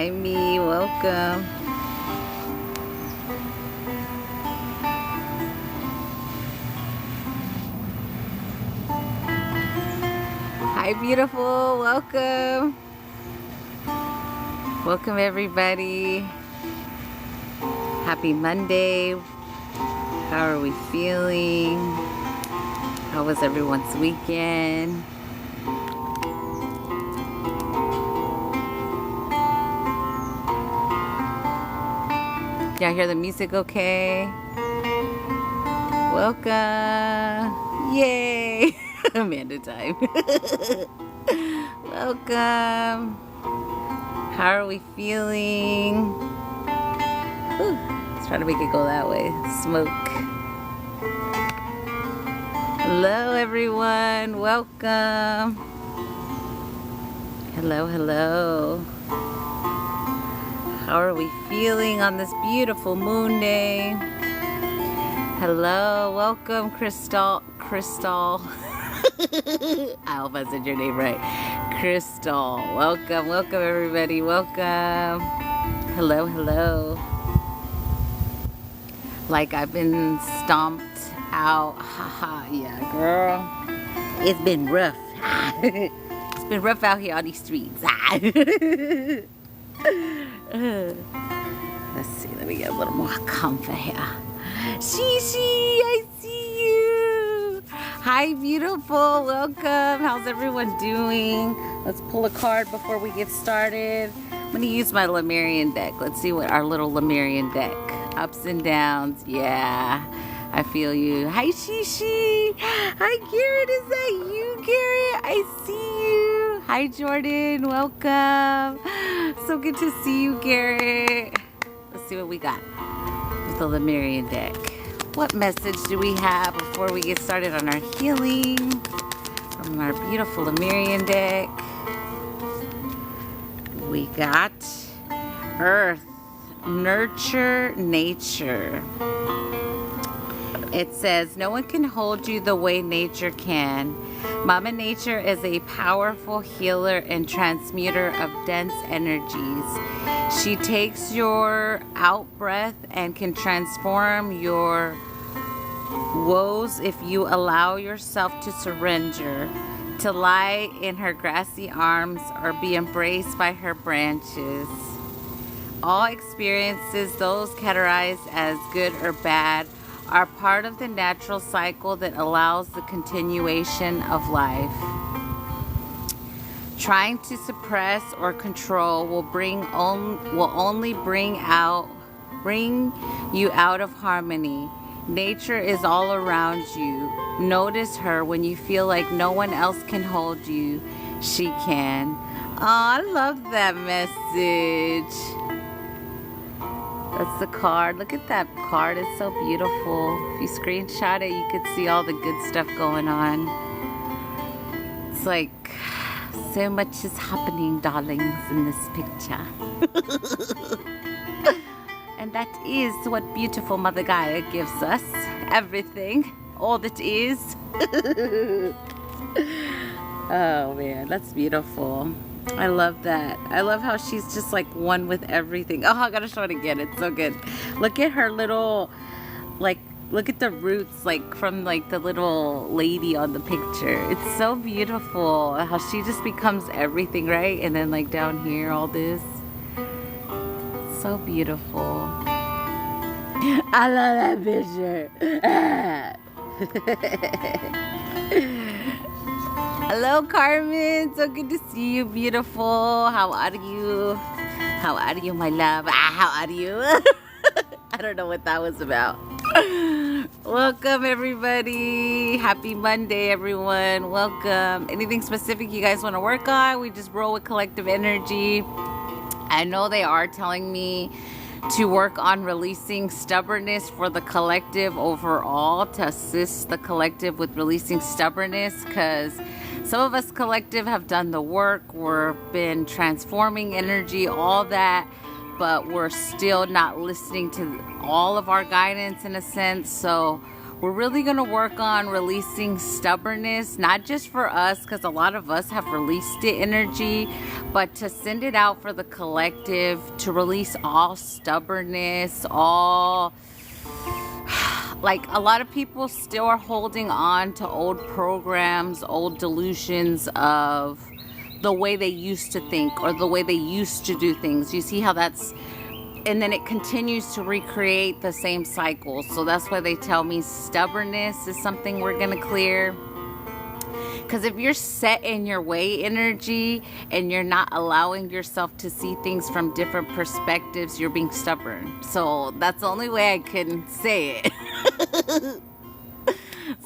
Hi, me. Welcome. Hi, beautiful. Welcome. Welcome, everybody. Happy Monday. How are we feeling? How was everyone's weekend? Y'all hear the music okay? Welcome. Yay. Amanda time. Welcome. How are we feeling? Whew. Let's try to make it go that way. Smoke. Hello, everyone. Welcome. Hello, hello. How are we feeling on this beautiful moon day? Hello, welcome, Crystal. I hope I said your name right. Crystal. Welcome, welcome, everybody. Welcome. Hello, hello. Like I've been stomped out. Haha, yeah, girl. It's been rough. It's been rough out here on these streets. Let's see, let me get a little more comfort here. Shishi, I see you. Hi, beautiful. Welcome. How's everyone doing? Let's pull a card before we get started. I'm going to use my Lemurian deck. Let's see what our little Lemurian deck. Ups and downs. Yeah, I feel you. Hi, Shishi. Hi, Garrett. Is that you, Garrett? I see you. Hi, Jordan. Welcome. So good to see you, Garrett. Let's see what we got with the Lemurian deck. What message do we have before we get started on our healing from our beautiful Lemurian deck? We got Earth, Nurture, Nature. It says, no one can hold you the way nature can. Mama Nature is a powerful healer and transmuter of dense energies. She takes your out breath and can transform your woes if you allow yourself to surrender, to lie in her grassy arms or be embraced by her branches. All experiences, those categorized as good or bad, are part of the natural cycle that allows the continuation of life. Trying to suppress or control will only bring you out of harmony. Nature is all around you. Notice her. When you feel like no one else can hold you, she can. Oh, I love that message. That's the card. Look at that card. It's so beautiful. If you screenshot it, you could see all the good stuff going on. It's like so much is happening, darlings, in this picture. And that is what beautiful Mother Gaia gives us. Everything. All that is. Oh, man. That's beautiful. I love that. I love how she's just like one with everything. Oh, I gotta show it again. It's so good. Look at her little, like, look at the roots, like, from, like, the little lady on the picture. It's so beautiful how she just becomes everything, right? And then, like, down here, all this. So beautiful. I love that picture. Hello, Carmen. So good to see you, beautiful. How are you? How are you, my love? How are you? I don't know what that was about. Welcome, everybody. Happy Monday, everyone. Welcome. Anything specific you guys want to work on? We just roll with collective energy. I know they are telling me to work on releasing stubbornness for the collective overall, to assist the collective with releasing stubbornness, because some of us collective have done the work. We've been transforming energy, all that, but we're still not listening to all of our guidance in a sense. So we're really going to work on releasing stubbornness, not just for us, because a lot of us have released the energy, but to send it out for the collective, to release all stubbornness, all... Like, a lot of people still are holding on to old programs, old delusions of the way they used to think or the way they used to do things. You see how that's... And then it continues to recreate the same cycle. So that's why they tell me stubbornness is something we're going to clear. Because if you're set in your way energy and you're not allowing yourself to see things from different perspectives, you're being stubborn. So that's the only way I can say it.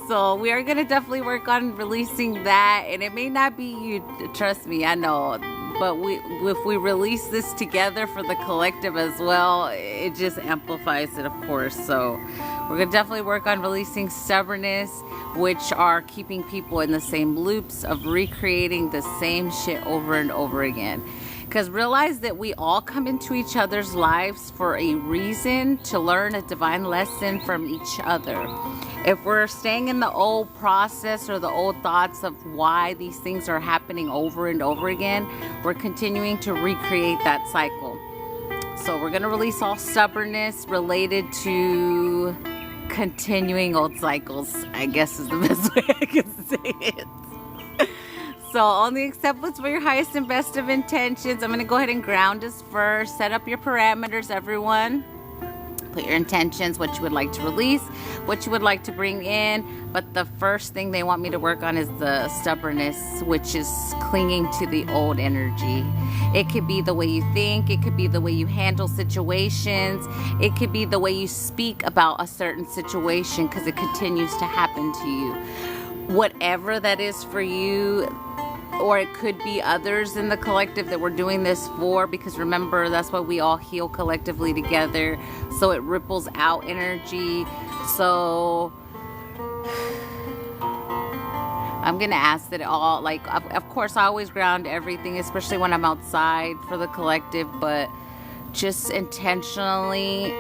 So we are going to definitely work on releasing that. And it may not be you, trust me, I know. But if we release this together for the collective as well, it just amplifies it, of course. So we're going to definitely work on releasing stubbornness, which are keeping people in the same loops of recreating the same shit over and over again. Because realize that we all come into each other's lives for a reason, to learn a divine lesson from each other. If we're staying in the old process or the old thoughts of why these things are happening over and over again, we're continuing to recreate that cycle. So we're going to release all stubbornness related to continuing old cycles, I guess is the best way I can say it. So only accept what's for your highest and best of intentions. I'm going to go ahead and ground us first. Set up your parameters, everyone. Put your intentions, what you would like to release, what you would like to bring in. But the first thing they want me to work on is the stubbornness, which is clinging to the old energy. It could be the way you think. It could be the way you handle situations. It could be the way you speak about a certain situation, because it continues to happen to you. Whatever that is for you, or it could be others in the collective that we're doing this for, because remember, that's why we all heal collectively together. So it ripples out energy. So I'm going to ask that it all, like, of course, I always ground everything, especially when I'm outside for the collective, but just intentionally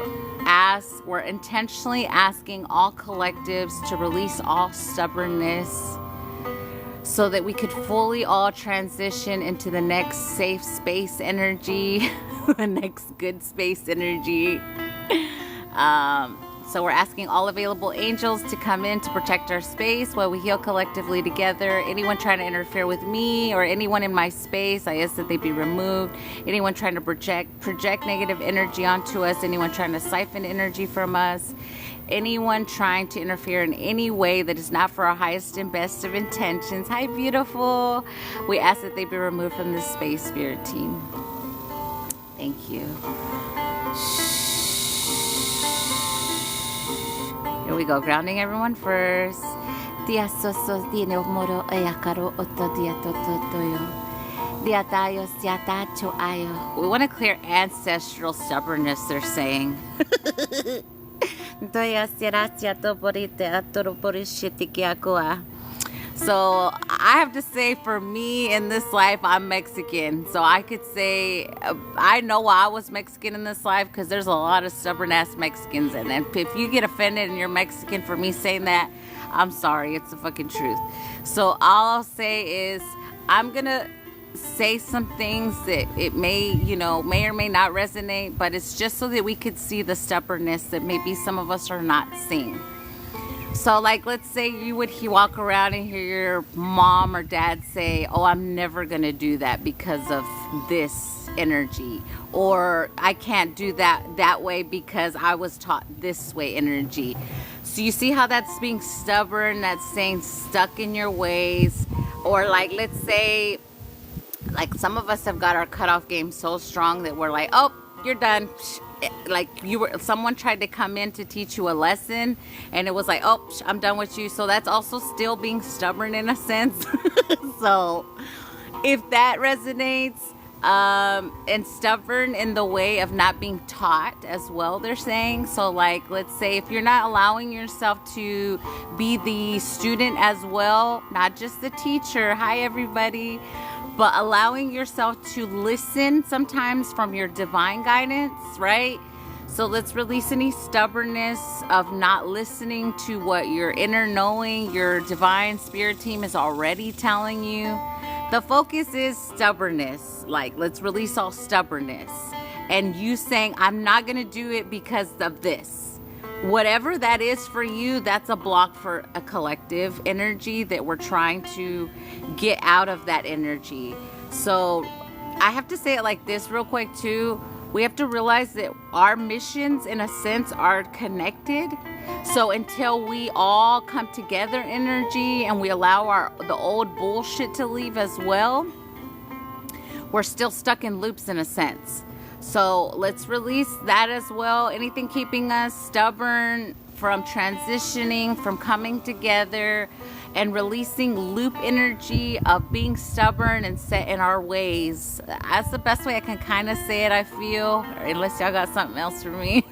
we're intentionally asking all collectives to release all stubbornness, so that we could fully all transition into the next safe space energy, the next good space energy. So we're asking all available angels to come in to protect our space while we heal collectively together. Anyone trying to interfere with me or anyone in my space, I ask that they be removed. Anyone trying to project negative energy onto us, anyone trying to siphon energy from us, anyone trying to interfere in any way that is not for our highest and best of intentions. Hi, beautiful. We ask that they be removed from this space, spirit team. Thank you. Here we go, grounding everyone first. We want to clear ancestral stubbornness, they're saying. So I have to say, for me in this life, I'm Mexican. So I could say, I know why I was Mexican in this life, because there's a lot of stubborn ass Mexicans. And if you get offended and you're Mexican for me saying that, I'm sorry, it's the fucking truth. So all I'll say is, I'm going to say some things that it may or may not resonate, but it's just so that we could see the stubbornness that maybe some of us are not seeing. So, like, let's say you walk around and hear your mom or dad say, oh, I'm never going to do that because of this energy. Or I can't do that way because I was taught this way energy. So you see how that's being stubborn, that's saying stuck in your ways. Or, like, let's say, like, some of us have got our cutoff game so strong that we're like, oh, you're done. Like, someone tried to come in to teach you a lesson and it was like, oh, I'm done with you. So that's also still being stubborn in a sense. So if that resonates, and stubborn in the way of not being taught as well, they're saying. So, like, let's say if you're not allowing yourself to be the student as well, not just the teacher, hi everybody, but allowing yourself to listen sometimes from your divine guidance, right? So let's release any stubbornness of not listening to what your inner knowing, your divine spirit team is already telling you. The focus is stubbornness. Like, let's release all stubbornness. And you saying, I'm not going to do it because of this. Whatever that is for you, that's a block for a collective energy that we're trying to get out of that energy. So I have to say it like this real quick too. We have to realize that our missions, in a sense, are connected. So until we all come together energy and we allow the old bullshit to leave as well, we're still stuck in loops in a sense. So let's release that as well. Anything keeping us stubborn from transitioning, from coming together, and releasing loop energy of being stubborn and set in our ways. That's the best way I can kind of say it, I feel. Unless y'all got something else for me.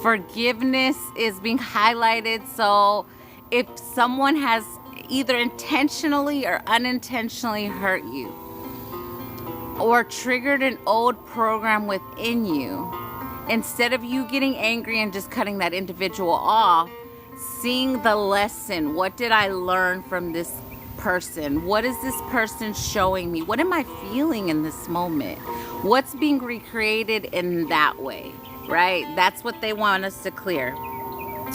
Forgiveness is being highlighted. So if someone has either intentionally or unintentionally hurt you, or triggered an old program within you, instead of you getting angry and just cutting that individual off, seeing the lesson. What did I learn from this person? What is this person showing me? What am I feeling in this moment? What's being recreated in that way, right? That's what they want us to clear.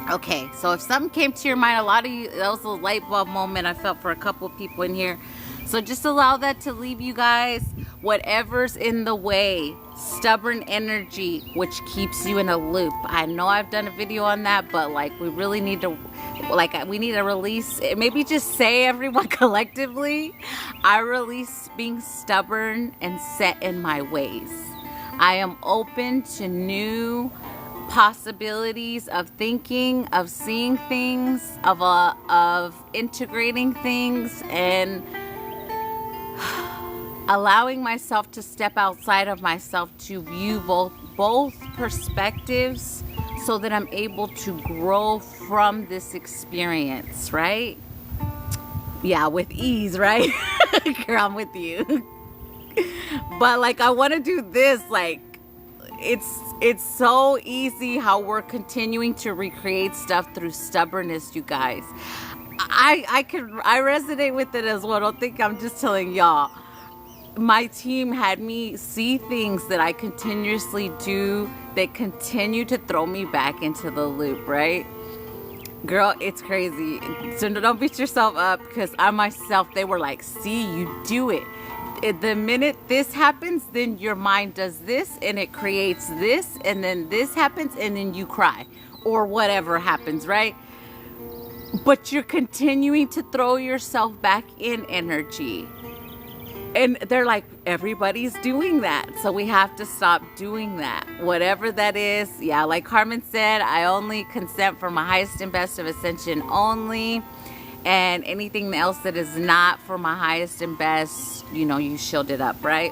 Okay, so if something came to your mind, a lot of you, that was a light bulb moment I felt for a couple of people in here. So just allow that to leave you guys. Whatever's in the way, stubborn energy, which keeps you in a loop. I know I've done a video on that, but like we really need to, we need to release, maybe just say everyone collectively, I release being stubborn and set in my ways. I am open to new possibilities of thinking, of seeing things, of integrating things, and allowing myself to step outside of myself to view both perspectives so that I'm able to grow from this experience, right? Yeah, with ease, right? Girl, I'm with you. But like, I want to do this, like, it's so easy how we're continuing to recreate stuff through stubbornness, you guys. I resonate with it as well. Don't think I'm just telling y'all. My team had me see things that I continuously do that continue to throw me back into the loop, right? Girl, it's crazy. So don't beat yourself up, because I myself, they were like, see, you do it. The minute this happens, then your mind does this and it creates this, and then this happens and then you cry or whatever happens, right? But you're continuing to throw yourself back in energy. And they're like, everybody's doing that. So we have to stop doing that. Whatever that is. Yeah, like Carmen said, I only consent for my highest and best of ascension only. And anything else that is not for my highest and best, you shield it up, right?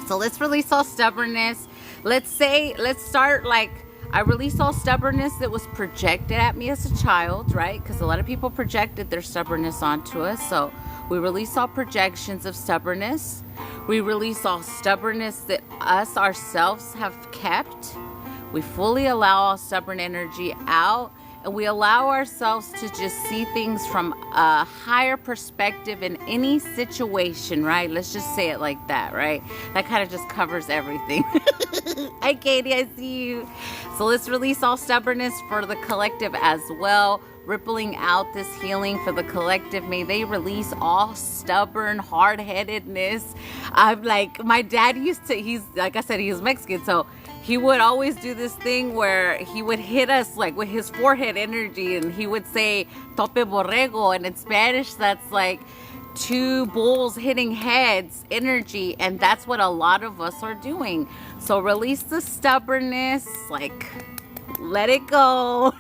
So let's release all stubbornness. Let's start like, I release all stubbornness that was projected at me as a child, right? Because a lot of people projected their stubbornness onto us. So we release all projections of stubbornness. We release all stubbornness that us ourselves have kept. We fully allow all stubborn energy out. And we allow ourselves to just see things from a higher perspective in any situation, right? Let's just say it like that, right? That kind of just covers everything. Hi, Katie, I see you. So let's release all stubbornness for the collective as well. Rippling out this healing for the collective. May they release all stubborn hard-headedness. I'm like, my dad he's, like I said, he's Mexican, so he would always do this thing where he would hit us like with his forehead energy, and he would say tope borrego, and in Spanish that's like two bulls hitting heads energy, and that's what a lot of us are doing. So release the stubbornness, like let it go.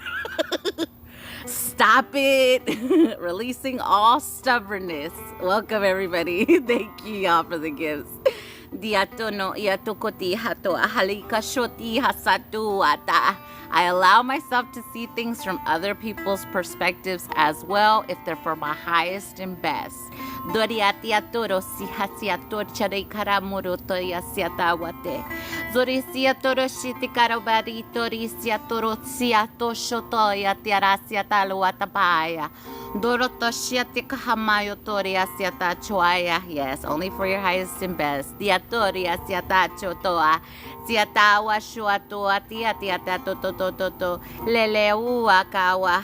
Stop it. Releasing all stubbornness. Welcome everybody. Thank you y'all for the gifts. I allow myself to see things from other people's perspectives as well, if they're for my highest and best. Doriatia toro si hasia torchare karamuro toya siatawate. Zorisia toro shiti karabari torisia toro siato shotoya tiarasia taluatapaya. Dorotoshiati kahamayo toria siata choaya. Yes, only for your highest and best. Diatoria siata chotoa. Siatawa shuatoa tia tia to to to to to. Leleua kawa.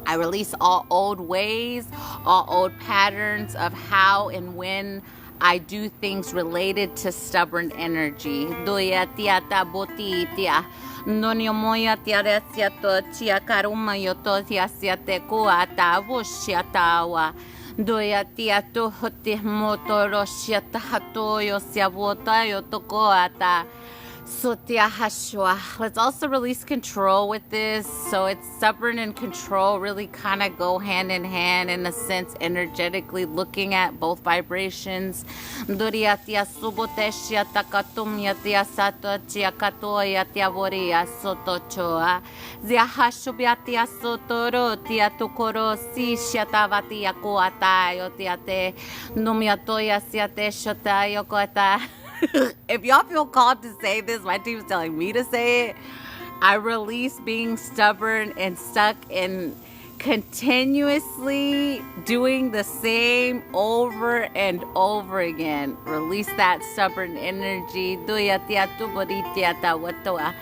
I release all old ways, all old patterns of how and when I do things related to stubborn energy. Doya tiata botitia. Nonio moya tiara siato tia karuma yoto tia siate kuata voshiatawa. Doya tiato hote motoro shiata hatoyo siavota yotokoata. Let's also release control with this. So it's stubborn and control really kind of go hand in hand in a sense, energetically looking at both vibrations. Doriatia suboteshia takatumia tia sato chia katoya tia voria sotochoa. Ziahashubiatia sotoro tia tukoro si shiatavatia kuatayo tiate numiatoya siate shotayo kota. If y'all feel called to say this, my team's telling me to say it. I release being stubborn and stuck in continuously doing the same over and over again. Release that stubborn energy. Doya tia tuboritia ta watoa.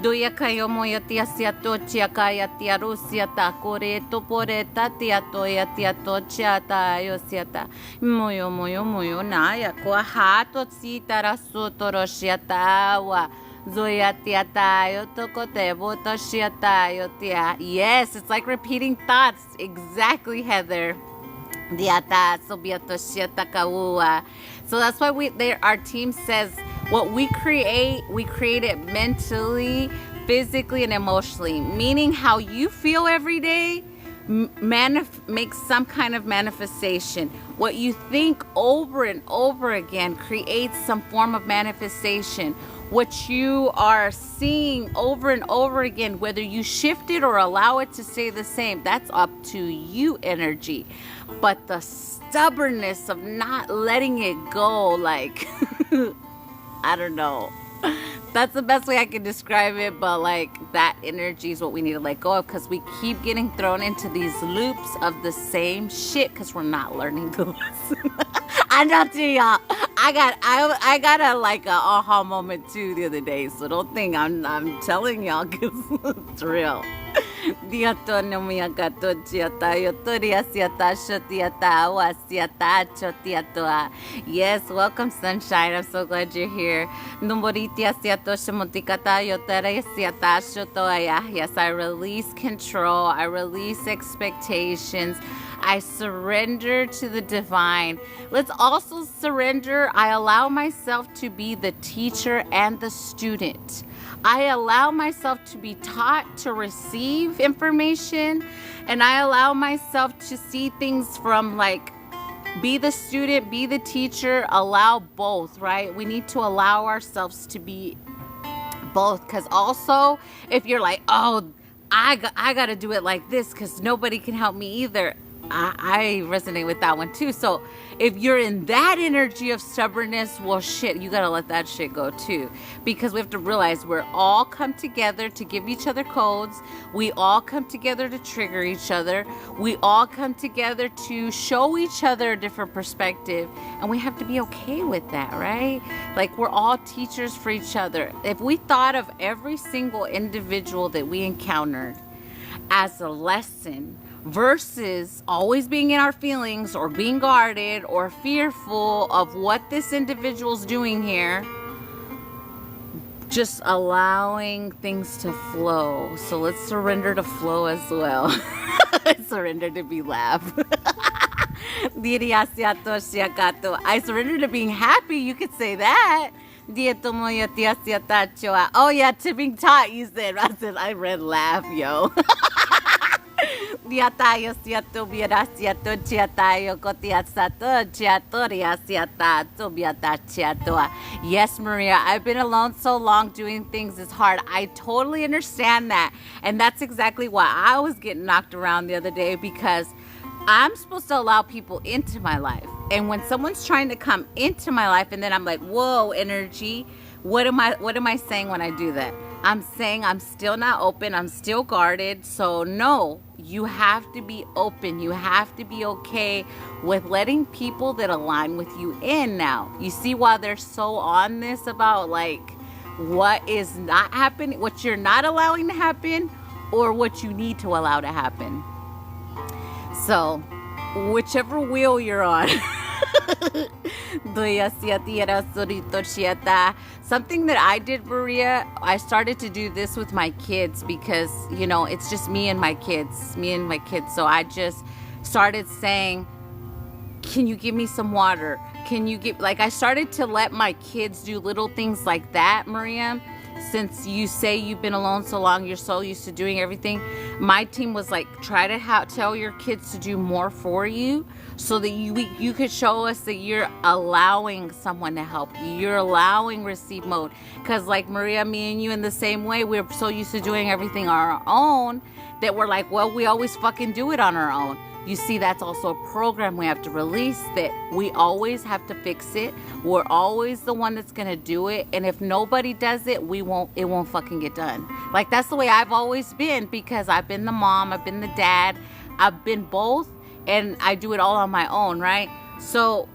Doya kayo moya tia siato chia kaya tia rusia ta kore toporeta tia toya tia tocha ta yosiata. Moyo naya kwa hato tsitara sotoro shiata wa. Zoya tia tayo tokote voto shiatayo tia. Yes, it's like repeating thoughts. Exactly, Heather. Diata sobiato shiata kaua. So that's why our team says what we create it mentally, physically, and emotionally. Meaning how you feel every day makes some kind of manifestation. What you think over and over again creates some form of manifestation. What you are seeing over and over again, whether you shift it or allow it to stay the same, that's up to you energy. But the stubbornness of not letting it go, like, I don't know. That's the best way I can describe it, but like that energy is what we need to let go of because we keep getting thrown into these loops of the same shit because we're not learning the lesson. I know too, y'all. I got a like a aha moment too the other day, so don't think I'm telling y'all because it's real. Yes, welcome sunshine. I'm so glad you're here. Yes, I release control. I release expectations. I surrender to the divine. Let's also surrender. I allow myself to be the teacher and the student. I allow myself to be taught to receive information, and I allow myself to see things from like be the student, be the teacher, allow both, right? We need to allow ourselves to be both, because also if you're like, oh, I got to do it like this because nobody can help me either. I resonate with that one too. So if you're in that energy of stubbornness, well, shit, you gotta let that shit go too. Because we have to realize we're all come together to give each other codes. We all come together to trigger each other. We all come together to show each other a different perspective. And we have to be okay with that, right? Like we're all teachers for each other. If we thought of every single individual that we encountered as a lesson, versus always being in our feelings or being guarded or fearful of what this individual's doing here, just allowing things to flow. So let's surrender to flow as well. Surrender to be laugh. I surrender to being happy. You could say that. Oh yeah, to being taught, you said. I read laugh, yo. Yes, Maria, I've been alone so long, doing things is hard. I totally understand that. And that's exactly why I was getting knocked around the other day, because I'm supposed to allow people into my life. And when someone's trying to come into my life and then I'm like, whoa, energy, what am I saying when I do that? I'm saying I'm still not open. I'm still guarded. So no, you have to be open. You have to be okay with letting people that align with you in now. You see why they're so on this about like what is not happening, what you're not allowing to happen, or what you need to allow to happen. So, whichever wheel you're on. Something that I did, Maria, I started to do this with my kids because, you know, it's just me and my kids. So I just started saying, can you give me some water? I started to let my kids do little things like that, Maria. Since you say you've been alone so long, you're so used to doing everything. My team was like, try to tell your kids to do more for you so that you could show us that you're allowing someone to help you. You're allowing receive mode. Because like Maria, me and you in the same way, we're so used to doing everything on our own that we're like, well, we always fucking do it on our own. You see, that's also a program we have to release, that we always have to fix it. We're always the one that's going to do it. And if nobody does it, it won't fucking get done. Like, that's the way I've always been, because I've been the mom, I've been the dad, I've been both, and I do it all on my own, right? So,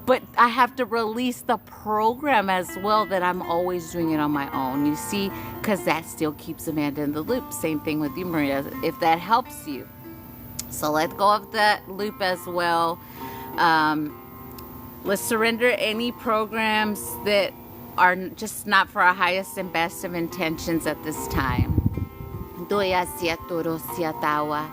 but I have to release the program as well, that I'm always doing it on my own. You see, because that still keeps Amanda in the loop. Same thing with you, Maria, if that helps you. So let go of that loop as well. Let's surrender any programs that are just not for our highest and best of intentions at this time. Doya sia toro sia tawa.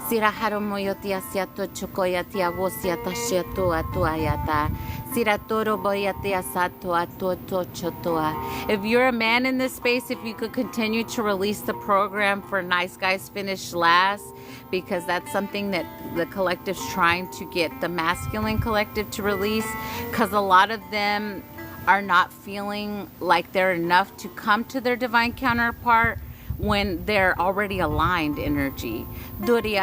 Sira haromoyotia sia to chukoya tia vosia tashia toa toayata. Sira toro boyatia satoa to chotoa. If you're a man in this space, if you could continue to release the program for Nice Guys Finish Last, because that's something that the collective's trying to get the masculine collective to release, because a lot of them are not feeling like they're enough to come to their divine counterpart when they're already aligned energy. So it's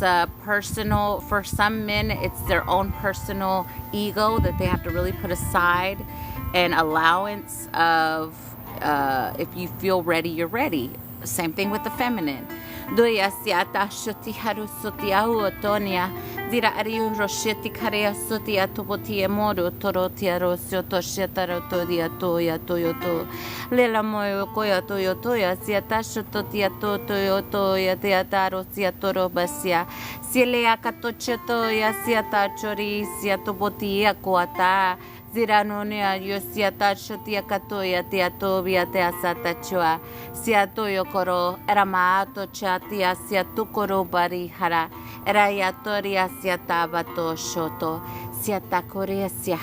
a personal, for some men, it's their own personal ego that they have to really put aside, and allowance of if you feel ready, you're ready. Same thing with the feminine. Dira ariu rosheti karea sotia topotia moro torotia rosio toshetaro todia toya toyoto lela moyo koya toyotoya siata shototia toyotoya teataro siatoro basia silea katochetoya siata chori siatopotia koata Ziranonia yosiata shotia katoya teatobia teasata chua siatoyo koro eramato chatia siatukoro barihara erayatoria siatabato shoto siatakoresia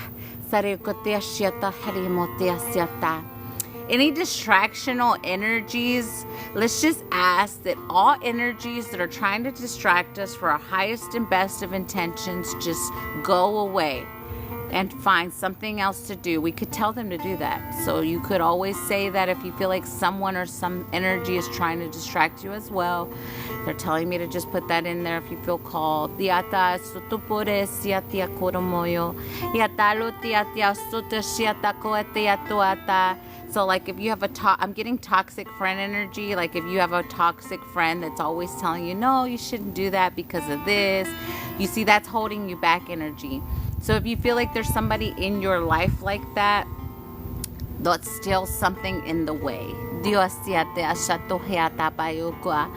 sarikotea siata harimotea siata. Any distractional energies, let's just ask that all energies that are trying to distract us for our highest and best of intentions just go away and find something else to do. We could tell them to do that. So you could always say that if you feel like someone or some energy is trying to distract you as well. They're telling me to just put that in there if you feel called. So like if you have I'm getting toxic friend energy. Like if you have a toxic friend that's always telling you, no, you shouldn't do that because of this. You see, that's holding you back energy. So if you feel like there's somebody in your life like that, that's still something in the way. Dios siate ashatoheata bayukwa.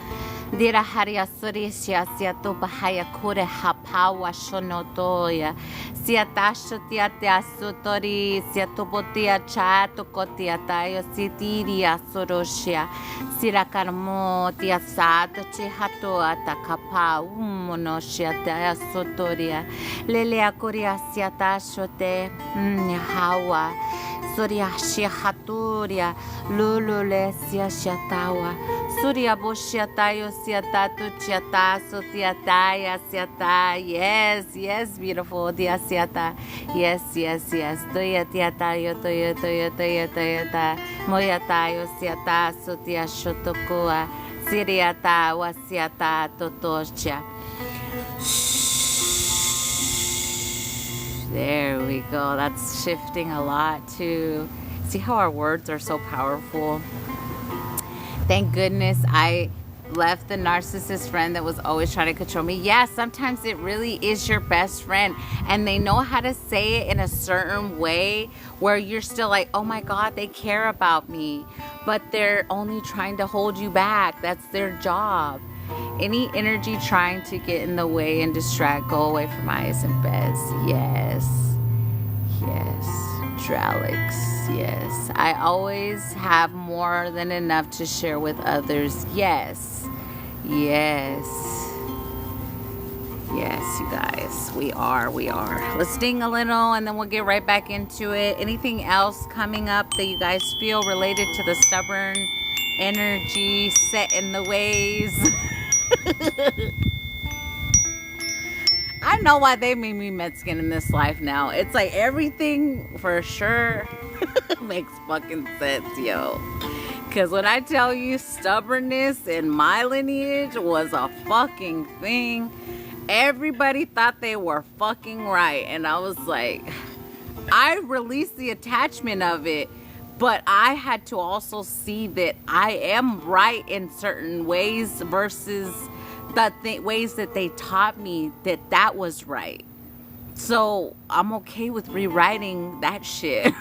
Dira haria surisia siato bahaya kure hapawa shonotoya. Siatasho tiate asutori siatopotia chato kotia tayo sitiria soroshia. Sirakarmo tia sato chihato atakapa umonoshia tia sotoria. Lelea koria siatashote hawa. Soria shihaturia lululesia shatawa. Surya Boshiata Yosiata Tuchiata Sutiata Yasiata. Yes, beautiful. Diasiata. Yes. Doyatiata Yotoyota. Moyata Yosiata Sutia Shotokua. Siriata Wasiata Totocha. There we go. That's shifting a lot too. See how our words are so powerful? Thank goodness I left the narcissist friend that was always trying to control me. Yeah, sometimes it really is your best friend, and they know how to say it in a certain way where you're still like, oh my God, they care about me, but they're only trying to hold you back. That's their job. Any energy trying to get in the way and distract, go away from eyes and beds. Yes. Dralix. Yes. I always have more than enough to share with others. Yes, you guys. We are. Let's ding a little and then we'll get right back into it. Anything else coming up that you guys feel related to the stubborn energy set in the ways? I know why they made me Mexican in this life now. It's like everything for sure makes fucking sense, yo. Because when I tell you stubbornness in my lineage was a fucking thing, everybody thought they were fucking right. And I was like, I released the attachment of it, but I had to also see that I am right in certain ways versus the ways that they taught me that was right. So I'm okay with rewriting that shit.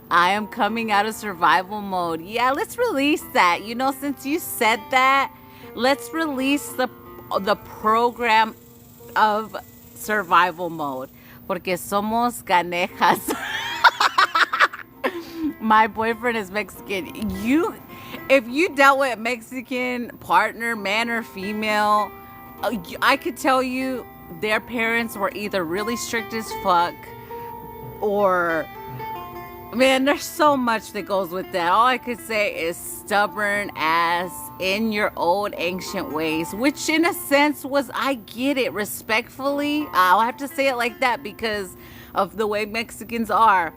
I am coming out of survival mode. Yeah, let's release that. You know, since you said that, let's release the program of survival mode. Porque somos canejas. My boyfriend is Mexican. If you dealt with a Mexican partner, man or female, I could tell you their parents were either really strict as fuck or, man, there's so much that goes with that. All I could say is stubborn as in your old ancient ways, which in a sense was, I get it, respectfully. I'll have to say it like that because of the way Mexicans are.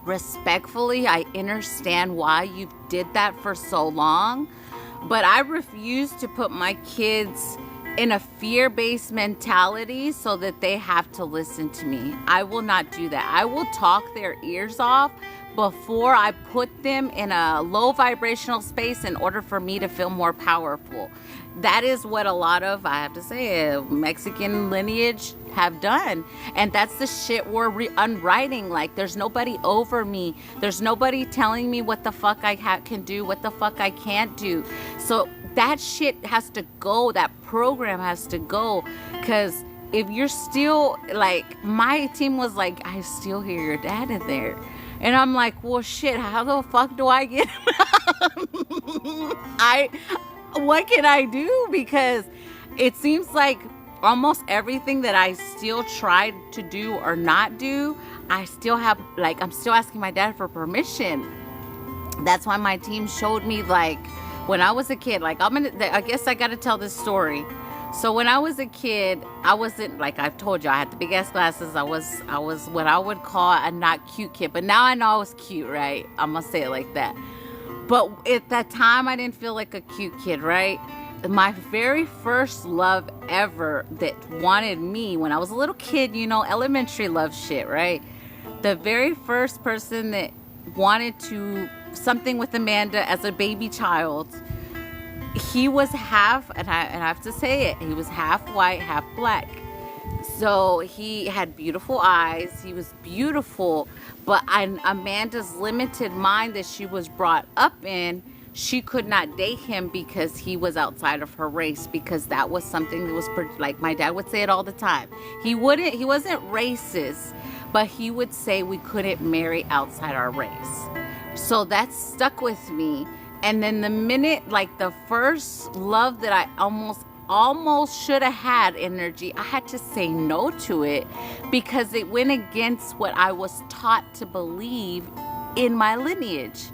Respectfully, I understand why you did that for so long, but I refuse to put my kids in a fear-based mentality so that they have to listen to me. I will not do that. I will talk their ears off before I put them in a low vibrational space in order for me to feel more powerful. That is what a lot of, I have to say, Mexican lineage have done. And that's the shit we're unwriting. Like, there's nobody over me. There's nobody telling me what the fuck I can do, what the fuck I can't do. So that shit has to go. That program has to go. Because if you're still, like, my team was like, I still hear your dad in there. And I'm like, well, shit, how the fuck do I get him out? What can I do? Because it seems like almost everything that I still tried to do or not do, I still have, like, I'm still asking my dad for permission. That's why my team showed me, like, when I was a kid, like, I guess I got to tell this story. So when I was a kid, I wasn't, like I've told you, I had the big ass glasses. I was what I would call a not cute kid. But now I know I was cute, right? I'm going to say it like that. But at that time, I didn't feel like a cute kid, right? My very first love ever that wanted me when I was a little kid, you know, elementary love shit, right? The very first person that wanted to something with Amanda as a baby child, he was half, and I have to say it, he was half white, half black. So he had beautiful eyes. He was beautiful. But Amanda's limited mind that she was brought up in, she could not date him because he was outside of her race, because that was something that was, like my dad would say it all the time. He wasn't racist, but he would say we couldn't marry outside our race. So that stuck with me. And then the minute, like the first love that I almost should have had energy, I had to say no to it because it went against what I was taught to believe in my lineage.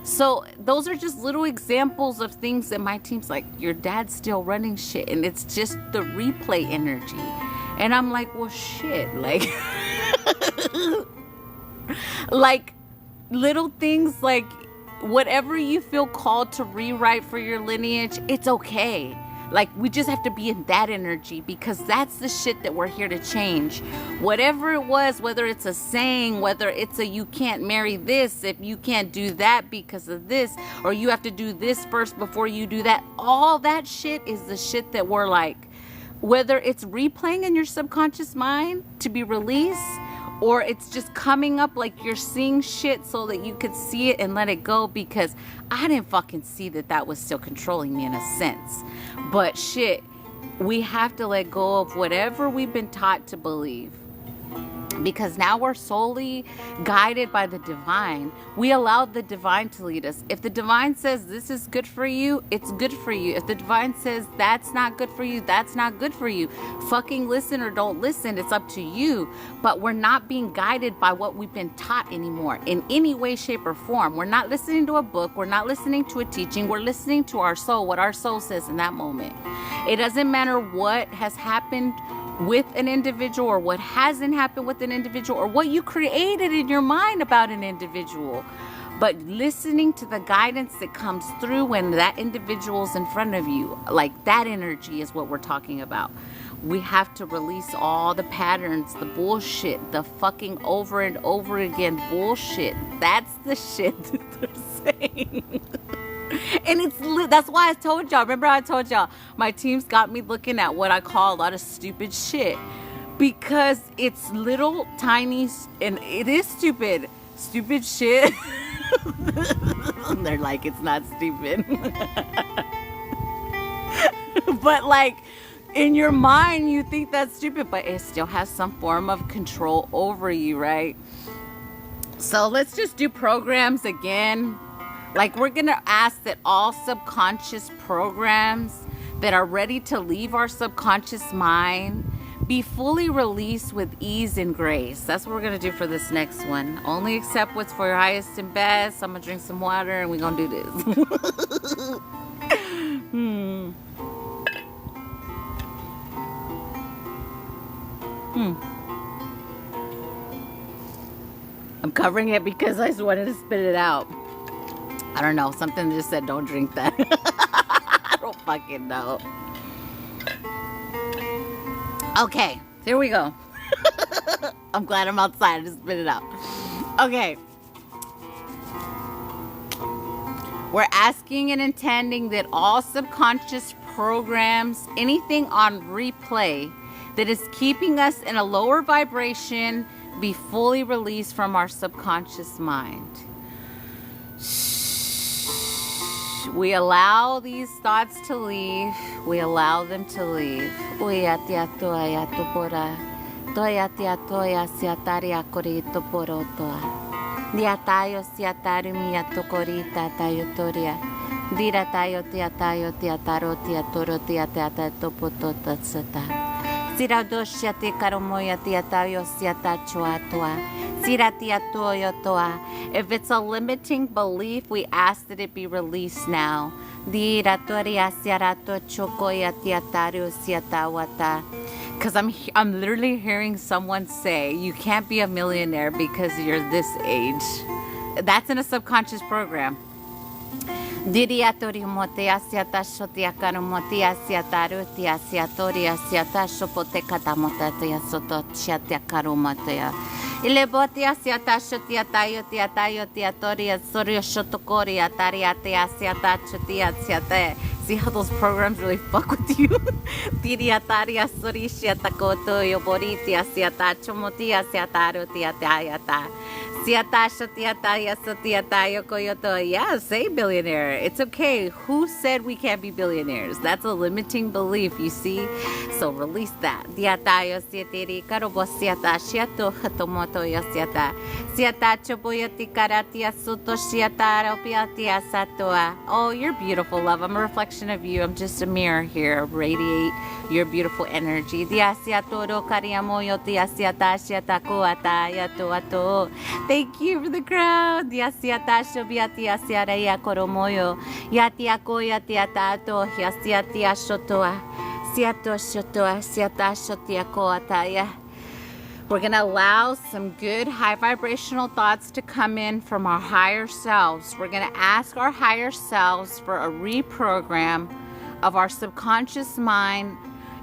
So those are just little examples of things that my team's like, your dad's still running shit, and it's just the replay energy. And I'm like, well, shit, like, like little things like whatever you feel called to rewrite for your lineage, it's okay. Like, we just have to be in that energy, because that's the shit that we're here to change. Whatever it was, whether it's a saying, whether it's a you can't marry this if you can't do that because of this, or you have to do this first before you do that. All that shit is the shit that we're like, whether it's replaying in your subconscious mind to be released, or it's just coming up like you're seeing shit so that you could see it and let it go, because I didn't fucking see that was still controlling me in a sense. But shit, we have to let go of whatever we've been taught to believe, because now we're solely guided by the divine. We allow the divine to lead us. If the divine says this is good for you, it's good for you. If the divine says that's not good for you, that's not good for you. Fucking listen or don't listen. It's up to you. But we're not being guided by what we've been taught anymore in any way, shape, or form. We're not listening to a book. We're not listening to a teaching. We're listening to our soul, what our soul says in that moment. It doesn't matter what has happened with an individual, or what hasn't happened with an individual, or what you created in your mind about an individual, but listening to the guidance that comes through when that individual's in front of you. Like, that energy is what we're talking about. We have to release all the patterns, the bullshit, the fucking over and over again bullshit. That's the shit that they're saying. And that's why I told y'all. Remember I told y'all my team's got me looking at what I call a lot of stupid shit, because it's little tiny, and it is stupid shit. They're like, it's not stupid. But like, in your mind you think that's stupid, but it still has some form of control over you, right? So let's just do programs again. Like, we're going to ask that all subconscious programs that are ready to leave our subconscious mind be fully released with ease and grace. That's what we're going to do for this next one. Only accept what's for your highest and best. I'm going to drink some water and we're going to do this. I'm covering it because I just wanted to spit it out. I don't know. Something just said don't drink that. I don't fucking know. Okay, here we go. I'm glad I'm outside. I just spit it out. Okay. We're asking and intending that all subconscious programs, anything on replay that is keeping us in a lower vibration, be fully released from our subconscious mind. We allow these thoughts to leave. We allow them to leave. If it's a limiting belief, we ask that it be released now. Because I'm literally hearing someone say, you can't be a millionaire because you're this age. That's in a subconscious program. Diriatori motea siata shotia karumotia siata rutia siatoria siata shopoteka tamotatia soto siata karumotea. Ilebotia siata shotia tayotia tayotia toria sorio shotokoria tariatia siata chotia siata. See how those programs really fuck with you? Diriataria sori siata koto yoboritia siata chomotia siata rutia tayata. Yeah, say billionaire. It's okay. Who said we can't be billionaires? That's a limiting belief, you see? So release that. Oh, you're beautiful, love. I'm a reflection of you. I'm just a mirror here. Radiate your beautiful energy. Thank you for the crowd. Yasiatasho biatiasiara yakoromoyo. Yatiako yatiatato. Yasiatiashotoa. Siatoshotoa. Siatashotiakoataya. We're going to allow some good high vibrational thoughts to come in from our higher selves. We're going to ask our higher selves for a reprogram of our subconscious mind.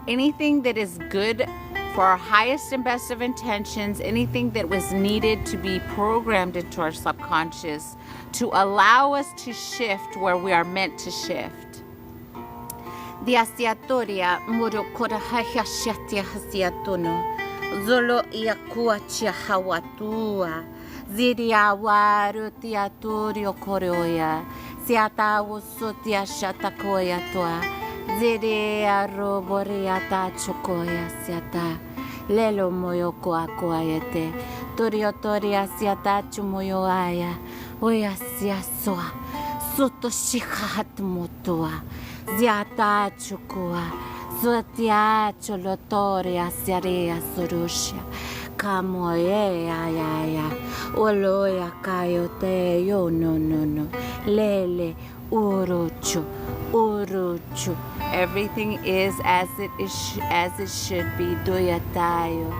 Anything that is good for our highest and best of intentions, anything that was needed to be programmed into our subconscious to allow us to shift where we are meant to shift. Diasiatoria murukora hayashatia hasiatono zolo iakuachia hawatua ziria waru tiatorio koroya siata usutia shatakoya toa ziria roboriata chokoya siata lelo moyo koakoayete toriotoria siata chumoyo aya oya siasoa soto shihat motoa ziata chukua zotia cholotoria siarea sorusha kamoye ya oloya kayote yo no lele uruchu. Everything is as it should be. Doyatayo.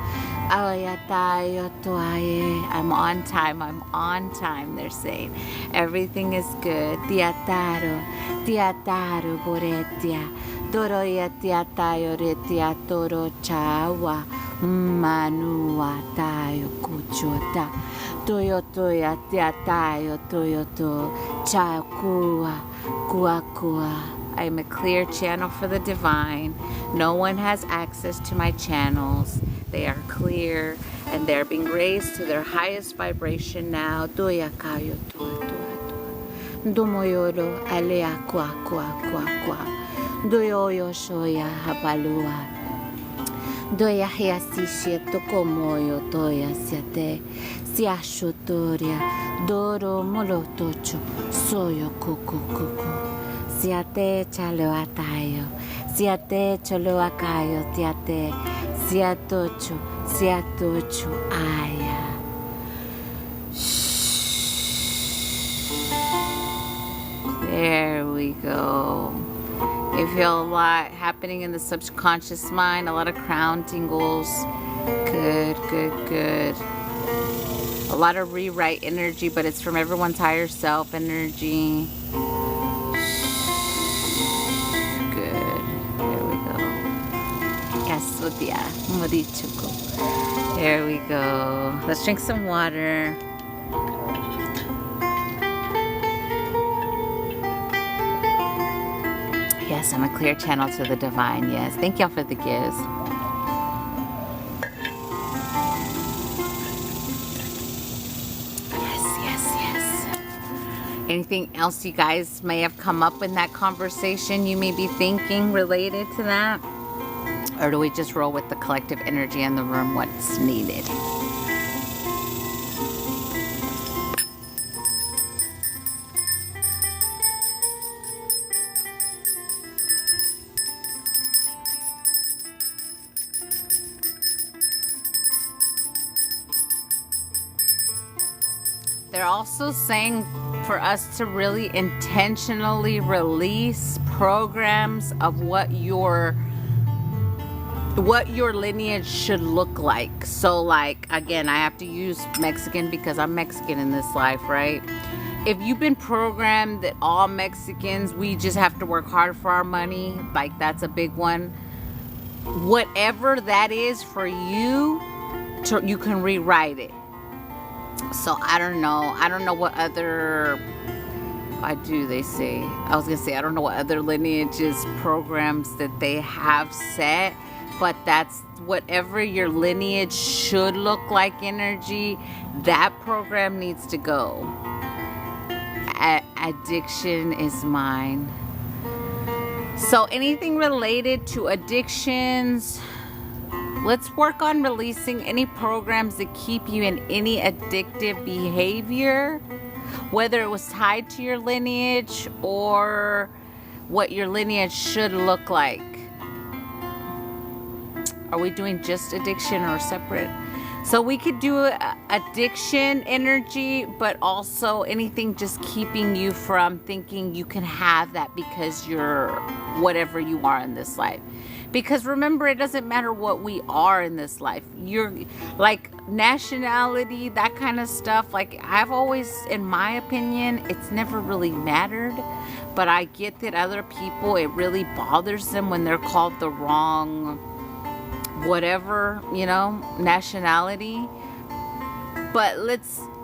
Ayatayo toaye. I'm on time, they're saying. Everything is good. Tiataro boretia. Doroya tiatayo retia toro chawa. Manua tayo kuchota. Toyotoya tiatayo toyoto chakua kuakua. I am a clear channel for the divine. No one has access to my channels. They are clear and they're being raised to their highest vibration now. Doyakayo tua. Domoyoro alea kwa. Doyoyo shoya hapalua. Doya hiasishia tokomoyo toya siate. Siashotoria doro molotocho soyo kuku. Siate chaloatayo. Siate choloakayo tiate. Siatocho aya. There we go. You feel a lot happening in the subconscious mind, a lot of crown tingles. Good. A lot of rewrite energy, but it's from everyone's higher self energy. Good. There we go. Kasudia morichuko. There we go. Let's drink some water. Yes, I'm a clear channel to the divine. Yes. Thank y'all for the gifts. Yes. Anything else you guys may have come up in that conversation you may be thinking related to that? Or do we just roll with the collective energy in the room, what's needed? They're also saying for us to really intentionally release programs of what your lineage should look like. So like, again, I have to use Mexican because I'm Mexican in this life, right? If you've been programmed that all Mexicans, we just have to work hard for our money, like that's a big one. Whatever that is for you, you can rewrite it. So I don't know what other, they say, I was gonna say, I don't know what other lineages, programs that they have set, but that's whatever your lineage should look like energy, that program needs to go. Addiction is mine. So anything related to addictions, let's work on releasing any programs that keep you in any addictive behavior, whether it was tied to your lineage or what your lineage should look like. Are we doing just addiction or separate? So we could do addiction energy, but also anything just keeping you from thinking you can have that because you're whatever you are in this life. Because remember, it doesn't matter what we are in this life. You're like nationality, that kind of stuff. Like I've always, in my opinion, it's never really mattered. But I get that other people, it really bothers them when they're called the wrong whatever, nationality. But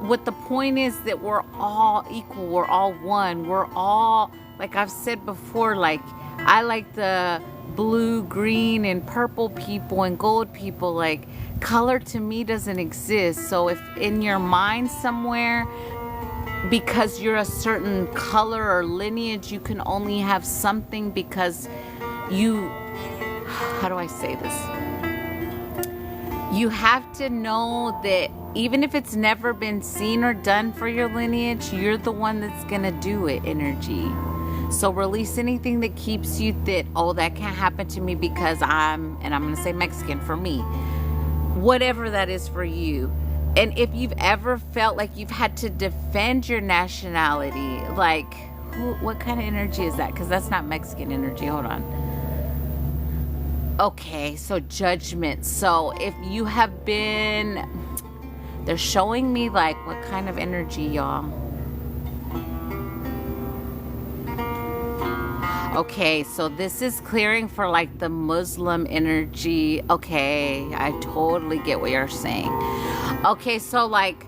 what the point is that we're all equal. We're all one. We're all, like I've said before, like I like the blue, green, and purple people and gold people. Like color to me doesn't exist. So if in your mind somewhere, because you're a certain color or lineage, you can only have something because how do I say this? You have to know that even if it's never been seen or done for your lineage, you're the one that's gonna do it, energy. So release anything that keeps you that can't happen to me because I'm gonna say Mexican for me. Whatever that is for you. And if you've ever felt like you've had to defend your nationality, like what kind of energy is that? Because that's not Mexican energy. Hold on. Okay, so judgment. So if you have been, they're showing me like what kind of energy, y'all. Okay, so this is clearing for like the Muslim energy. Okay, I totally get what you're saying. Okay, so like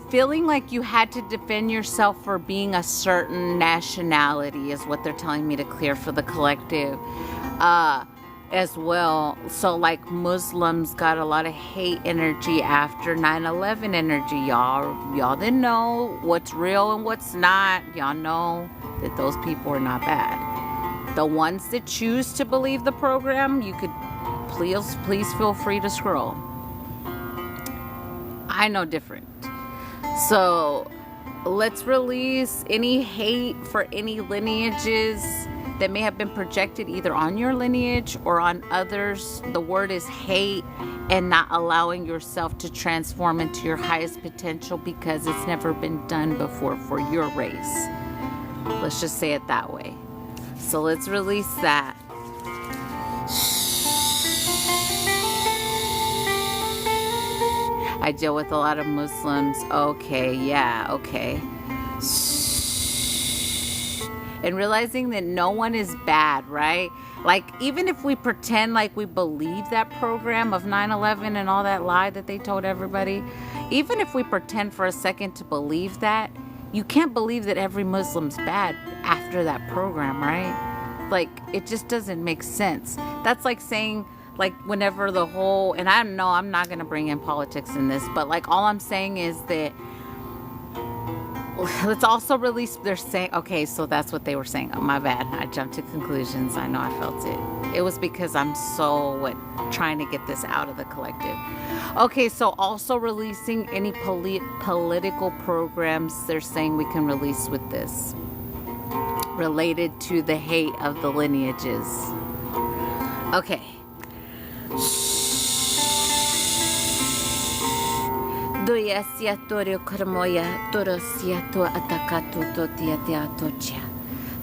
feeling like you had to defend yourself for being a certain nationality is what they're telling me to clear for the collective as well. So like Muslims got a lot of hate energy after 9/11 energy. Y'all didn't know what's real and what's not. Y'all know that those people are not bad. The ones that choose to believe the program, you could please feel free to scroll. I know different. So let's release any hate for any lineages that may have been projected either on your lineage or on others. The word is hate, and not allowing yourself to transform into your highest potential because it's never been done before for your race. Let's just say it that way. So let's release that. I deal with a lot of Muslims. Okay, yeah, okay. And realizing that no one is bad, right? Like, even if we pretend like we believe that program of 9/11 and all that lie that they told everybody, even if we pretend for a second to believe that, you can't believe that every Muslim's bad after that program, right? Like, it just doesn't make sense. That's like saying, like, whenever the whole, and I know I'm not going to bring in politics in this, but like all I'm saying is that let's also release, they're saying, okay, so that's what they were saying. Oh, my bad. I jumped to conclusions. I know I felt it. It was because I'm so trying to get this out of the collective. Okay, so also releasing any political programs they're saying we can release with this related to the hate of the lineages. Okay. Doya siatorio karmoya toro siato atakato totia teatocha.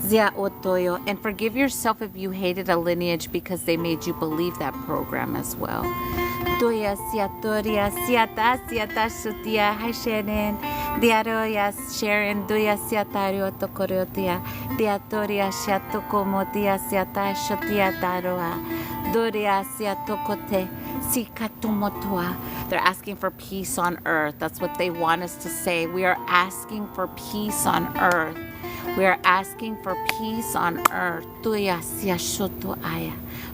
Zia otoyo. And forgive yourself if you hated a lineage because they made you believe that program as well. Doya siatoria siata sutia haishenen. Diaroya Sharon Doya siatario tokoriotia. Diatoria siatokomotia siata shotia daroa. Doria siatokote. They're asking for peace on earth. That's what they want us to say. We are asking for peace on earth. We are asking for peace on earth.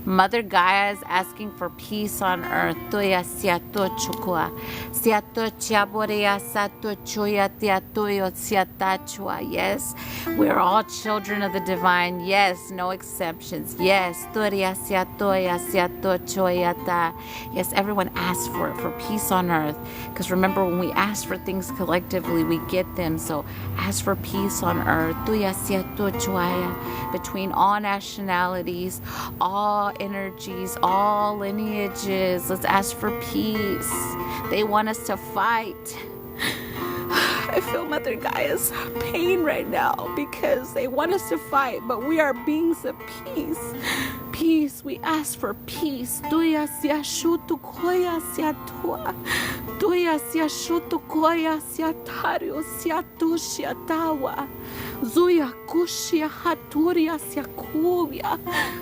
Mother Gaia is asking for peace on earth. Yes, we are all children of the divine. Yes, no exceptions. Yes, yes, everyone asks for it, for peace on earth. Because remember, when we ask for things collectively, we get them. So ask for peace on earth. Between all nationalities, all energies, all lineages. Let's ask for peace. They want us to fight. I feel Mother Gaia's pain right now because they want us to fight, but we are beings of peace. Peace, we ask for peace. Tuya sia shutu koya sia tua. Tuya sia shutu koya sia tario sia tu sia tawa. Zuya kushia haturia sia kuvia.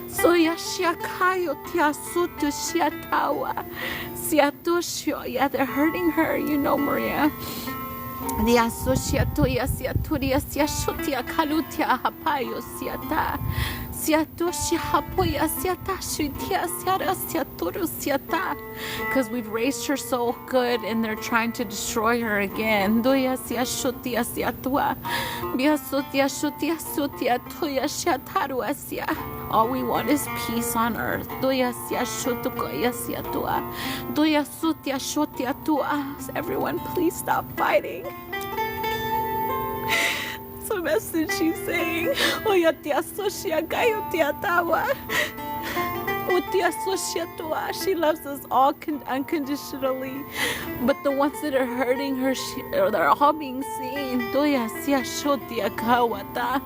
Soya sia kayo tia sutu sia tawa. Sia tushio. Yeah, they're hurting her, you know, Maria. Dia sosia toya sia turia sia shutia kalutia hapayo sia ta. Sia toshi hapoya sia ta shutia sia sia turu sia ta. Because we've raised her so good and they're trying to destroy her again. Doya sia shutia sia tua. Bia sotia shutia sutia toya sia taru sia. All we want is peace on earth. Doya sia shutukoya sia tua. Doya sutia shutia tua. Everyone, please stop fighting. So message she's saying, Oya tia soshia gayo tia tawa. Utia soshia tua. She loves us all unconditionally. But the ones that are hurting her, they're all being seen. Doya sia shotia kawata.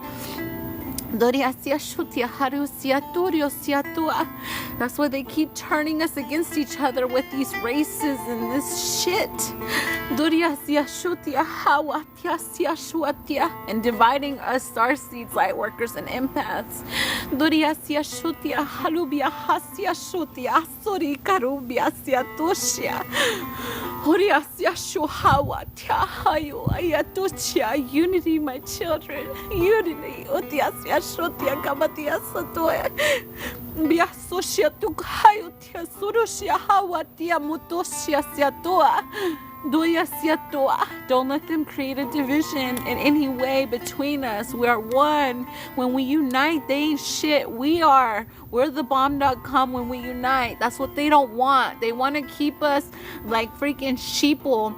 That's why they keep turning us against each other with these races and this shit. And dividing us starseeds, light workers, and empaths. Unity, my children. Unity. Don't let them create a division in any way between us. We are one. When we unite, they ain't shit. We're the bomb.com when we unite. That's what they don't want. They want to keep us like freaking sheeple.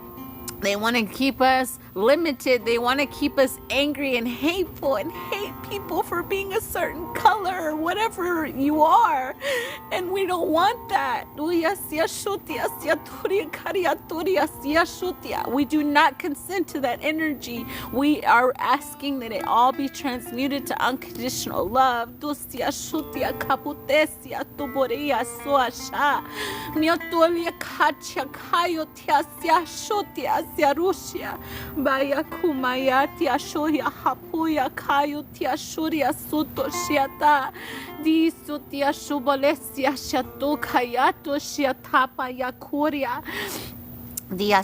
They want to keep us limited. They want to keep us angry and hateful and hate people for being a certain color or whatever you are. And we don't want that. We do not consent to that energy. We are asking that it all be transmuted to unconditional love. Baya kumaya tia shoya hapuya kayo tia shuria suto shiata di sutia shubolesia shatu kayato shiatapa yakuria. Yeah,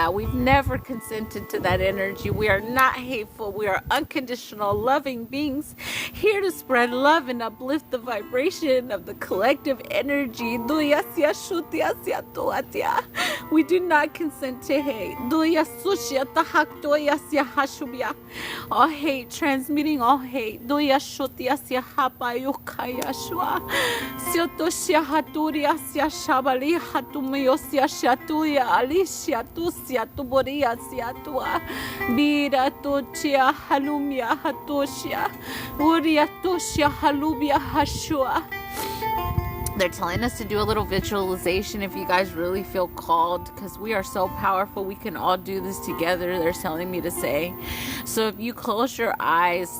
we've never consented to that energy. We are not hateful. We are unconditional, loving beings here to spread love and uplift the vibration of the collective energy. We do not consent to hate. All hate, transmitting all hate. Meosia shatuya alicia tusia tuboria siatua bira tochia halumia hatoshia uria toshia halubia hashua. They're telling us to do a little visualization if you guys really feel called, because we are so powerful. We can all do this together, they're telling me to say. So if you close your eyes,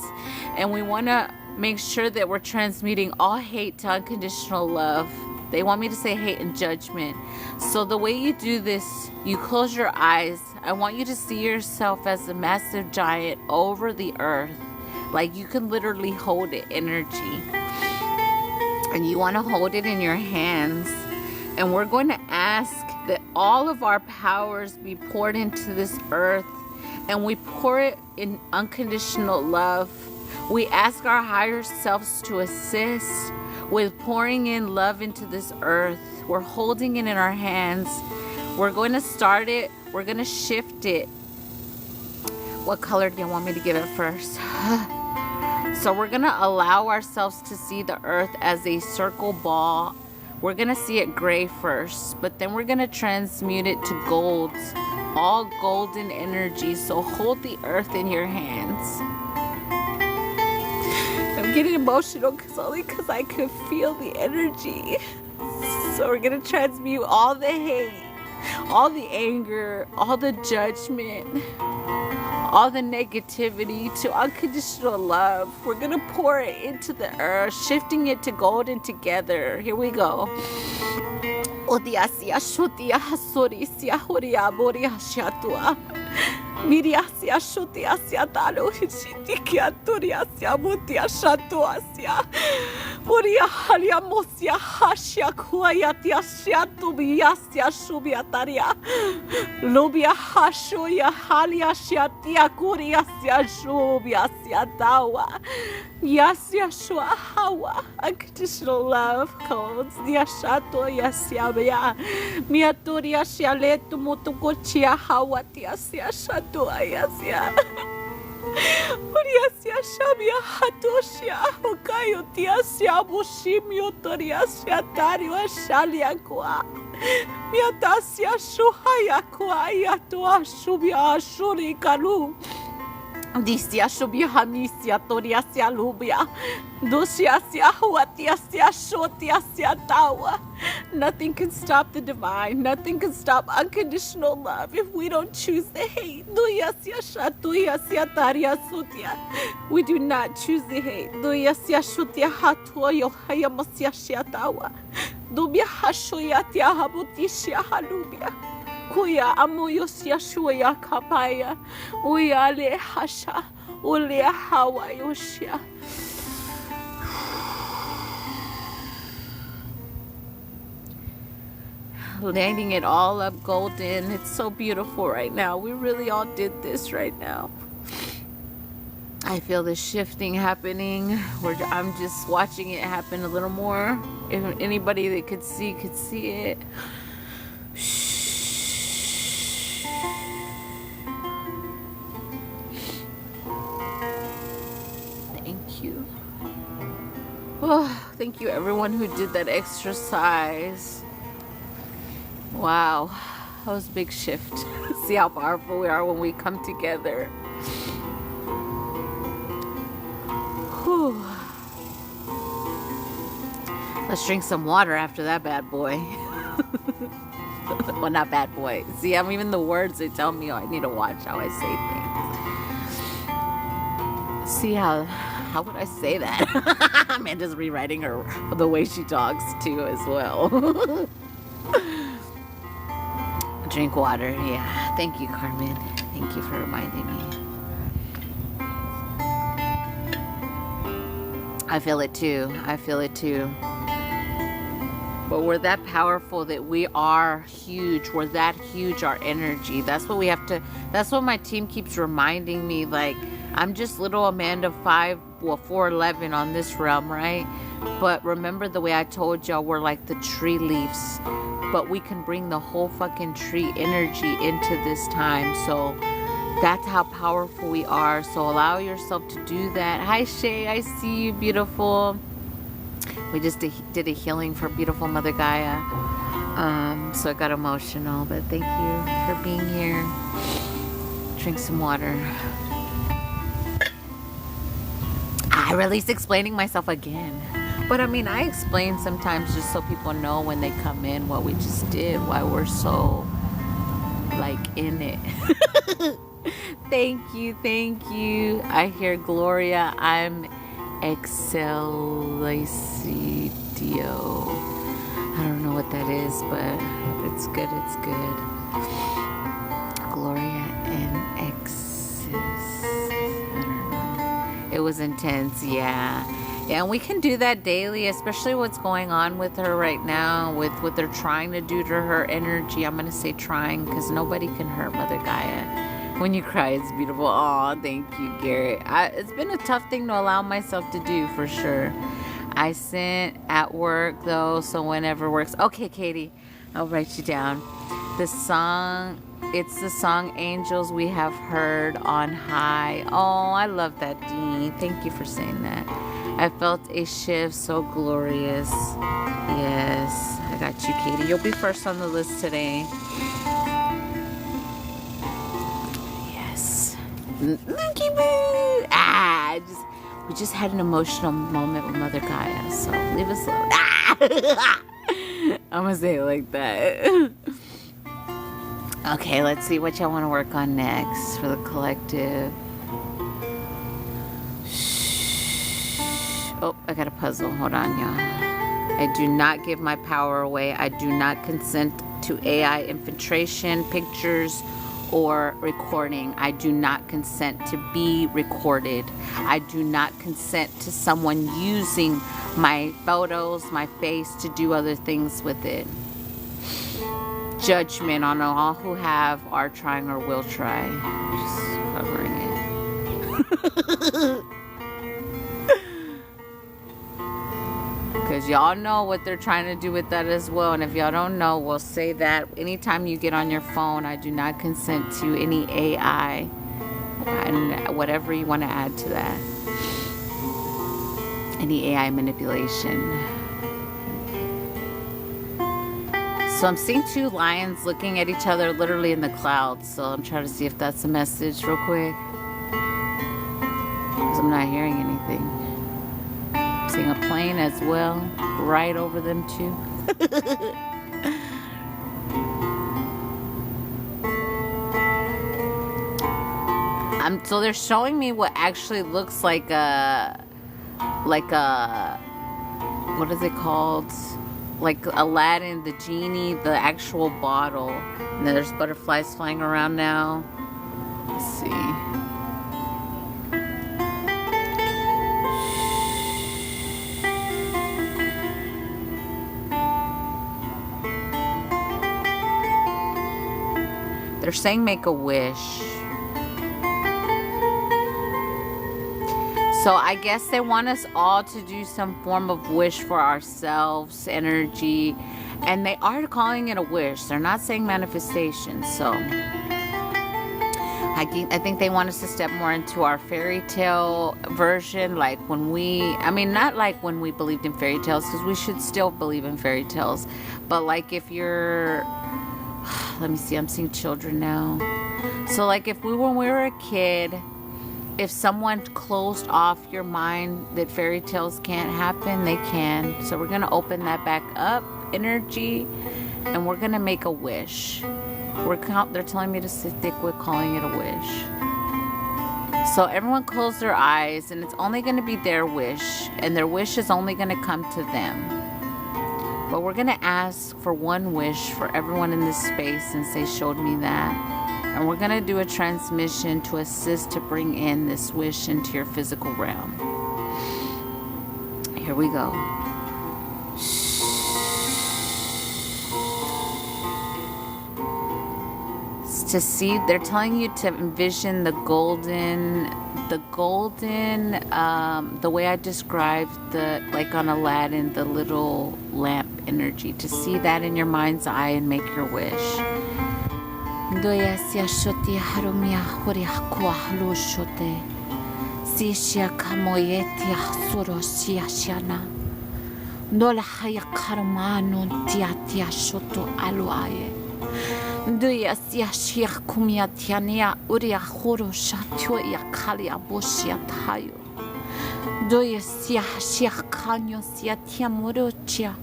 and we want to make sure that we're transmuting all hate to unconditional love. They want me to say hate and judgment. So the way you do this, you close your eyes. I want you to see yourself as a massive giant over the earth. Like you can literally hold it, energy. And you want to hold it in your hands. And we're going to ask that all of our powers be poured into this earth. And we pour it in unconditional love. We ask our higher selves to assist with pouring in love into this earth. We're holding it in our hands. We're going to start it. We're going to shift it. What color do you want me to give it first? So we're going to allow ourselves to see the earth as a circle ball. We're going to see it gray first, but then we're going to transmute it to gold. All golden energy. So hold the earth in your hands. And getting emotional because I could feel the energy. So we're gonna transmute all the hate, all the anger, all the judgment, all the negativity to unconditional love. We're gonna pour it into the earth, shifting it to golden together. Here we go. Odiasia shutia hasorisia horia boria shatua. Miriasia shutiasia talo shitikia turiasia mutia shatuasia. Oria halia mosia hashia kuayatia shiatu biasia shubiataria. Lubia hashoya halia shiatia kuriasia shubiasia tawa. Yasia shua hawa. Unconditional love codes. Diashato yasia bia. Miaturia shialetu mutukochia hawa tiasia shatua yasia. Uriasia shabia hatoshia hokayo tiasia bushimio toriasia tario shalia kwa. Miatasia shuhaya kwa yatoa shubia shuri kalu. Disia shubia hamisia toriasia lubia. Dosiasia huatiasia shotiasia tawa. Nothing can stop the divine. Nothing can stop unconditional love if we don't choose the hate. We do not choose the hate. Kuya amoyosia shuya kapaya. Uyale hasha. Ulea hawa yoshia. Landing it all up golden. It's so beautiful right now. We really all did this right now. I feel the shifting happening. I'm just watching it happen a little more. If anybody that could see it. Thank you. Oh, thank you everyone who did that exercise. Wow, that was a big shift. See how powerful we are when we come together. Whew. Let's drink some water after that bad boy. Well, not bad boy. See, I'm even the words they tell me, I need to watch how I say things. See how would I say that? Amanda's rewriting her the way she talks too as well. Drink water, yeah. Thank you, Carmen. Thank you for reminding me. I feel it too. I feel it too. But we're that powerful that we are huge. We're that huge, our energy. That's what we have to, that's what my team keeps reminding me. Like, I'm just little Amanda 4'11" on this realm, right? But remember the way I told y'all, we're like the tree leaves. But we can bring the whole fucking tree energy into this time. So that's how powerful we are. So allow yourself to do that. Hi Shay, I see you, beautiful. We just did a healing for beautiful Mother Gaia. So I got emotional, but thank you for being here. Drink some water. I released explaining myself again. But I mean, I explain sometimes just so people know when they come in what we just did, why we're so, like, in it. Thank you, thank you. I hear Gloria, I'm excelsidio. I don't know what that is, but it's good, it's good. Gloria and Exis. I don't know. It was intense, yeah. Yeah, and we can do that daily, especially what's going on with her right now, with what they're trying to do to her energy. I'm going to say trying because nobody can hurt Mother Gaia. When you cry, it's beautiful. Aw, thank you, Garrett. It's been a tough thing to allow myself to do, for sure. I sent at work, though, so whenever works. Okay, Katie, I'll write you down. The song, it's the song Angels We Have Heard on High. Oh, I love that, Dee. Thank you for saying that. I felt a shift so glorious. Yes, I got you, Katie. You'll be first on the list today. Yes. Looky boo! We just had an emotional moment with Mother Gaia, so leave us alone. Ah! I'm gonna say it like that. Okay, let's see what y'all want to work on next for the collective. Oh, I got a puzzle. Hold on, y'all. I do not give my power away. I do not consent to AI infiltration, pictures, or recording. I do not consent to be recorded. I do not consent to someone using my photos, my face, to do other things with it. Judgment on all who have, are trying, or will try. Just covering it. Because y'all know what they're trying to do with that as well. And if y'all don't know, we'll say that anytime you get on your phone, I do not consent to any AI and whatever you want to add to that. Any AI manipulation. So I'm seeing two lions looking at each other literally in the clouds. So I'm trying to see if that's a message real quick. Because I'm not hearing anything. I'm seeing a plane as well, right over them too. So they're showing me what actually looks like a, what is it called? Like Aladdin, the genie, the actual bottle. And then there's butterflies flying around now. Let's see. They're saying make a wish. So I guess they want us all to do some form of wish for ourselves, energy, and they are calling it a wish. They're not saying manifestation. So I think they want us to step more into our fairy tale version, like when not like when we believed in fairy tales, because we should still believe in fairy tales, but like if you're, let me see, I'm seeing children now. So like when we were a kid, if someone closed off your mind that fairy tales can't happen, they can. So we're going to open that back up, energy, and we're going to make a wish. They're telling me to stick with calling it a wish. So everyone close their eyes, and it's only going to be their wish, and their wish is only going to come to them. But we're going to ask for one wish for everyone in this space and say, showed me that. And we're going to do a transmission to assist to bring in this wish into your physical realm. Here we go. To see, they're telling you to envision the way I described like on Aladdin, the little lamp energy, to see that in your mind's eye and make your wish. Doya sia shoti harumia hori hakua halu shote. Si shia kamoyeti hasuro sia shiana. Nola haya karmano tiatia shoto aluaye. Doya sia shia kumia tiania uria horo shatio ya kalia boshia tayo. Doya sia shia kanyo sia tiamorochia.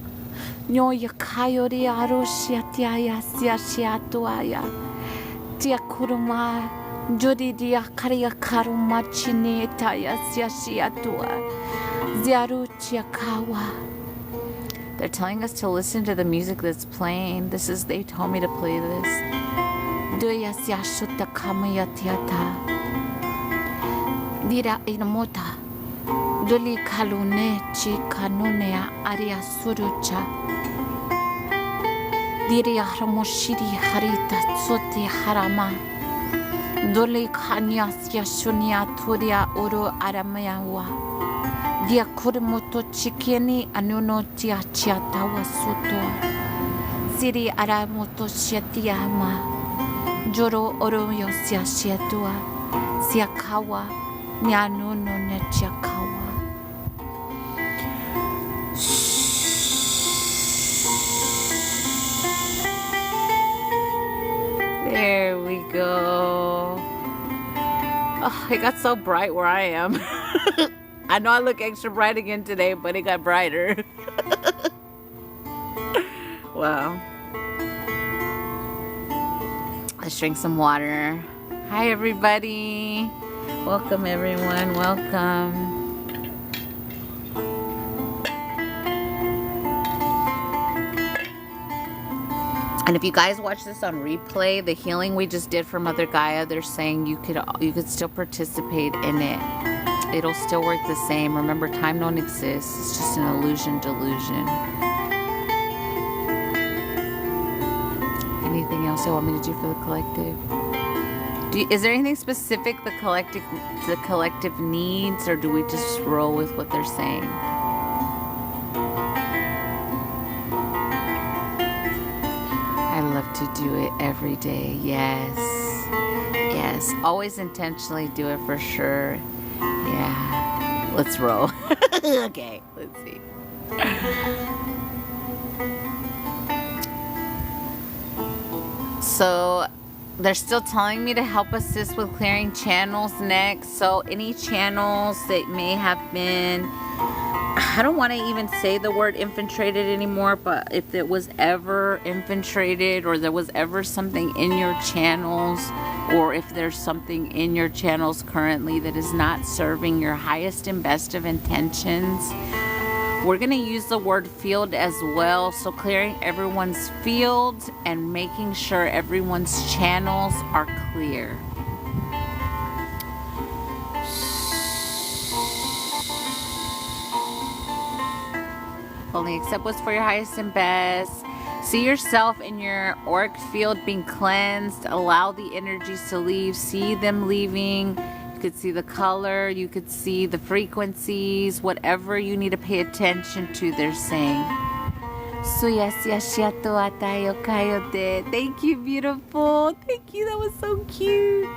Nyoya kayori aroshia tiaya sia shia toaya. Tia kuruma jodi dia karia karuma chine taya sia tua ziaru tia kawa. They're telling us to listen to the music that's playing. They told me to play this. Doya sia shuta kamaya tiata. Dira inamota. Doli kalune chi kanunea aria surucha. Diria haramoshiri harita tsote harama. Dole kanyas yashunia turia oro aramayawa. Dia kurimoto chikeni anuno tia chiatawa soto. Siri aramoto shiatiama. Joro oro yo sia shiatua. Siakawa nyanuno ne chiakawa. There we go. Oh, it got so bright where I am. I know I look extra bright again today, but it got brighter. Wow. Let's drink some water. Hi, everybody. Welcome, everyone. Welcome. And if you guys watch this on replay, the healing we just did for Mother Gaia, they're saying you could still participate in it. It'll still work the same. Remember, time don't exist. It's just an illusion, delusion. Anything else you want me to do for the collective? Is there anything specific the collective needs, or do we just roll with what they're saying? I love to do it every day. Yes. Yes. Always intentionally do it for sure. Yeah. Let's roll. Okay. Let's see. So they're still telling me to help assist with clearing channels next. So any channels that may have been, I don't want to even say the word infiltrated anymore, but if it was ever infiltrated, or there was ever something in your channels, or if there's something in your channels currently that is not serving your highest and best of intentions, we're going to use the word field as well. So clearing everyone's field and making sure everyone's channels are clear. Only accept what's for your highest and best. See yourself in your auric field being cleansed. Allow the energies to leave. See them leaving. You could see the color. You could see the frequencies. Whatever you need to pay attention to, they're saying. Thank you, beautiful. Thank you. That was so cute.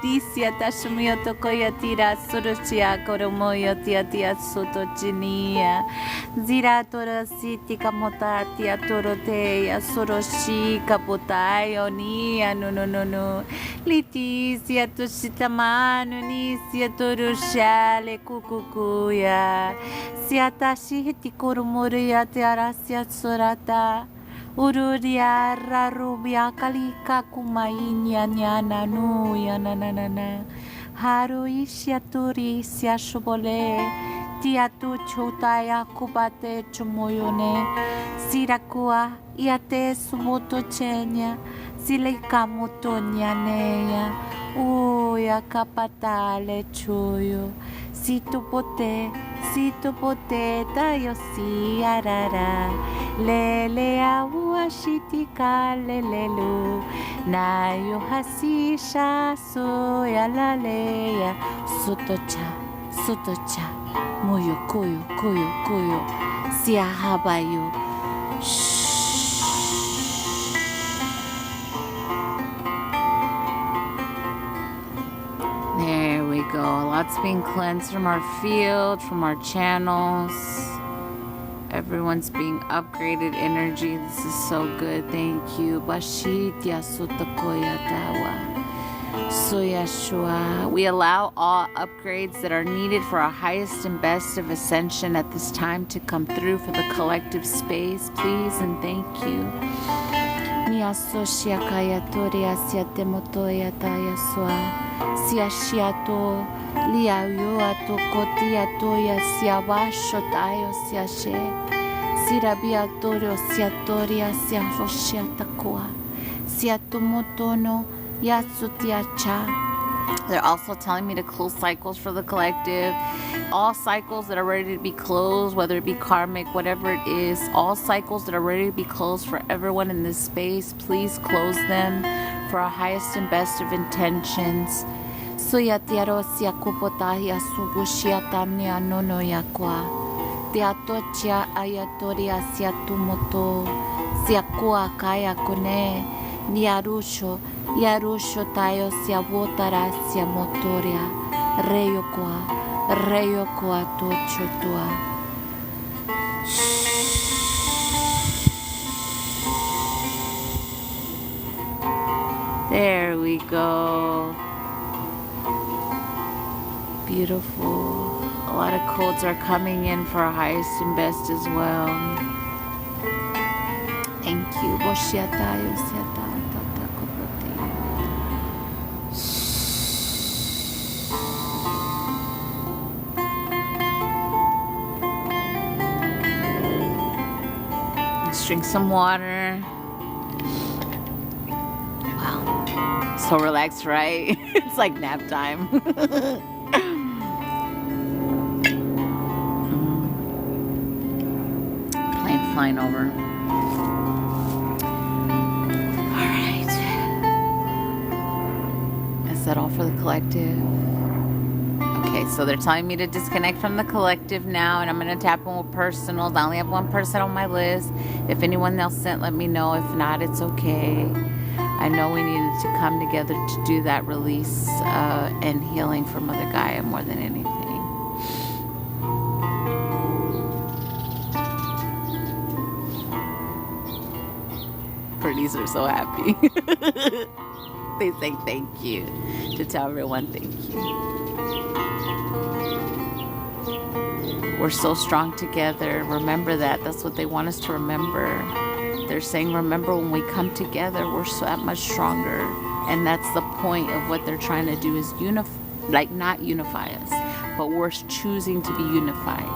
Ururia rarubia kalika kumainya nyana nu yana nanana haru isya turi isya shubole tiatu chutaya kubate chumoyone sirakua iate sumoto chenya silikamuto nyaneya uya kapatale chuyo situpote tayo si arara lele awa shitika lelelu na yo hasisha soya laleya sutocha moyo koyo siya habayo. There we go. Lots being cleansed from our field, from our channels. Everyone's being upgraded energy. This is so good. Thank you. Bashitya sutakoya tawa. Soyashua. We allow all upgrades that are needed for our highest and best of ascension at this time to come through for the collective space. Please and thank you. Miasoshia kaya toria siate motoya taya swa. Siashiato liayo ato kotia toya siabasho tayo siashe. Sirabiatorio siatoria siaroshia takoa. Siatumotono yasutiacha. They're also telling me to close cycles for the collective. All cycles that are ready to be closed, whether it be karmic, whatever it is, all cycles that are ready to be closed for everyone in this space, please close them for our highest and best of intentions. Suyatiaro siakupotahia subushiatamnia nono yakwa. Teatocha ayatoria siatumoto. Siakua kaya kune. Niarusho. Yarusho tayo siabotara siamotoria. Reyokoa tochotua. There we go. Beautiful. A lot of codes are coming in for our highest and best as well. Thank you. Let's drink some water. Wow. So relaxed, right? It's like nap time. Plane flying over. Alright. Is that all for the collective? Okay, so they're telling me to disconnect from the collective now, and I'm going to tap in with personals. I only have one person on my list. If anyone else sent, let me know. If not, it's okay. I know we needed to come together to do that release and healing for Mother Gaia more than anything. Pretties are so happy. They say thank you. To tell everyone thank you. We're so strong together. Remember that. That's what they want us to remember. They're saying, remember, when we come together, we're so that much stronger. And that's the point of what they're trying to do, is not unify us, but we're choosing to be unified.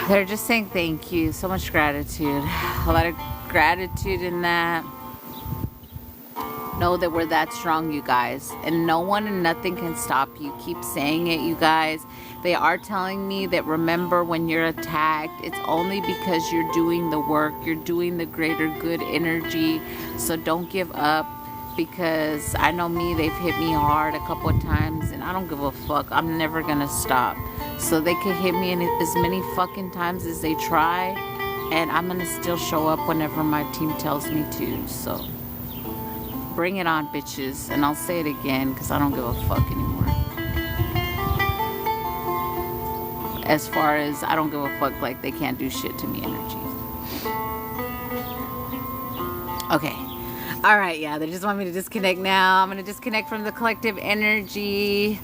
They're just saying thank you. So much gratitude. A lot of gratitude in that. Know that we're that strong, you guys. And no one and nothing can stop you. Keep saying it, you guys. They are telling me that, remember, when you're attacked, it's only because you're doing the work. You're doing the greater good energy. So don't give up. Because I know me, they've hit me hard a couple of times, and I don't give a fuck. I'm never gonna stop. So they can hit me in as many fucking times as they try, and I'm gonna still show up whenever my team tells me to. So bring it on, bitches. And I'll say it again, because I don't give a fuck anymore. As far as I don't give a fuck, like they can't do shit to me energy. Okay. All right, yeah, they just want me to disconnect now. I'm going to disconnect from the collective energy.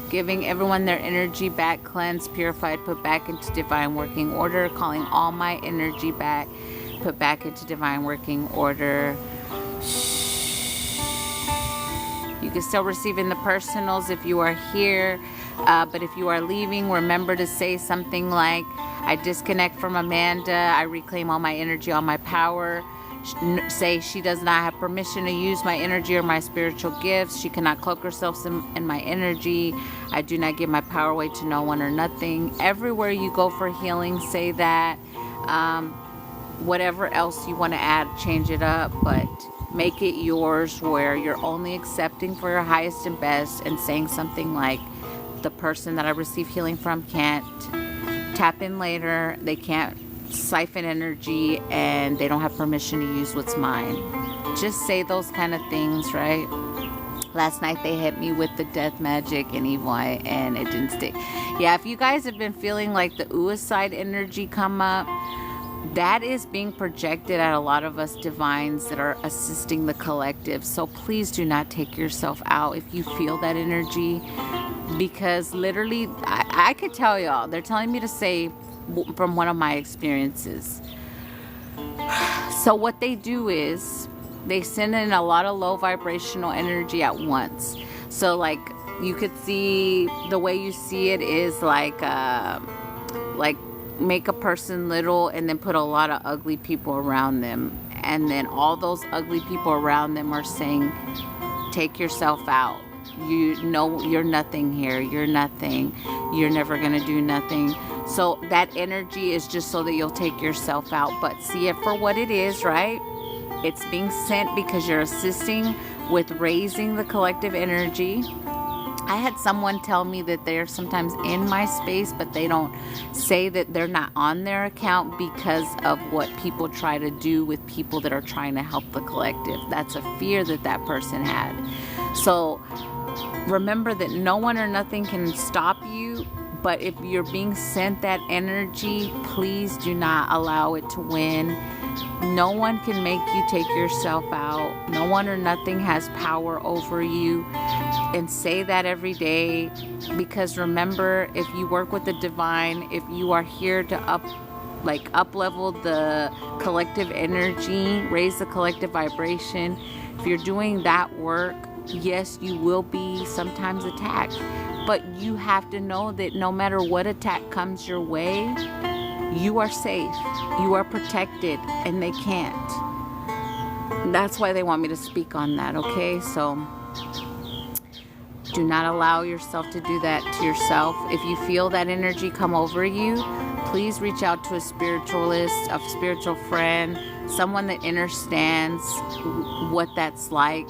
Giving everyone their energy back, cleansed, purified, put back into divine working order. Calling all my energy back, put back into divine working order. You can still receive in the personals if you are here. But if you are leaving, remember to say something like, I disconnect from Amanda. I reclaim all my energy, all my power. Say she does not have permission to use my energy or my spiritual gifts. She cannot cloak herself in my energy. I do not give my power away to no one or nothing. Everywhere you go for healing, say that. Whatever else you want to add, change it up. But make it yours, where you're only accepting for your highest and best, and saying something like, the person that I receive healing from can't tap in later, they can't siphon energy, and they don't have permission to use what's mine. Just say those kind of things, right? Last night they hit me with the death magic and evil eye, and it didn't stick. Yeah, if you guys have been feeling like the ooh-side energy come up, that is being projected at a lot of us divines that are assisting the collective. So please do not take yourself out if you feel that energy, because literally I could tell y'all, they're telling me to say from one of my experiences. So what they do is they send in a lot of low vibrational energy at once. So like you could see, the way you see it is like make a person little and then put a lot of ugly people around them, and then all those ugly people around them are saying, take yourself out. You know you're nothing here. You're nothing. You're never going to do nothing. So that energy is just so that you'll take yourself out. But see it for what it is, right? It's being sent because you're assisting with raising the collective energy. I had someone tell me that they're sometimes in my space, but they don't say that they're not on their account because of what people try to do with people that are trying to help the collective. That's a fear that that person had. So remember that no one or nothing can stop you, but if you're being sent that energy, please do not allow it to win. No one can make you take yourself out. No one or nothing has power over you. And say that every day, because remember, if you work with the divine, if you are here to up level the collective energy, raise the collective vibration, if you're doing that work, yes, you will be sometimes attacked, but you have to know that no matter what attack comes your way, you are safe, you are protected, and they can't. That's why they want me to speak on that, okay? So do not allow yourself to do that to yourself. If you feel that energy come over you, please reach out to a spiritualist, a spiritual friend, someone that understands what that's like.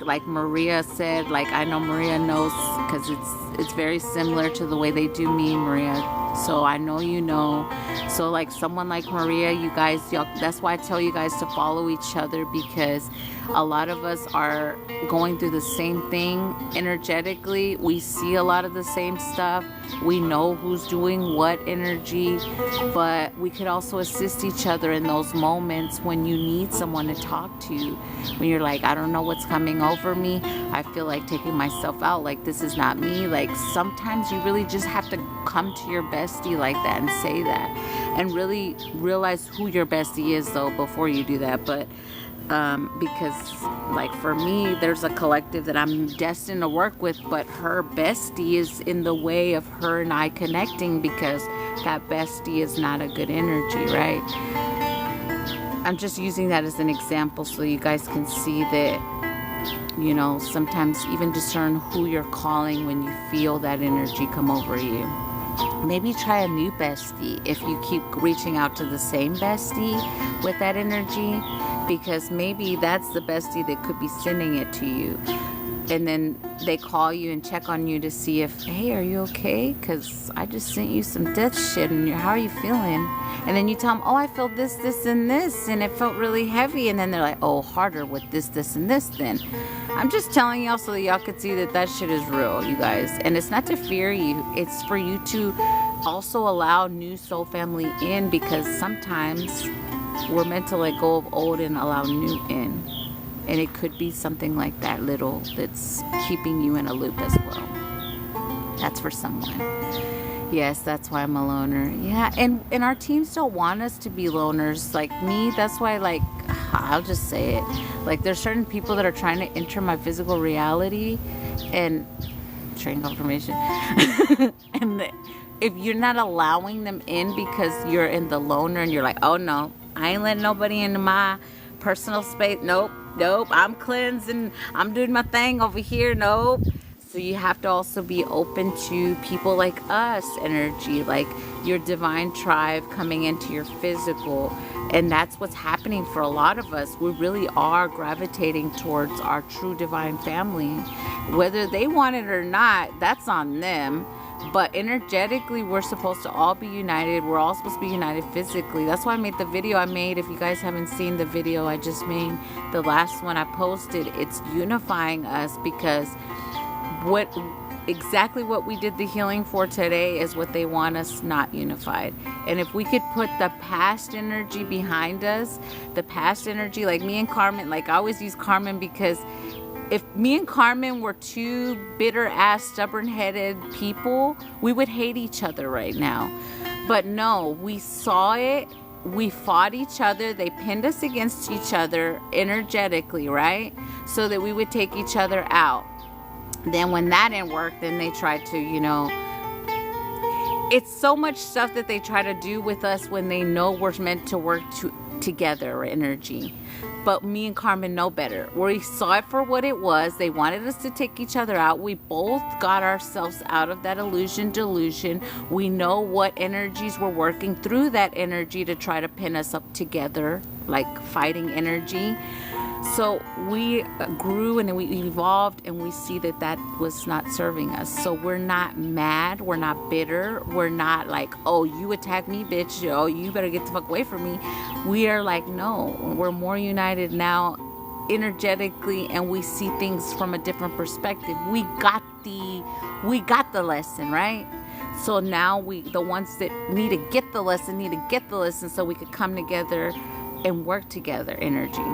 Like Maria said, like I know Maria knows, because it's very similar to the way they do me, Maria. So I know you know. So like someone like Maria, you guys, that's why I tell you guys to follow each other, because a lot of us are going through the same thing energetically. We see a lot of the same stuff. We know who's doing what energy, but we could also assist each other in those moments when you need someone to talk to. When you're like, I don't know what's coming over me. I feel like taking myself out. Like this is not me. Like sometimes you really just have to come to your bestie like that and say that. And really realize who your bestie is though before you do that. But because like for me, there's a collective that I'm destined to work with, but her bestie is in the way of her and I connecting, because that bestie is not a good energy, right? I'm just using that as an example so you guys can see that, you know, sometimes even discern who you're calling when you feel that energy come over you. Maybe try a new bestie if you keep reaching out to the same bestie with that energy, because maybe that's the bestie that could be sending it to you. And then they call you and check on you to see if, hey, are you okay? Because I just sent you some death shit, and how are you feeling? And then you tell them, oh, I felt this, this, and this, and it felt really heavy. And then they're like, oh, harder with this, this, and this then. I'm just telling y'all so that y'all could see that that shit is real, you guys. And it's not to fear you. It's for you to also allow new soul family in, because sometimes we're meant to let go of old and allow new in. And it could be something like that little that's keeping you in a loop as well. That's for someone. Yes, that's why I'm a loner. Yeah, and our teams don't want us to be loners. Like me, that's why, like, I'll just say it. Like, there's certain people that are trying to enter my physical reality and sharing confirmation. And if you're not allowing them in because you're in the loner and you're like, oh no, I ain't letting nobody into my personal space. Nope, I'm cleansing. I'm doing my thing over here. Nope. So you have to also be open to people like us energy, like your divine tribe coming into your physical. And that's what's happening for a lot of us. We really are gravitating towards our true divine family. Whether they want it or not, that's on them. But energetically, we're supposed to all be united. We're all supposed to be united physically. That's why I made the video I made. If you guys haven't seen the video I just made, the last one I posted, it's unifying us, because exactly what we did the healing for today is what they want us not unified. And if we could put the past energy behind us, the past energy, like me and Carmen, like I always use Carmen, because if me and Carmen were two bitter-ass, stubborn-headed people, we would hate each other right now. But no, we saw it. We fought each other. They pinned us against each other energetically, right? So that we would take each other out. Then when that didn't work, then they tried to, it's so much stuff that they try to do with us when they know we're meant to work together, energy. But me and Carmen know better. We saw it for what it was. They wanted us to take each other out. We both got ourselves out of that delusion. We know what energies were working through that energy to try to pin us up together, like fighting energy. So we grew and we evolved, and we see that that was not serving us. So we're not mad. We're not bitter. We're not like, oh, you attacked me, bitch. Oh, you better get the fuck away from me. We are like, no, we're more united now energetically, and we see things from a different perspective. We got the lesson, right? So now the ones that need to get the lesson so we could come together and work together energy.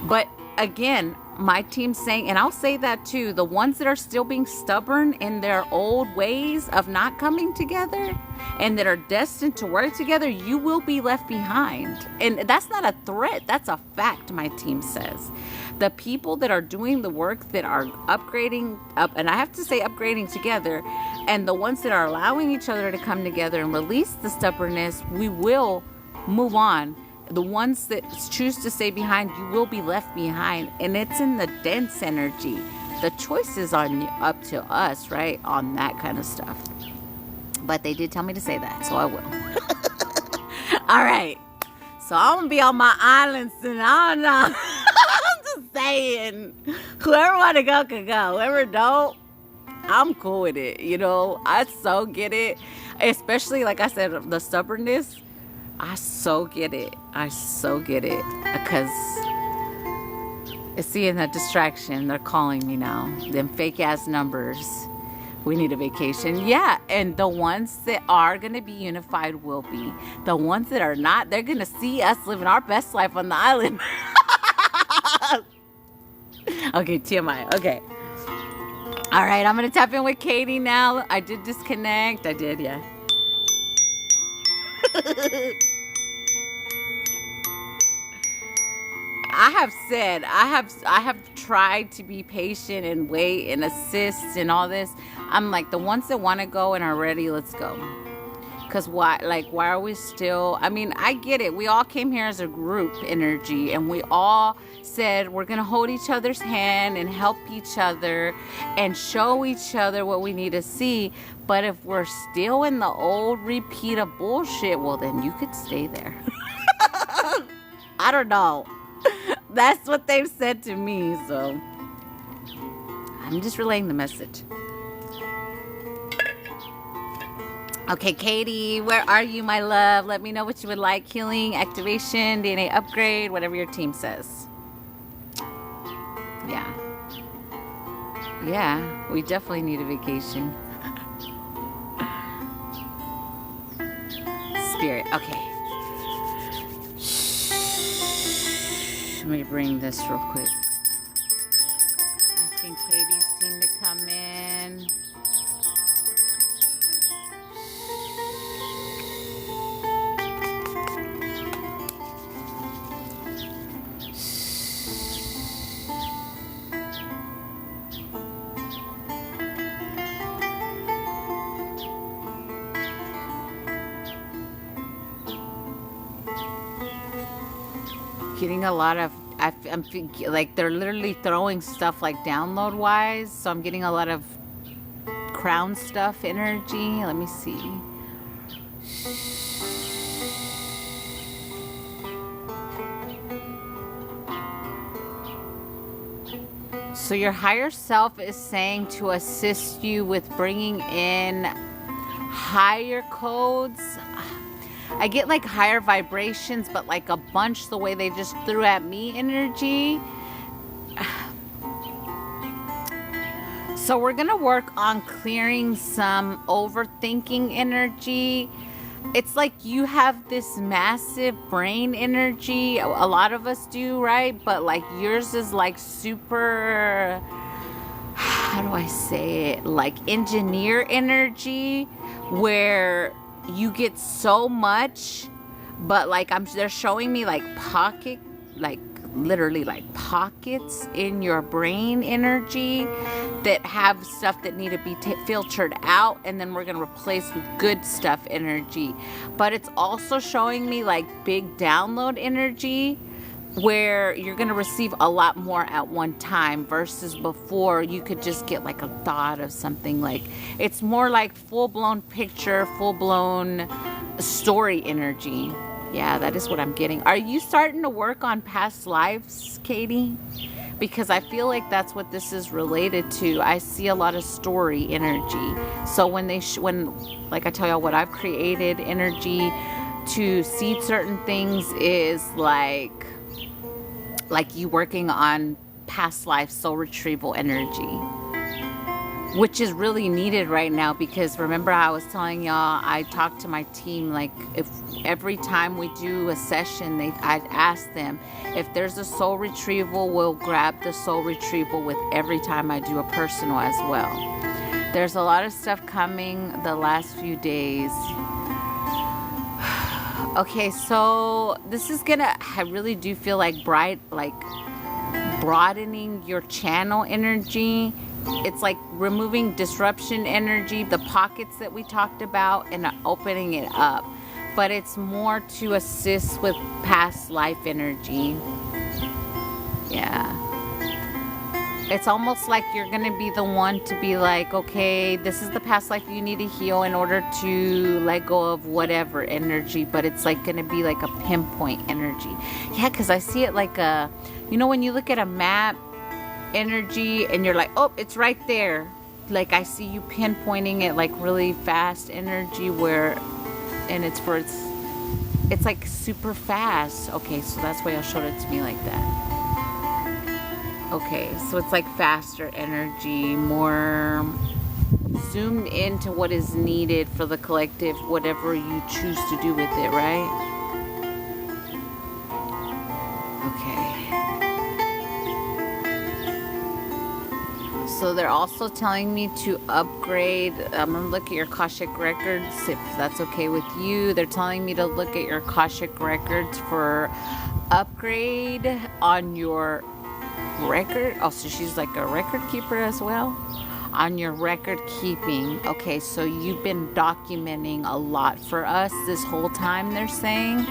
But again, my team's saying, and I'll say that too, the ones that are still being stubborn in their old ways of not coming together and that are destined to work together, you will be left behind. And that's not a threat. That's a fact, my team says. The people that are doing the work, that are upgrading up, and I have to say upgrading together, and the ones that are allowing each other to come together and release the stubbornness, we will move on. The ones that choose to stay behind, you will be left behind. And it's in the dense energy. The choice is up to us, right? On that kind of stuff. But they did tell me to say that, so I will. All right. So I'm going to be on my island soon. I don't know. I'm just saying. Whoever want to go can go. Whoever don't, I'm cool with it. You know, I so get it. Especially, like I said, the stubbornness. I so get it. Because it's seeing that distraction. They're calling me now. Them fake ass numbers. We need a vacation. Yeah. And the ones that are going to be unified will be. The ones that are not, they're going to see us living our best life on the island. Okay, TMI. Okay. All right. I'm going to tap in with Katie now. I did disconnect. I did, yeah. I have tried to be patient and wait and assist and all this. I'm like, the ones that want to go and are ready, let's go. Because why are we still, I mean, I get it. We all came here as a group energy, and we all said we're going to hold each other's hand and help each other and show each other what we need to see. But if we're still in the old repeat of bullshit, well, then you could stay there. I don't know. That's what they've said to me, so I'm just relaying the message. Okay, Katie, where are you, my love? Let me know what you would like. Healing, activation, DNA upgrade, whatever your team says. Yeah. Yeah, we definitely need a vacation. Spirit, okay. Let me bring this real quick. Asking Katie's team to come in. Getting a lot of, I'm like they're literally throwing stuff like download wise, so I'm getting a lot of crown stuff energy. Let me see. So your higher self is saying to assist you with bringing in higher codes. I get like higher vibrations, but like a bunch the way they just threw at me energy. So we're going to work on clearing some overthinking energy. It's like you have this massive brain energy. A lot of us do, right? But like yours is like super, how do I say it? Like engineer energy, where you get so much, but like they're showing me like literally like pockets in your brain energy that have stuff that need to be filtered out, and then we're going to replace with good stuff energy. But it's also showing me like big download energy where you're going to receive a lot more at one time versus before you could just get like a thought of something. Like it's more like full-blown picture, full-blown story energy. Yeah, that is what I'm getting. Are you starting to work on past lives, Katie? Because I feel like that's what this is related to. I see a lot of story energy. So when like I tell y'all what I've created energy to seed certain things is like you working on past life soul retrieval energy, which is really needed right now. Because remember I was telling y'all, I talked to my team, like if every time we do a session, I'd ask them if there's a soul retrieval, we'll grab the soul retrieval with every time I do a personal as well. There's a lot of stuff coming the last few days. Okay, so this is gonna, I really do feel like broadening your channel energy. It's like removing disruption energy, the pockets that we talked about, and opening it up. But it's more to assist with past life energy. Yeah. It's almost like you're going to be the one to be like, okay, this is the past life you need to heal in order to let go of whatever energy. But it's like going to be like a pinpoint energy. Yeah, because I see it like a, you know, when you look at a map energy and you're like, oh, it's right there. Like I see you pinpointing it like really fast energy where, and it's like super fast. Okay, so that's why y'all showed it to me like that. Okay, so it's like faster energy, more zoomed into what is needed for the collective, whatever you choose to do with it, right? Okay. So they're also telling me to upgrade. I'm going to look at your Akashic records, if that's okay with you. They're telling me to look at your Akashic records for upgrade on your record. Oh, so she's like a record keeper as well on your record keeping. Okay, so you've been documenting a lot for us this whole time, they're saying.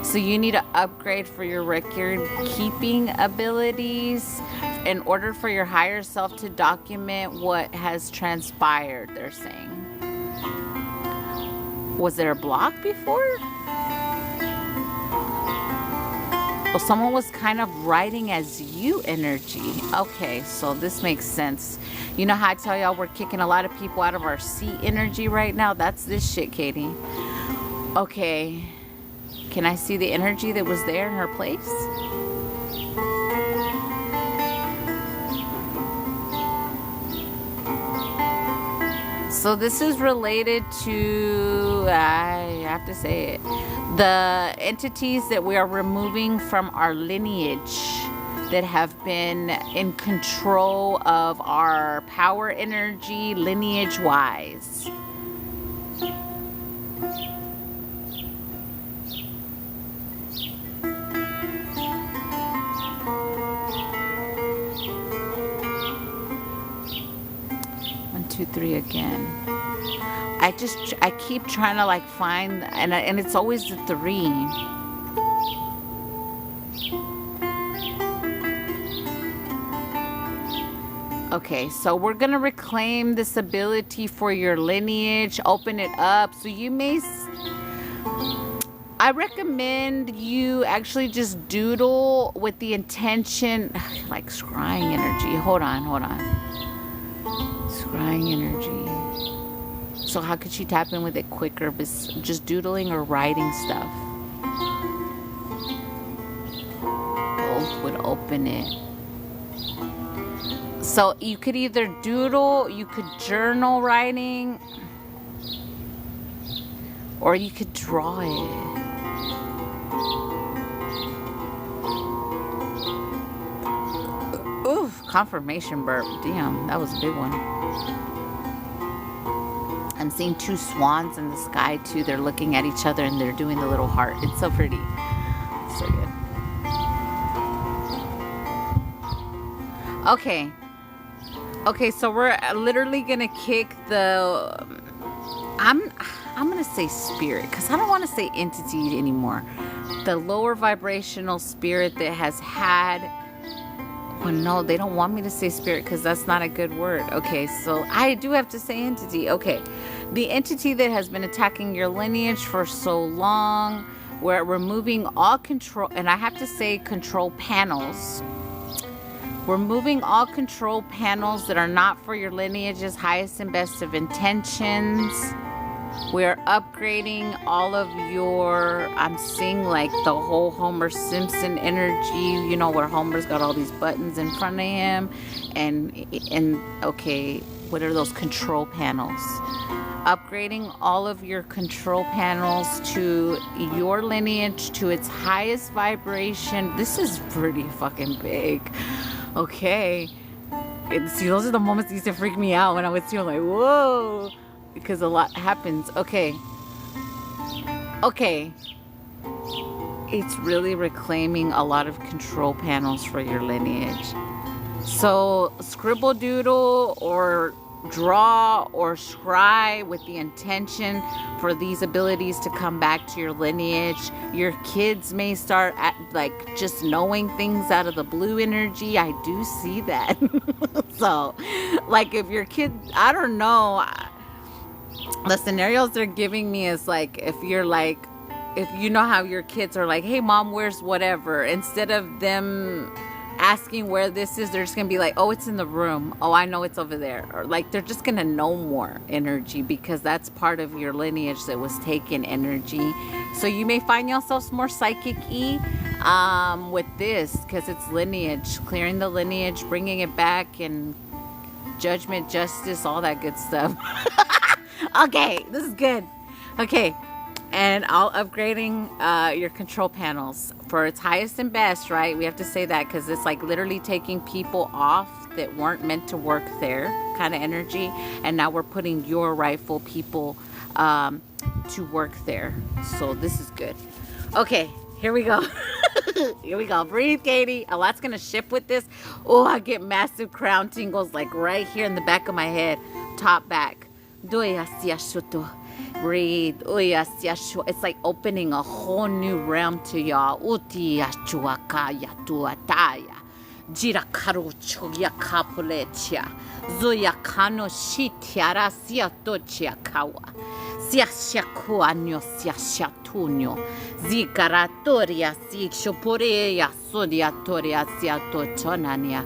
So you need to upgrade for your record keeping abilities in order for your higher self to document what has transpired, they're saying. Was there a block before? Well, someone was kind of writing as you energy. Okay, so this makes sense. You know how I tell y'all we're kicking a lot of people out of our seat energy right now? That's this shit, Katie. Okay. Can I see the energy that was there in her place? So this is related to, I have to say it, the entities that we are removing from our lineage that have been in control of our power energy lineage-wise. One, two, three again. I keep trying to like find, and it's always the 3. Okay, so we're gonna reclaim this ability for your lineage, open it up. So you may, I recommend you actually just doodle with the intention, like scrying energy. Hold on. Scrying energy. So how could she tap in with it quicker? Just doodling or writing stuff. Both would open it. So you could either doodle, you could journal writing, or you could draw it. Ooh, confirmation burp. Damn, that was a big one. I'm seeing 2 swans in the sky too. They're looking at each other and they're doing the little heart. It's so pretty. So good. Okay, so we're literally gonna kick the I'm gonna say spirit, because I don't want to say entity anymore. the lower vibrational spirit that has had, well, no, they don't want me to say spirit because that's not a good word. Okay, so I do have to say entity. Okay, the entity that has been attacking your lineage for so long, we're removing all control, and I have to say control panels. We're moving all control panels that are not for your lineage's highest and best of intentions. We're upgrading all of your, I'm seeing like the whole Homer Simpson energy, you know, where Homer's got all these buttons in front of him. And okay, what are those control panels? Upgrading all of your control panels to your lineage, to its highest vibration. This is pretty fucking big. Okay. See, those are the moments that used to freak me out when I would see them, like, whoa. Because a lot happens. Okay. It's really reclaiming a lot of control panels for your lineage. So scribble doodle or draw or scry with the intention for these abilities to come back to your lineage. Your kids may start at like just knowing things out of the blue energy. I do see that. So like if your kid, I don't know, the scenarios they're giving me is like if you're like, if you know how your kids are like, hey mom, where's whatever, instead of them asking where this is, they're just gonna be like, oh, it's in the room, oh, I know it's over there, or like they're just gonna know more energy because that's part of your lineage that was taken energy. So you may find yourselves more psychic-y with this because it's lineage, clearing the lineage, bringing it back, and judgment, justice, all that good stuff. Okay, this is good. Okay, and all upgrading your control panels for its highest and best, right? We have to say that because it's like literally taking people off that weren't meant to work there kind of energy, and now we're putting your rightful people to work there. So this is good. Okay, here we go. Here we go. Breathe, Katie. A lot's gonna shift with this. Oh, I get massive crown tingles like right here in the back of my head, top back. Breathe. It's like opening a whole new realm to y'all. Jira karucho ya kapuletia. Zoya kano shitiara sia tochia kawa. Sia shakuanyo sia shatunyo. Zikaratoria si shoporea sodiatoria sia tochonania.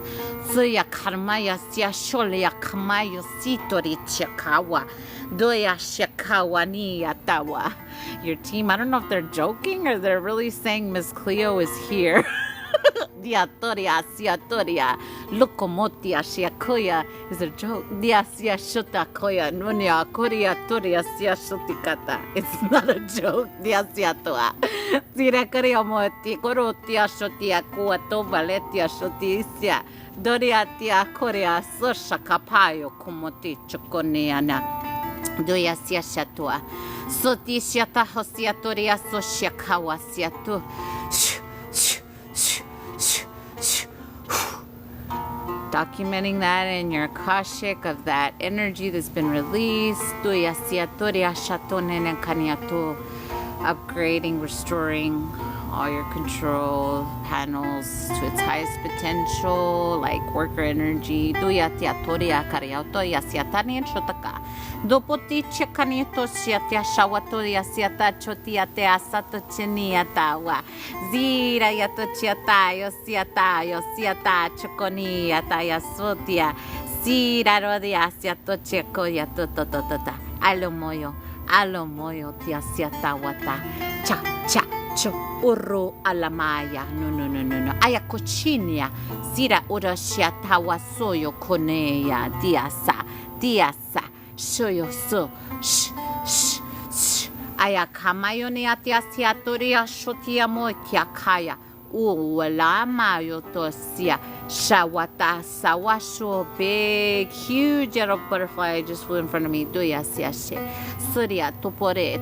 Zoya karmaya sia sholia kamayo sitoricha kawa. Doya shakawani atawa. Your team, I don't know if they're joking or they're really saying Miss Cleo is here. Diatoria, siatoria, locomotia, shiakoya is a joke. Dia sia shotakoya, nunia, koria, toria, sia shotikata. It's not a joke. Dia siatoa. Sira koria moti, korotia, shotia, kuato, valetia, shotisia. Doria tia korea, sosha kapayo, komoti, chokoneana. Doya sia shatua. Soti shiata hosiatoria, soshakawa siatu. Documenting that in your Akashic of that energy that's been released. Upgrading, restoring all your control panels to its highest potential, like worker energy. Dopoti chekanito siatia shawatoria siata chotiate asato cheniatawa. Zira yato chiatayo siata chokoniata yasotia. Zira rodia siato cheko yato totota. Alomoyo tia siatawata. Cha cho uru alamaya. No. Ayakochinia. Zira ura siatawa soyo koneya diasa. Shoyo so sh ayakamayo ni atiasia toria shotia mo kiakaya uwalama yotosia shawata sawasho big huge yellow butterfly just flew in front of me doya siashe surya topore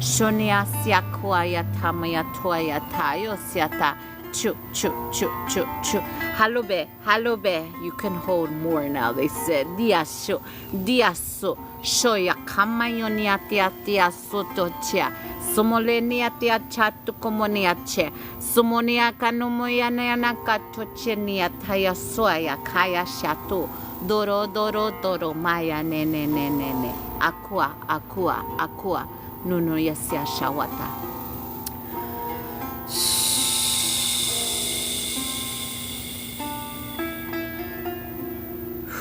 shonia siakwaya tamaya toya tayo siata chu. Halobe. You can hold more now, they said. Diaso. Shoya kamayo niatia sotocha. Somolenia tia chatu komonia che. Somonia kanomoya nana katochenia taya soya kaya shatu. Doro doro doro maya ne ne ne ne ne. Akua akua akua. Nuno yasia shawata.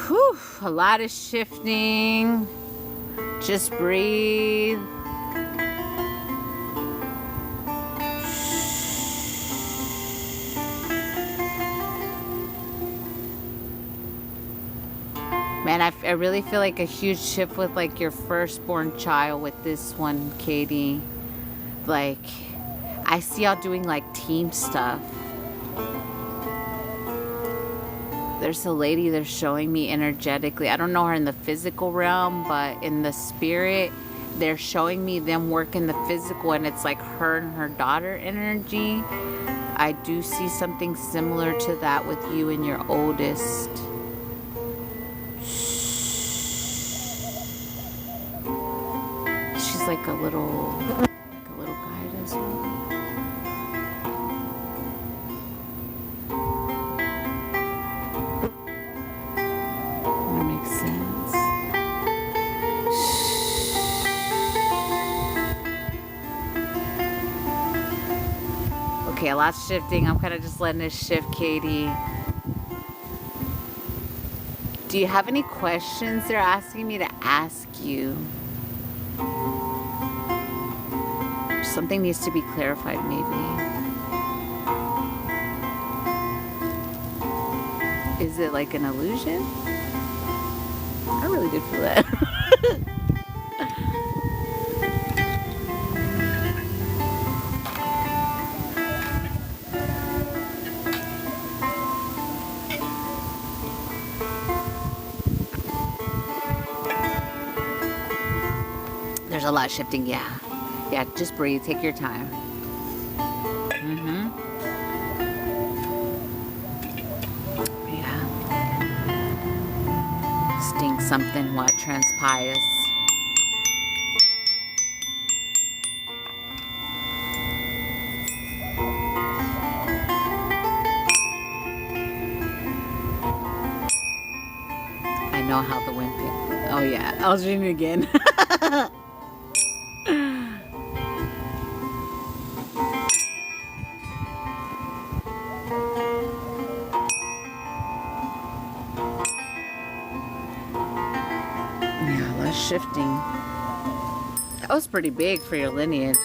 Whew, a lot of shifting. Just breathe. Man, I really feel like a huge shift with like your firstborn child with this one, Katie. Like, I see y'all doing like team stuff. There's a lady they're showing me energetically. I don't know her in the physical realm, but in the spirit, they're showing me them work in the physical, and it's like her and her daughter energy. I do see something similar to that with you and your oldest. She's like a little guide as well. That makes sense. Okay, a lot's shifting. I'm kind of just letting it shift, Katie. Do you have any questions they're asking me to ask you? Something needs to be clarified, maybe. Is it like an illusion? I really did feel that. There's a lot shifting, yeah. Yeah, just breathe. Take your time. Yeah. Sting something while it transpires. I know how the wind feels. Oh yeah, I was dreaming again. Shifting. That was pretty big for your lineage.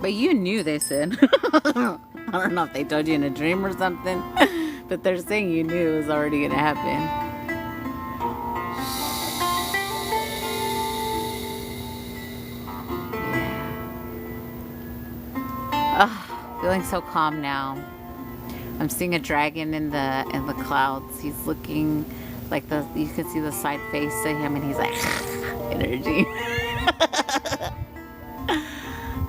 But you knew, they said. I don't know if they told you in a dream or something, but they're saying you knew it was already going to happen. Feeling so calm now. I'm seeing a dragon in the clouds. He's looking like you can see the side face of him, and he's like energy.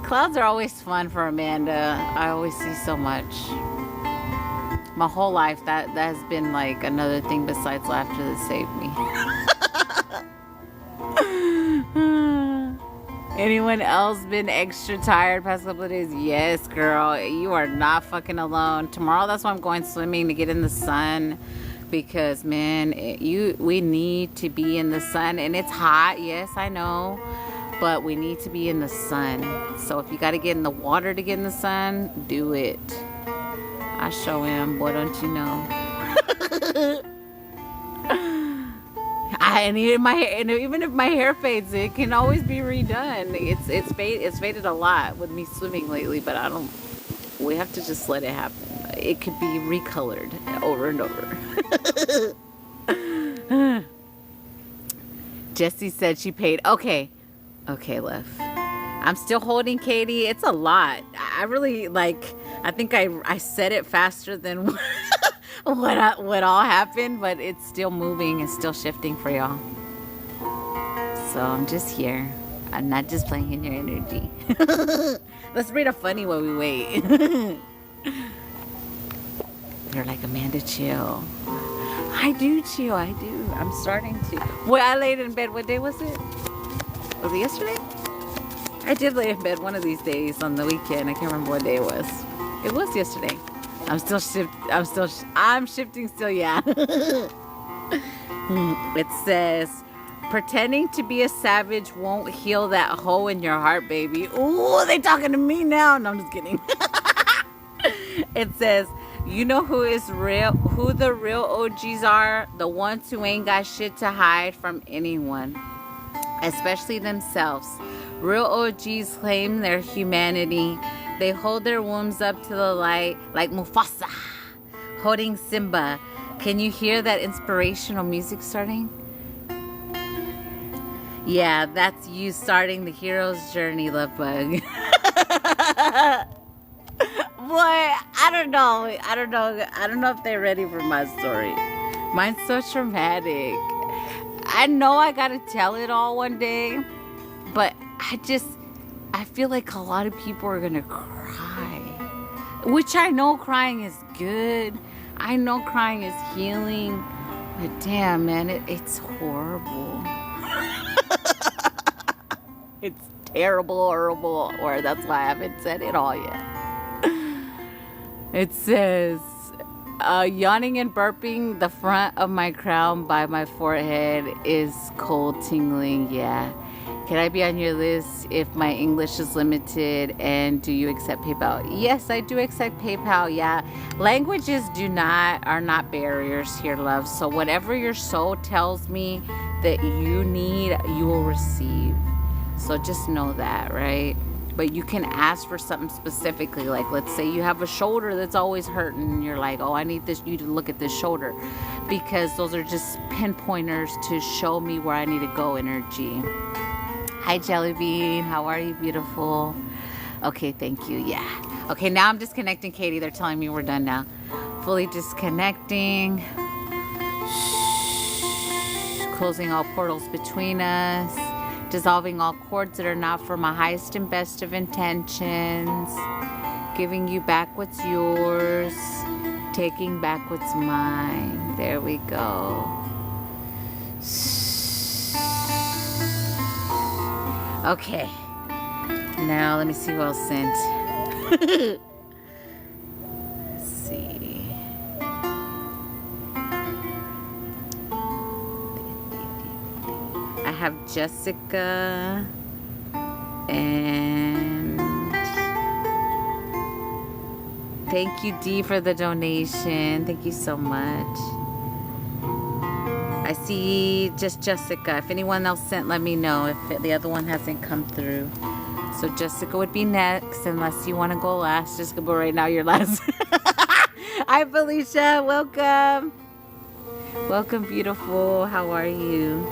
Clouds are always fun for Amanda. I always see so much. My whole life that has been like another thing besides laughter that saved me. Anyone else been extra tired past couple of days? Yes, girl. You are not fucking alone. Tomorrow, that's why I'm going swimming, to get in the sun. Because, man, we need to be in the sun. And it's hot. Yes, I know. But we need to be in the sun. So if you got to get in the water to get in the sun, do it. I sure am. Boy, don't you know. And even if my hair fades, it can always be redone. It's faded a lot with me swimming lately, but we have to just let it happen. It could be recolored over and over. Jessie said she paid. Okay, Lef. I'm still holding, Katie. It's a lot. I really I think I said it faster than what all happened, but it's still moving and still shifting for y'all. So I'm just here. I'm not just playing in your energy. Let's read a funny while we wait. They're like, Amanda, chill. I do chill. I do. I'm starting to. Well, I laid in bed. What day was it? Was it yesterday? I did lay in bed one of these days on the weekend. I can't remember what day it was. It was yesterday. I'm shifting still, yeah. It says, pretending to be a savage won't heal that hole in your heart, baby. Ooh, they talking to me now. No, I'm just kidding. It says, you know who the real OGs are? The ones who ain't got shit to hide from anyone, especially themselves. Real OGs claim their humanity. They hold their wombs up to the light like Mufasa holding Simba. Can you hear that inspirational music starting? Yeah, that's you starting the hero's journey, love bug. Boy, I don't know if they're ready for my story. Mine's so traumatic. I know I gotta tell it all one day, but I feel like a lot of people are gonna cry. Which I know crying is good. I know crying is healing. But damn, man, it's horrible. It's terrible, horrible. Or that's why I haven't said it all yet. It says, yawning and burping the front of my crown by my forehead is cold tingling. Yeah. Can I be on your list if my English is limited? And do you accept PayPal? Yes, I do accept PayPal. Yeah. Languages are not barriers here, love. So whatever your soul tells me that you need, you will receive. So just know that, right? But you can ask for something specifically. Like, let's say you have a shoulder that's always hurting. And you're like, oh, I need you to look at this shoulder. Because those are just pinpointers to show me where I need to go energy. Hi, Jellybean. How are you, beautiful? Okay, thank you. Yeah. Okay, now I'm disconnecting, Katie. They're telling me we're done now. Fully disconnecting. Closing all portals between us. Dissolving all cords that are not for my highest and best of intentions. Giving you back what's yours. Taking back what's mine. There we go. Okay. Now let me see who else sent. Let's see. I have Jessica and thank you, Dee, for the donation. Thank you so much. I see just Jessica. If anyone else sent, let me know if the other one hasn't come through. So Jessica would be next, unless you want to go last. Jessica, but right now you're last. Hi, Felicia. Welcome. Welcome, beautiful. How are you?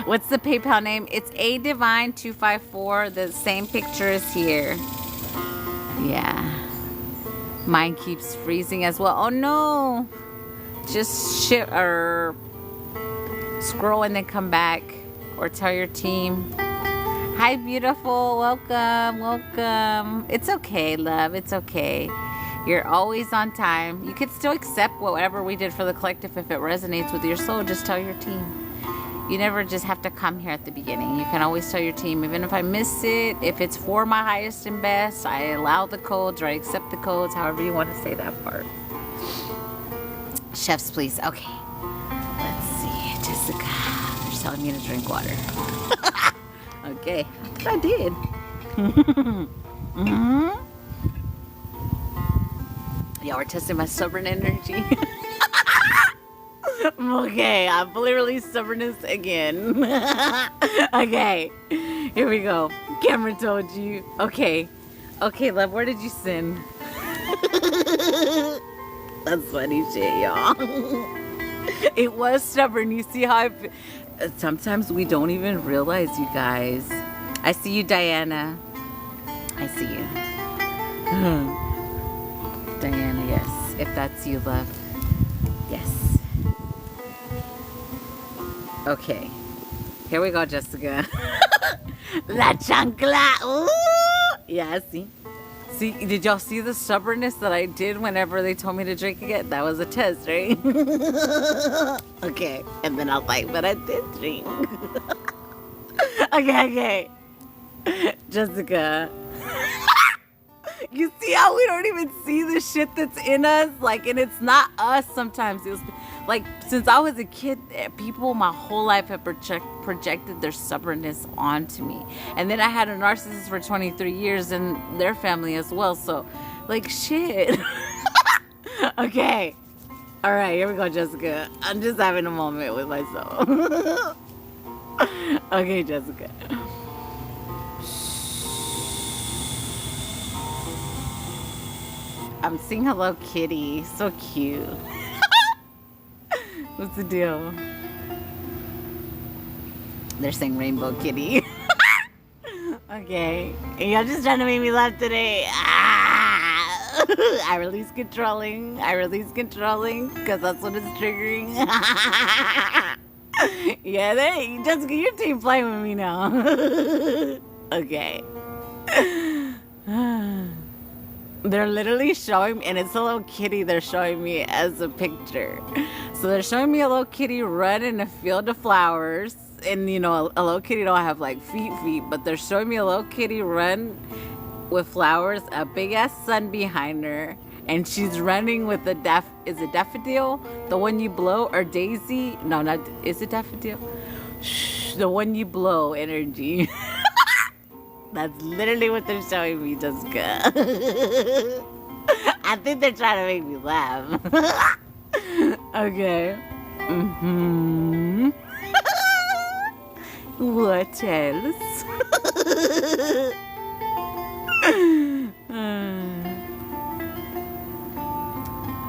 What's the PayPal name? It's ADivine254. The same picture is here. Yeah. Mine keeps freezing as well. Oh no. Just scroll and then come back. Or tell your team. Hi, beautiful. Welcome. Welcome. It's okay, love. It's okay. You're always on time. You could still accept whatever we did for the collective if it resonates with your soul. Just tell your team. You never just have to come here at the beginning. You can always tell your team, even if I miss it, if it's for my highest and best, I allow the codes or I accept the codes, however you want to say that part. Chefs, please. Okay. Let's see. Jessica. They're telling me to drink water. Okay. I did. Mm-hmm. Yeah, we're testing my stubborn energy. Okay, I'm literally stubbornness again. Okay, here we go. Cameron told you. Okay, love, where did you send? That's funny shit, y'all. It was stubborn. You see how sometimes we don't even realize, you guys. I see you, Diana. I see you. Diana, yes. If that's you, love. Yes. Okay. Here we go, Jessica. La chancla. Ooh. Yeah, see? See, did y'all see the stubbornness that I did whenever they told me to drink again? That was a test, right? Okay. And then I was like, but I did drink. Okay. Jessica. You see how we don't even see the shit that's in us? Like, and it's not us sometimes. It was like, since I was a kid, people my whole life have projected their stubbornness onto me. And then I had a narcissist for 23 years and their family as well. So, like, shit. Okay. All right, here we go, Jessica. I'm just having a moment with myself. Okay, Jessica. I'm seeing Hello Kitty. So cute. What's the deal? They're saying Rainbow Kitty. Okay. Y'all just trying to make me laugh today. I release controlling. Because that's what it's triggering. Yeah, Jessica, your team playing with me now. Okay. They're literally showing me, and it's a little kitty they're showing me as a picture. So they're showing me a little kitty run in a field of flowers. And, you know, a little kitty don't have, like, feet, but they're showing me a little kitty run with flowers, a big-ass sun behind her. And she's running with is it daffodil? The one you blow? Or daisy? No, not, is it daffodil? Shh, the one you blow energy. That's literally what they're showing me, Jessica. I think they're trying to make me laugh. Okay. Mm-hmm. What else?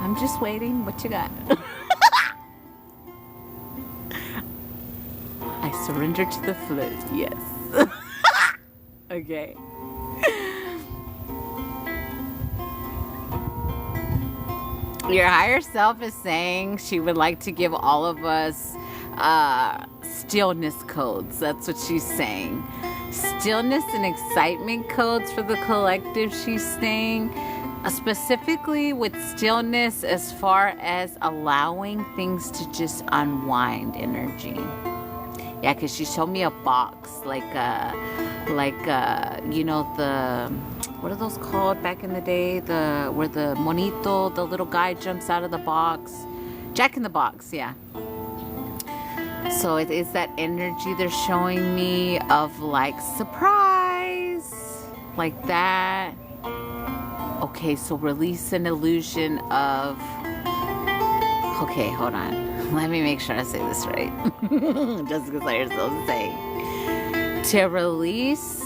I'm just waiting. What you got? I surrender to the flow. Yes. Okay. Your higher self is saying she would like to give all of us stillness codes. That's what she's saying. Stillness and excitement codes for the collective, she's saying. Specifically with stillness as far as allowing things to just unwind energy. Yeah, because she showed me a box, like you know, the, what are those called back in the day? Where the monito, the little guy jumps out of the box. Jack in the Box, yeah. So it is that energy they're showing me of like surprise, like that. Okay, so release an illusion of, okay, hold on. Let me make sure I say this right. Jessica's like yourself saying. To release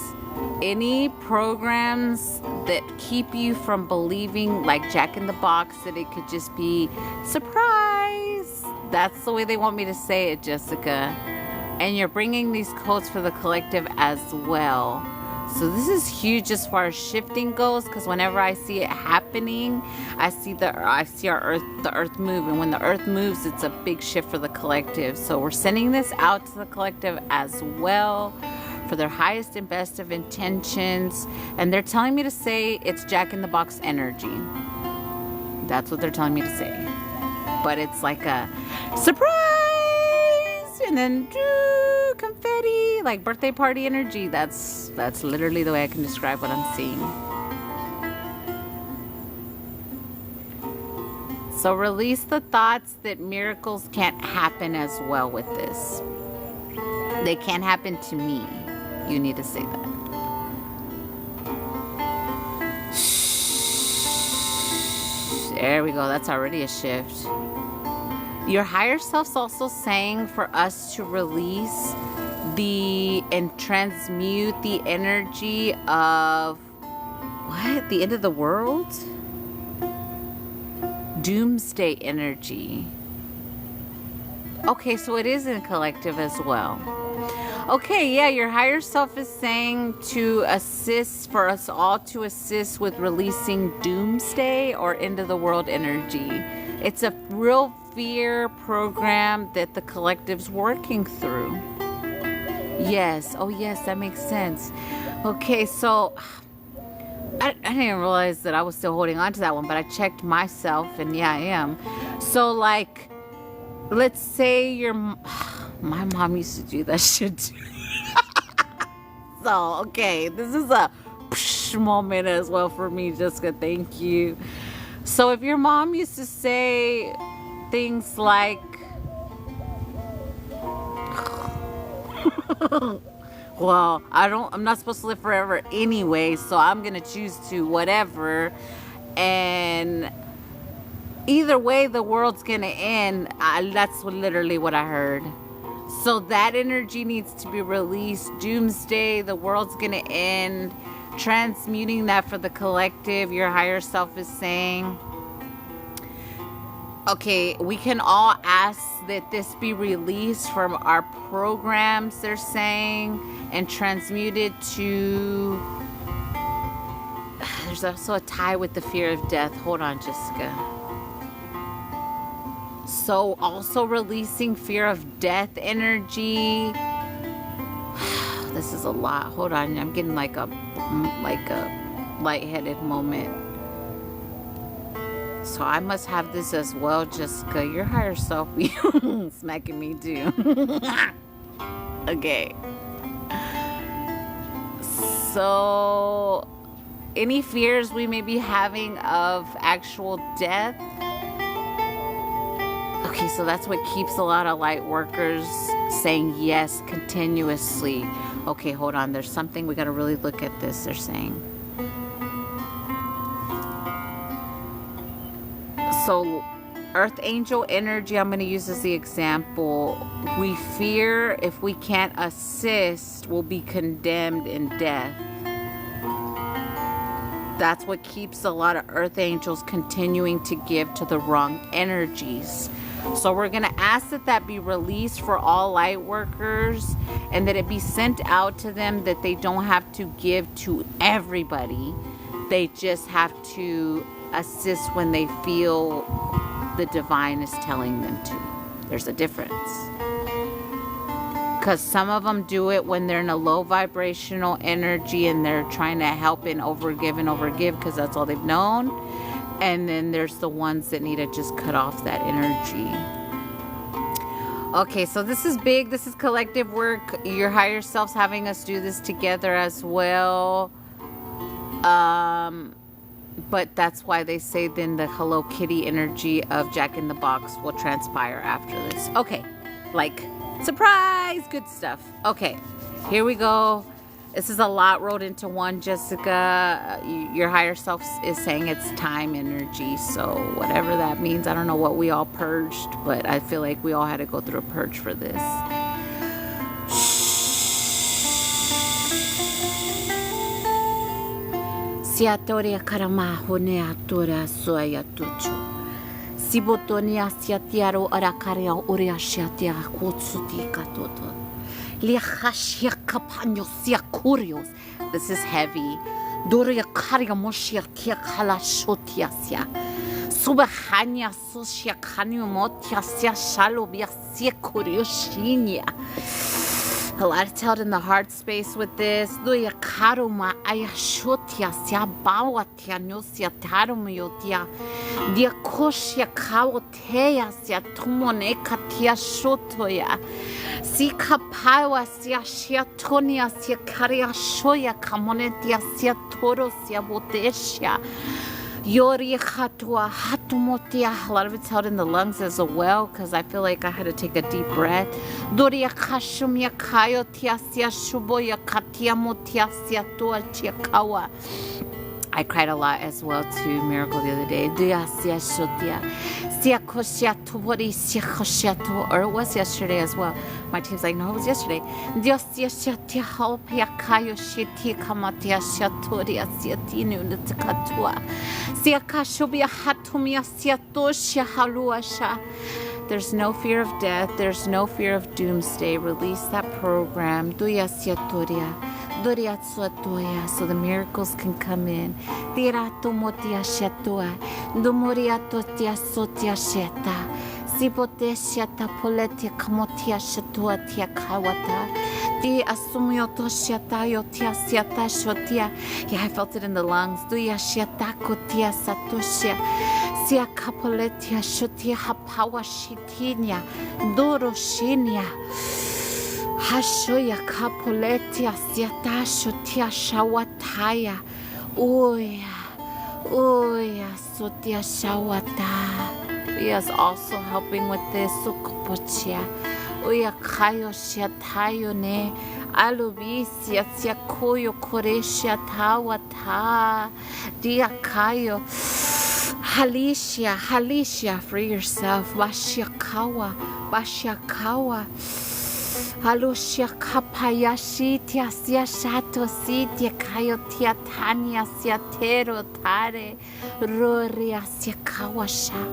any programs that keep you from believing, like Jack in the Box, that it could just be surprise. That's the way they want me to say it, Jessica. And you're bringing these codes for the collective as well. So this is huge as far as shifting goes, because whenever I see it happening, I see the earth move, and when the earth moves, it's a big shift for the collective. So we're sending this out to the collective as well for their highest and best of intentions, and they're telling me to say it's Jack in the Box energy. That's what they're telling me to say, but it's like a surprise, and then confetti, like birthday party energy. That's literally the way I can describe what I'm seeing. So release the thoughts that miracles can't happen as well with this. They can't happen to me. You need to say that. There we go. That's already a shift. Your higher self's also saying for us to release and transmute the energy of what? The end of the world? Doomsday energy. Okay, so it is in collective as well. Okay, yeah, your higher self is saying to assist, for us all to assist with releasing doomsday or end of the world energy. It's a real fear program that the collective's working through. Yes. Oh, yes, that makes sense. Okay, so I didn't realize that I was still holding on to that one, but I checked myself, and yeah, I am. So, like, let's say my mom used to do that shit too. So, okay, this is a moment as well for me, Jessica. Thank you. So, if your mom used to say things like, well, I'm not supposed to live forever anyway, so I'm going to choose to whatever. And either way, the world's going to end. That's literally what I heard. So that energy needs to be released. Doomsday, the world's going to end. Transmuting that for the collective, your higher self is saying. Okay, we can all ask that this be released from our programs, they're saying, and transmuted to... There's also a tie with the fear of death. Hold on, Jessica. So also releasing fear of death energy. This is a lot. Hold on, I'm getting like a lightheaded moment. So I must have this as well, Jessica. Your higher self be smacking me too. Okay. So any fears we may be having of actual death. Okay, so that's what keeps a lot of light workers saying yes continuously. Okay, hold on. There's something we got to really look at this. They're saying. So, Earth Angel energy, I'm going to use as the example. We fear if we can't assist, we'll be condemned in death. That's what keeps a lot of Earth Angels continuing to give to the wrong energies. So we're going to ask that that be released for all light workers and that it be sent out to them, that they don't have to give to everybody. They just have to assist when they feel the divine is telling them to. There's a difference. Because some of them do it when they're in a low vibrational energy and they're trying to help and overgive because that's all they've known. And then there's the ones that need to just cut off that energy. Okay, so this is big. This is collective work. Your higher self's having us do this together as well. But that's why they say then the Hello Kitty energy of Jack in the Box will transpire after this. Okay, like, surprise, good stuff. Okay, here we go. This is a lot rolled into one, Jessica. Your higher self is saying it's time energy. So whatever that means, I don't know what we all purged, but I feel like we all had to go through a purge for this. Siatoria karama honea tora soya tuchu. Sibotonia siatiaro arakaria uria siatia kutsuti katoto. This is heavy. Doria karia moshia tia kala shotiasia. Subahania sosia kanyu motiasia shalobia sia kurioshinia. A lot is held in the heart space with this. Doya karuma ayashotia sia bawatia nosia tarumiotia. Dia koshia kawotea sia tumone katia shotoya. Sika pawa sia shia tonia sia karia shoya kamonetia sia toro sia botesha. Yori hatua hatumotia. A lot of it's held in the lungs as well because I feel like I had to take a deep breath. Doria kashumia kayo tia sia shuboya katia motia sia tua tia kawa. I cried a lot as well to Miracle the other day. Or it was yesterday as well. My team's like, no, it was yesterday. There's no fear of death. There's no fear of doomsday. Release that program. So the miracles can come in. Di asumioto shiatayo tia siata shotia. Yeah, I felt it in the lungs. Duya shiatako tia satoshia. Sia kapoletia shotia hapawa shitinia. Doro shinia. Hashoya kapoletia siata shotia shawataya. Uya sotia shawata. Uya's also helping with this. Sukopochia. Uya kayo shiatayo ne. Alubisia sia koyo koresha tawata. Dia kayo. Halisha, free yourself. Bashiakawa. Halushia kapayashi tia sia shato si tia kayo tia tania sia tero tare. Roria sia kawasha.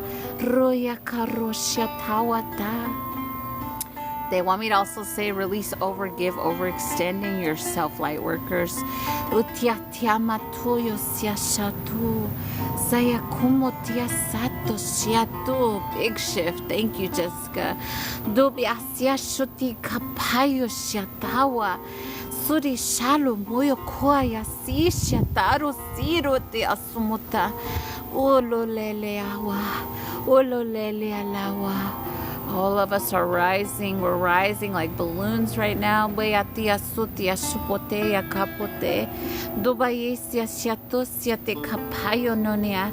Roya karosha tawata. They want me to also say release, overgive, overextending yourself, light workers. Utiatiama tuyo siashatu. Sayakumo tiasato shiatu. Big shift. Thank you, Jessica. Dubi asiashuti kapayo shiatawa. Suri shalo moyo koya si shiataro siro te asumuta. Ololele awa. Ololele alawa. All of us are rising. We're rising like balloons right now. Beatia sutia shupotea kapote. Dubayesia shiatosia te kapayo nonea.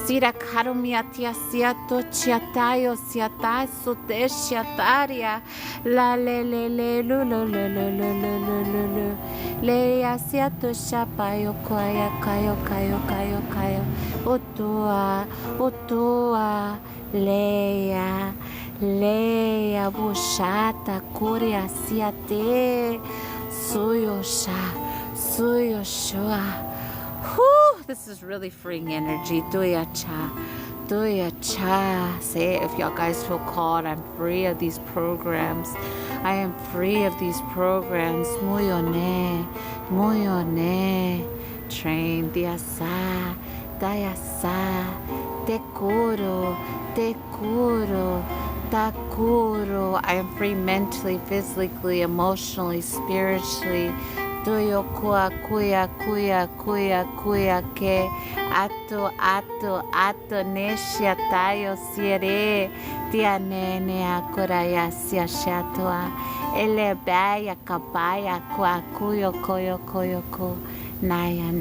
Sira karumia tia siato chiatayo siata sote shiataria. La le lu. Leia siato shapayo kaya kayo. Otua. Leia bushata korea siate suyosha. Whew, this is really freeing energy. Duya cha. Say it if y'all guys feel called. I'm free of these programs. I am free of these programs. Muyone. Train diasa, dayasa, decoro. Takuro. I am free mentally, physically, emotionally, spiritually. Doyo kuya ke ato nesha tayo siere tia nene akuraya sia shatua ele baya kabaya kuyo ko naya.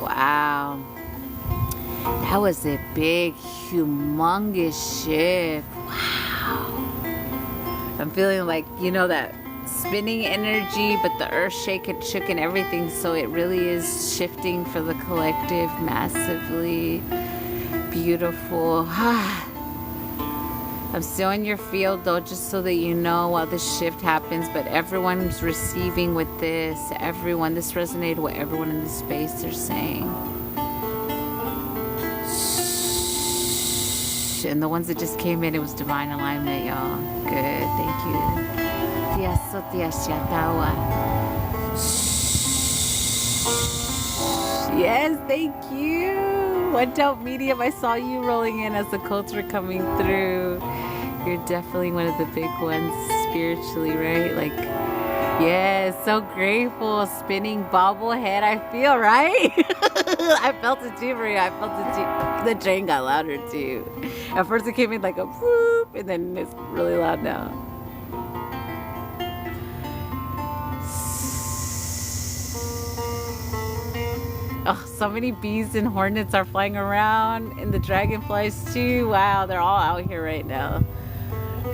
Wow, that was a big, humongous shift. Wow. I'm feeling like, that spinning energy, but the earth shook and everything. So it really is shifting for the collective massively. Beautiful. I'm still in your field though, just so that you know while this shift happens, but everyone's receiving with this. This resonated with everyone in the space. They're saying. Shh. And the ones that just came in, it was divine alignment, y'all. Good, thank you. Yes, thank you. One Dope Medium, I saw you rolling in as the culture coming through. You're definitely one of the big ones spiritually, right? Like, yes, so grateful. Spinning bobblehead, I feel, right? I felt it too, Maria. I felt it too. The train got louder too. At first it came in like a whoop, and then it's really loud now. Oh, so many bees and hornets are flying around, and the dragonflies too. Wow, they're all out here right now.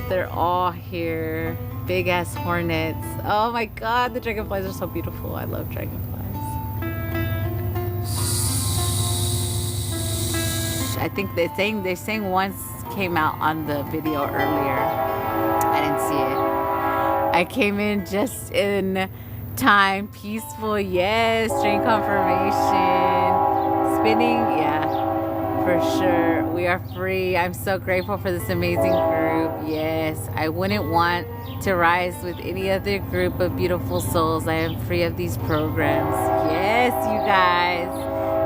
They're all here. Big ass hornets. Oh my god, the dragonflies are so beautiful. I love dragonflies. I think they're saying once came out on the video earlier. I didn't see it. I came in just in time. Peaceful, yes. Strain confirmation. Spinning, yeah, for sure. We are free. I'm so grateful for this amazing group. Yes, I wouldn't want to rise with any other group of beautiful souls. I am free of these programs. Yes, you guys.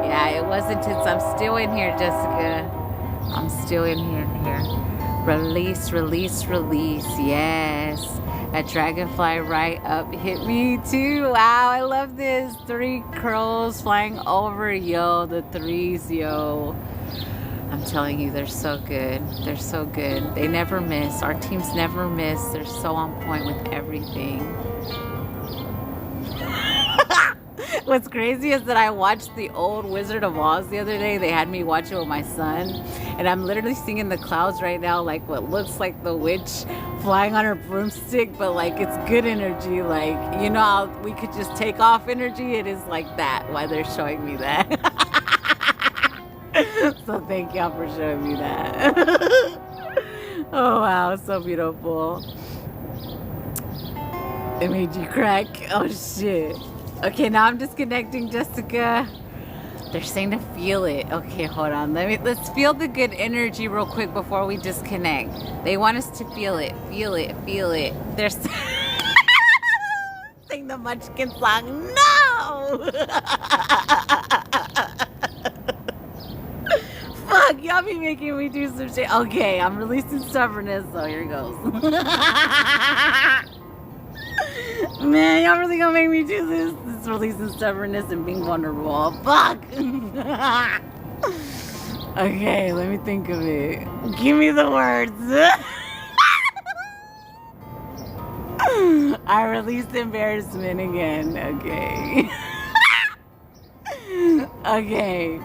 Yeah, it wasn't since I'm still in here, Jessica. I'm still in here. Release, release, release. Yes. A dragonfly right up hit me too. Wow, I love this. 3 crows flying over, yo. The 3s, yo. I'm telling you, they're so good. They're so good. They never miss. Our teams never miss. They're so on point with everything. What's crazy is that I watched the old Wizard of Oz the other day. They had me watch it with my son. And I'm literally seeing in the clouds right now, like what looks like the witch flying on her broomstick, but like it's good energy. Like, you know how we could just take off energy? It is like that, why they're showing me that. So thank y'all for showing me that. Oh wow, so beautiful. It made you crack. Oh shit. Okay, now I'm disconnecting, Jessica. They're saying to feel it. Okay, hold on. Let's feel the good energy real quick before we disconnect. They want us to feel it. Feel it. Feel it. They're sing the Munchkin song. No! Fuck, y'all be making me do some shit. Okay, I'm releasing stubbornness, so here goes. Man, y'all really gonna make me do this? This is releasing stubbornness and being vulnerable. Fuck! Okay, let me think of it. Give me the words. I released embarrassment again. Okay. Okay.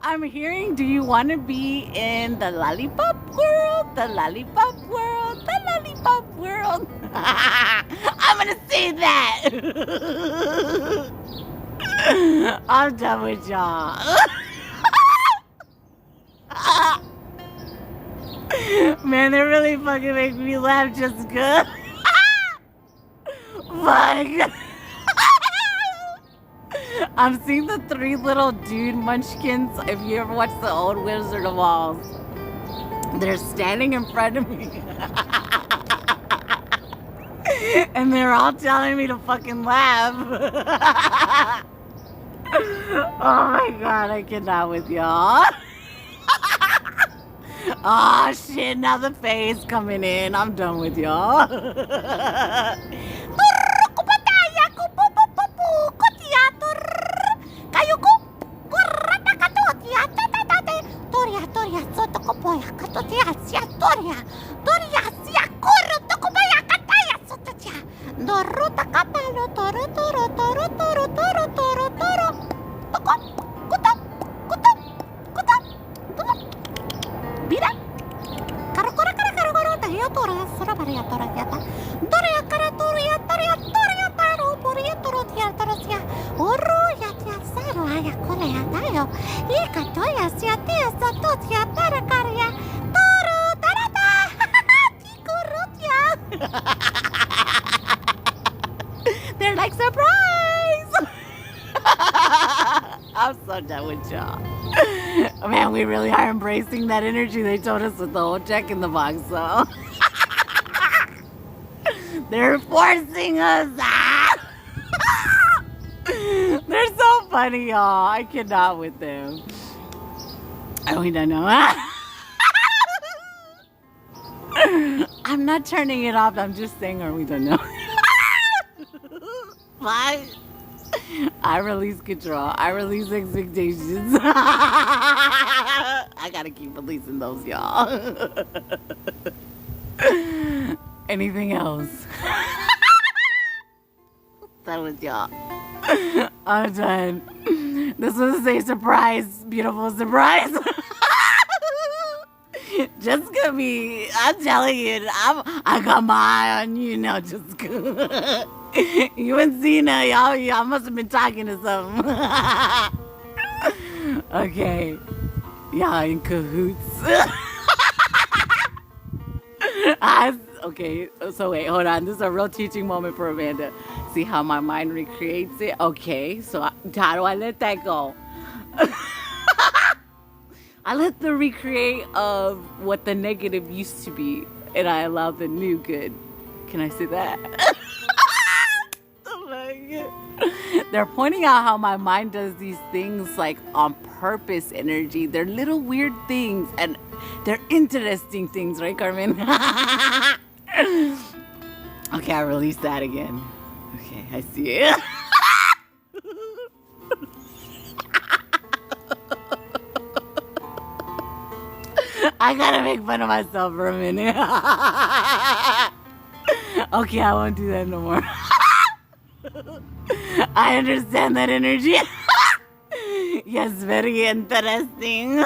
I'm hearing, do you want to be in the lollipop world? The lollipop world? The lollipop world? I'm going to say that. I'm done with y'all. Man, they really fucking make me laugh, Jessica. Fuck. I'm seeing the 3 little dude munchkins. If you ever watched the old Wizard of Oz, they're standing in front of me. And they're all telling me to fucking laugh. Oh my god, I cannot with y'all. Oh shit, now the face coming in. I'm done with y'all. They're like, surprise! I'm so done with y'all. Man, we really are embracing that energy they told us with the whole check in the box, so. They're forcing us. They're so funny, y'all. I cannot with them. Oh, we don't know. I'm not turning it off. I'm just saying, or we don't know. What? I release control. I release expectations. I gotta keep releasing those, y'all. Anything else? That was y'all. I'm done. This was a surprise, beautiful surprise. Jessica be, I'm telling you, I got my eye on you now, Jessica. You and Zena, y'all must have been talking to something. Okay. Y'all in cahoots. Okay, so wait, hold on. This is a real teaching moment for Amanda. See how my mind recreates it? Okay, so how do I let that go? I let the recreate of what the negative used to be, and I allow the new good. Can I say that? Oh my God. They're pointing out how my mind does these things like on purpose energy. They're little weird things and they're interesting things, right, Carmen? Okay, I released that again. Okay, I see it. I gotta make fun of myself for a minute. Okay, I won't do that no more. I understand that energy. Yes, very interesting.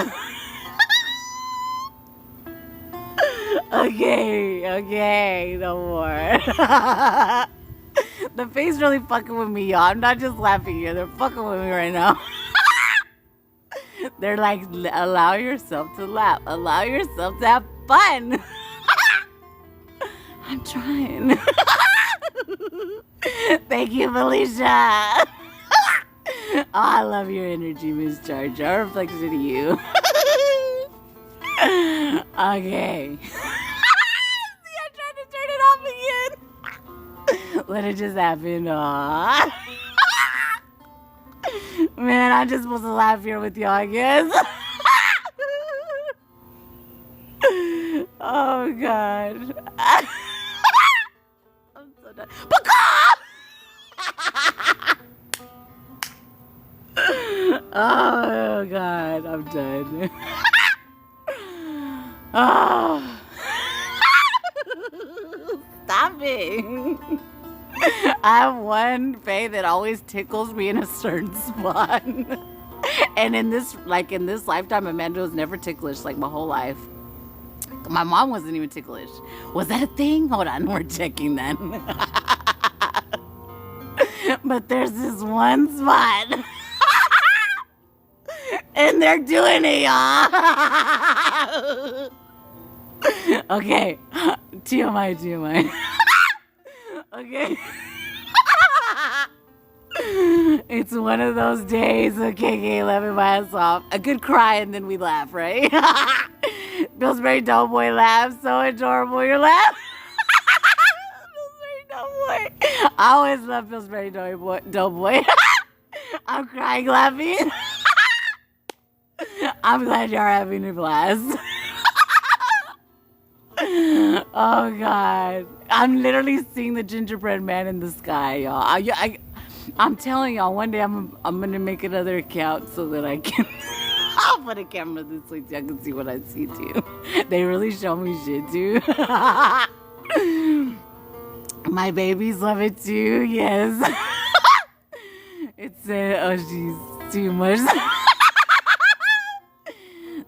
Okay, no more. The face really fucking with me, y'all. I'm not just laughing here. They're fucking with me right now. They're like, allow yourself to laugh. Allow yourself to have fun. I'm trying. Thank you, Felicia. Oh, I love your energy, Miss Charge. I reflected to you. Okay. See, I tried to turn it off again. Let it just happen. Aww. Man, I'm just supposed to laugh here with y'all, I guess. Oh, God. I'm so done. Oh, God. I'm done. Oh. Stop it. I have one fae that always tickles me in a certain spot. And in this lifetime, Amanda was never ticklish, like my whole life. My mom wasn't even ticklish. Was that a thing? Hold on, we're checking then. But there's this one spot. And they're doing it, y'all. Okay. TMI. Okay. It's one of those days. Okay, laughing my ass off. A good cry and then we laugh, right? Pillsbury Doughboy laughs. So adorable. Your laugh. Pillsbury Doughboy. I always love Pillsbury Doughboy. I'm crying laughing. I'm glad you're having a blast. Oh, God. I'm literally seeing the gingerbread man in the sky, y'all. I'm telling y'all, one day I'm going to make another account so that I can... I'll put a camera this way so I can see what I see, too. They really show me shit, too. My babies love it, too. Yes. It's... oh, she's too much.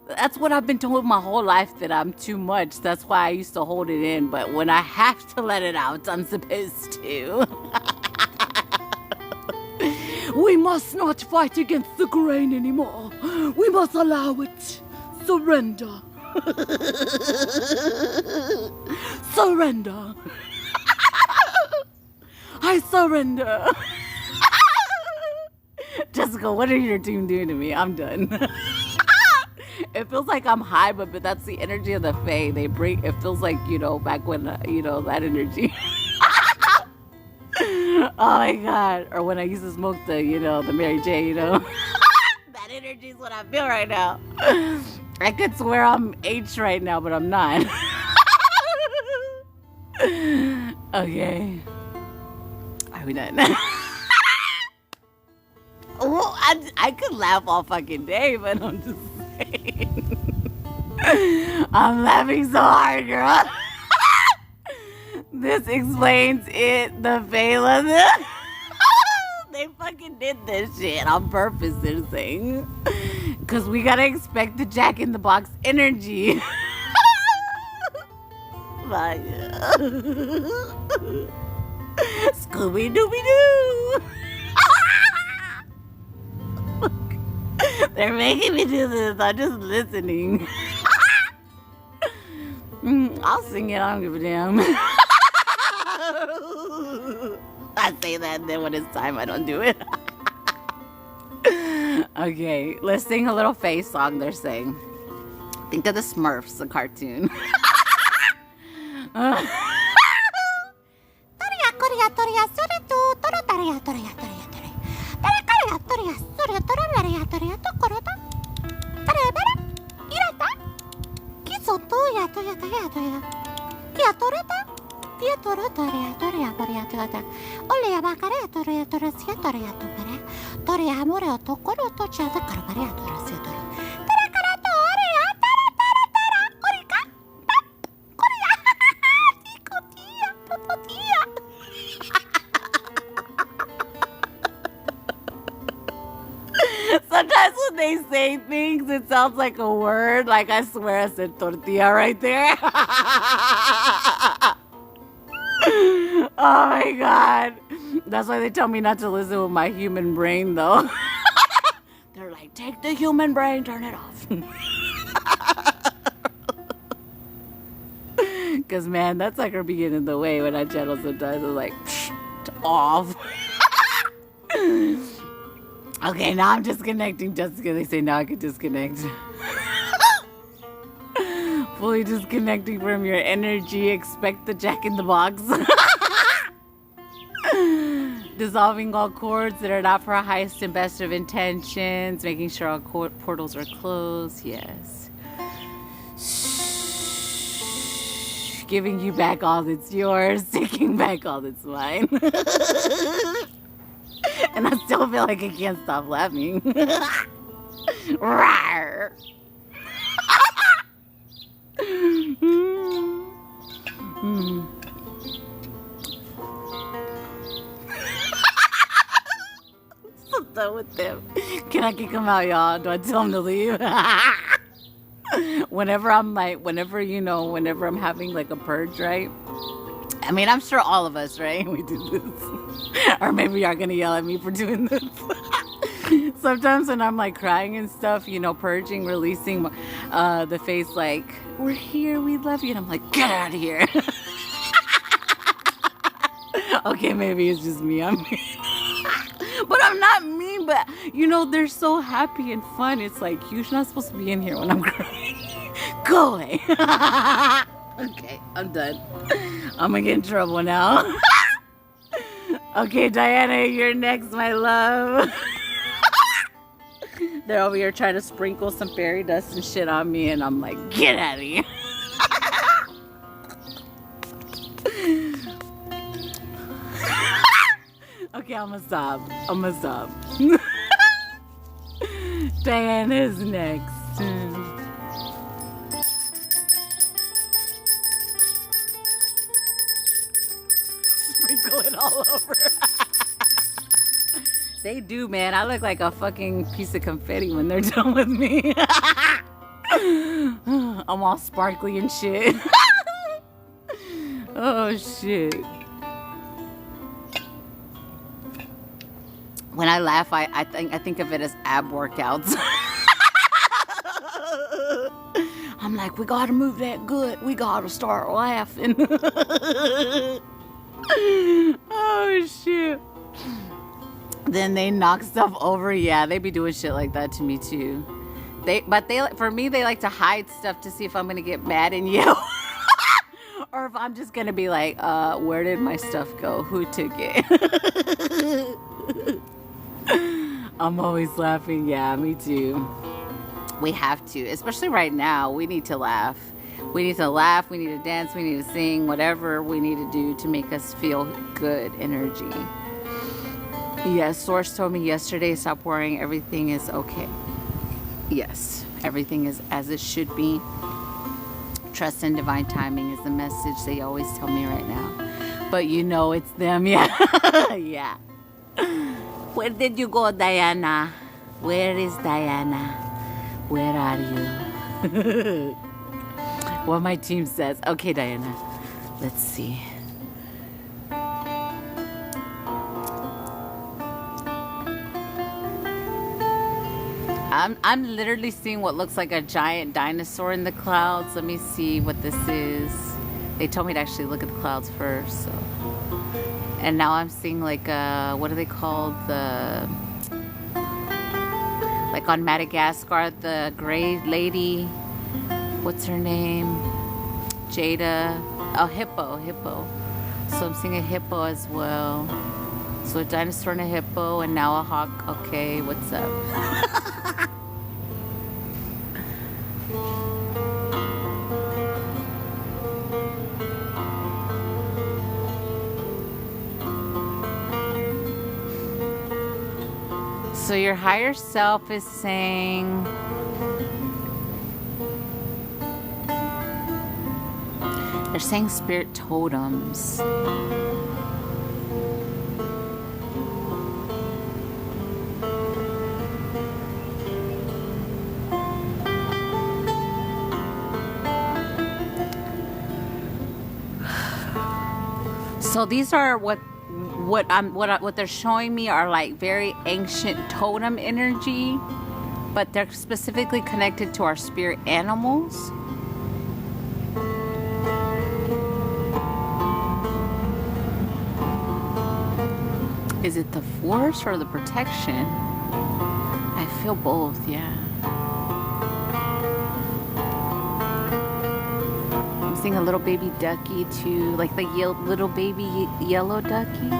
That's what I've been told my whole life, that I'm too much. That's why I used to hold it in. But when I have to let it out, I'm supposed to. We must not fight against the grain anymore. We must allow it. Surrender. Surrender. I surrender. Jessica, what are your team doing to me? I'm done. It feels like I'm high, but that's the energy of the fae. They bring, it feels like, back when, that energy. Oh my God. Or when I used to smoke the Mary J, That energy is what I feel right now. I could swear I'm H right now, but I'm not. Okay. Are we done? Well, I could laugh all fucking day, but I'm just saying. I'm laughing so hard, girl. This explains it. The Vela. They fucking did this shit on purpose, they're saying. Because we gotta expect the Jack in the Box energy. Scooby Dooby Doo. They're making me do this. I'm just listening. I'll sing it. I don't give a damn. I say that, and then when it's time, I don't do it. Okay, let's sing a little face song they're saying. Think of the Smurfs, the cartoon. Sometimes when they say things, it sounds like a word. Like I swear I said tortilla right there. Oh my god. That's why they tell me not to listen with my human brain though. They're like, take the human brain, turn it off. Cause man, that sucker be getting in the way when I channel sometimes. I'm like, off. Okay, now I'm disconnecting just because they say now I can disconnect. Fully disconnecting from your energy. Expect the Jack in the Box. Dissolving all cords that are not for our highest and best of intentions. Making sure all portals are closed. Yes. Giving you back all that's yours. Taking back all that's mine. And I still feel like I can't stop laughing. Rawr. So done with them. Can I kick them out, y'all? Do I tell them to leave? Whenever I'm having like a purge, right? I mean, I'm sure all of us, right? We do this. Or maybe y'all gonna yell at me for doing this. Sometimes when I'm like crying and stuff, purging, releasing the face like, we're here, we love you. And I'm like, get out of here. Okay, maybe it's just me. I'm mean. But I'm not mean, but they're so happy and fun. It's like, you're not supposed to be in here when I'm crying. Go away. Okay, I'm done. I'm gonna get in trouble now. Okay, Diana, you're next, my love. They're over here trying to sprinkle some fairy dust and shit on me, and I'm like, get out of here. Okay, I'm gonna stop. Diana's next. Sprinkle it all over. They do, man. I look like a fucking piece of confetti when they're done with me. I'm all sparkly and shit. Oh shit. When I laugh, I think of it as ab workouts. I'm like, we gotta move that good. We gotta start laughing. Oh shit. Then they knock stuff over. Yeah, they be doing shit like that to me too. For me, they like to hide stuff to see if I'm gonna get mad and yell. Or if I'm just gonna be like, where did my stuff go? Who took it? I'm always laughing. Yeah, me too. We have to, especially right now. We need to laugh. We need to laugh. We need to dance. We need to sing. Whatever we need to do to make us feel good energy. Yes, Source told me yesterday, stop worrying. Everything is okay. Yes, everything is as it should be. Trust in divine timing is the message they always tell me right now. But it's them. Yeah. Yeah. Where did you go, Diana? Where is Diana? Where are you? What my team says. Okay, Diana. Let's see. I'm literally seeing what looks like a giant dinosaur in the clouds. Let me see what this is. They told me to actually look at the clouds first. So. And now I'm seeing like what are they called? Like on Madagascar, the gray lady. What's her name? Jada. Oh, hippo. So I'm seeing a hippo as well. So a dinosaur and a hippo, and now a hawk. Okay, what's up? So your higher self is saying, they're saying spirit totems. So these are what they're showing me are like very ancient totem energy, but they're specifically connected to our spirit animals. Is it the force or the protection? I feel both, yeah. I'm seeing a little baby ducky too, like the little baby yellow duckies.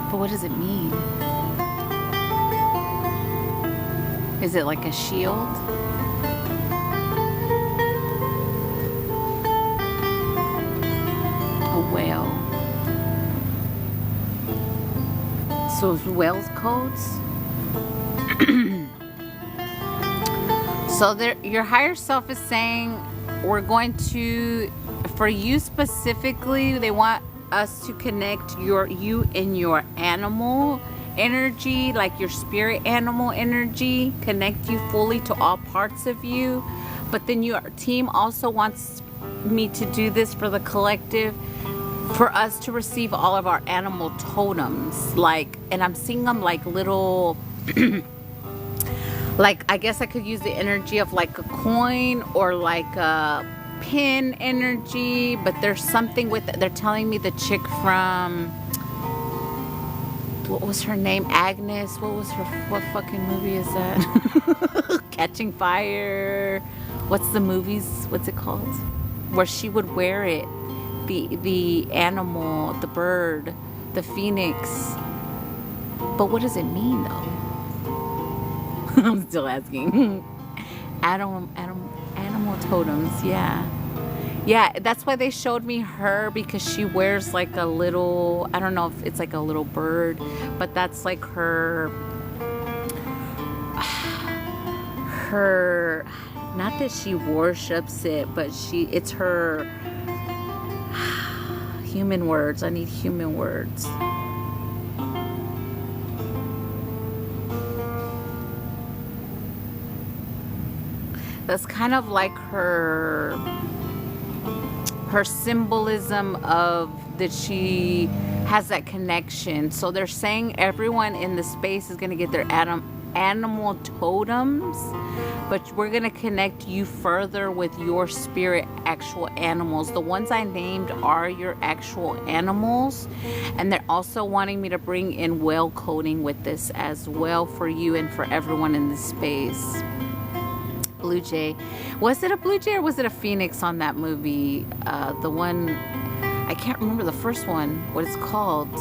But what does it mean? Is it like a shield? A whale. So it's whales codes? So your higher self is saying, we're going to, for you specifically, they want us to connect you and your animal energy, like your spirit animal energy, connect you fully to all parts of you. But then your team also wants me to do this for the collective, for us to receive all of our animal totems, like, and I'm seeing them like little like, I guess I could use the energy of like a coin or like a pin energy, but there's something with it. They're telling me the chick from, what was her name? Agnes. What fucking movie is that? Catching Fire. What's the movies? What's it called? Where she would wear it. The animal, the bird, the phoenix. But what does it mean though? I'm still asking. Animal totems, yeah. Yeah, that's why they showed me her, because she wears like a little, I don't know if it's like a little bird, but that's like her, not that she worships it, but it's her, human words. I need human words. That's kind of like her symbolism of that she has that connection. So they're saying everyone in the space is going to get their animal totems, but we're going to connect you further with your spirit actual animals. The ones I named are your actual animals, and they're also wanting me to bring in whale coding with this as well for you and for everyone in this space. Blue jay. Was it a blue jay or was it a phoenix on that movie? The one, I can't remember the first one, what it's called.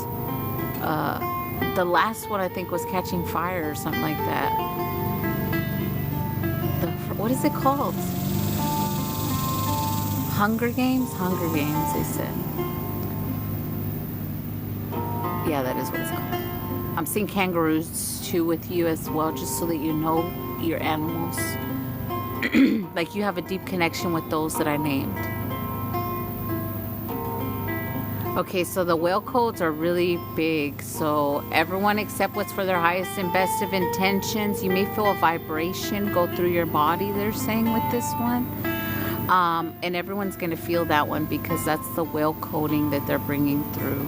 The last one I think was Catching Fire or something like that. What is it called? Hunger Games? Hunger Games, they said. Yeah, that is what it's called. I'm seeing kangaroos too with you as well, just so that you know your animals. Like you have a deep connection with those that I named. Okay, so the whale codes are really big. So everyone accept what's for their highest and best of intentions. You may feel a vibration go through your body, they're saying with this one. And everyone's going to feel that one because that's the whale coding that they're bringing through.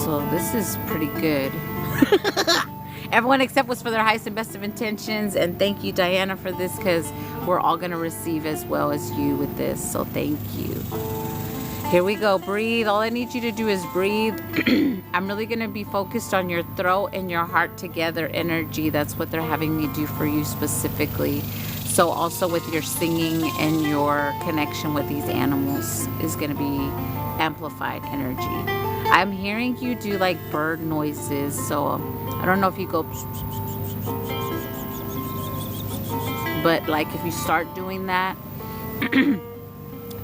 So this is pretty good. Everyone accept what's for their highest and best of intentions. And thank you, Diana, for this, because we're all going to receive as well as you with this. So thank you. Here we go. Breathe. All I need you to do is breathe. I'm really going to be focused on your throat and your heart together energy. That's what they're having me do for you specifically. So also with your singing and your connection with these animals is going to be amplified energy. I'm hearing you do like bird noises. So I don't know if you go, but like if you start doing that,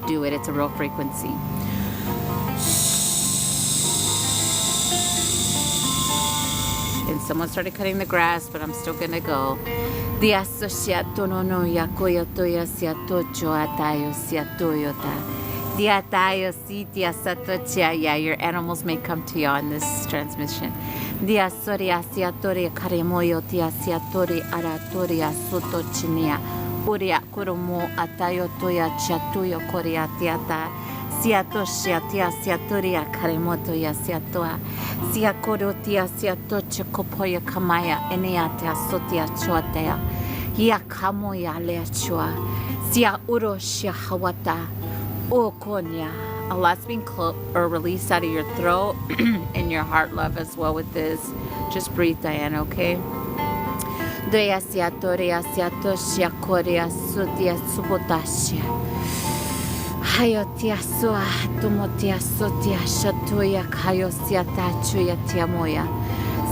do it. It's a real frequency. and someone started cutting the grass, but I'm still gonna go. Dia sosiato no no ya koyoto ya siato choatayo siatoyota. Dia tayo si dia satochia. Yeah, your animals may come to you on this transmission. Dia soria siatoria karemoyo tia siatori aratoria sotochinia. Uria kurumo atayo toya chatuyo korea tiata. Siato shiatia siatoria karemoto ya siatoa. Siakoro tia siatoche kopoya kamaya eneatia sotia choatea. Ia kamo ya leachua. Sia uro shia hawata. O konya. A lot's being released out of your throat and your heart, love, as well with this. Just breathe, Diana, okay? Doya siatoria siato shia korea sutia subotasia. Hayotia sua tumotia sotia shatuya kayo siata chuya tiamoya.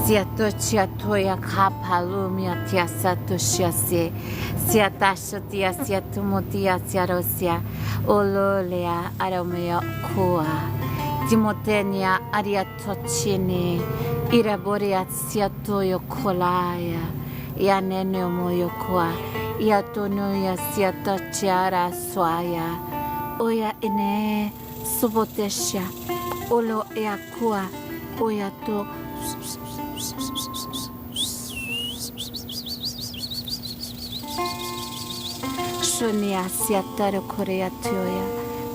Siatochia toya kapalumia tia satoshia se. Siatashotia siatumotia siarosia. Ololea aromea kua. Timotenia ariatochini. Iraboria siatoyo kolaya. Yanene moyo kua. Iatonoya siatachiara swaya. Oya ene subotesha. Olo eakua. Oya to. Shonia siataro korea tioya.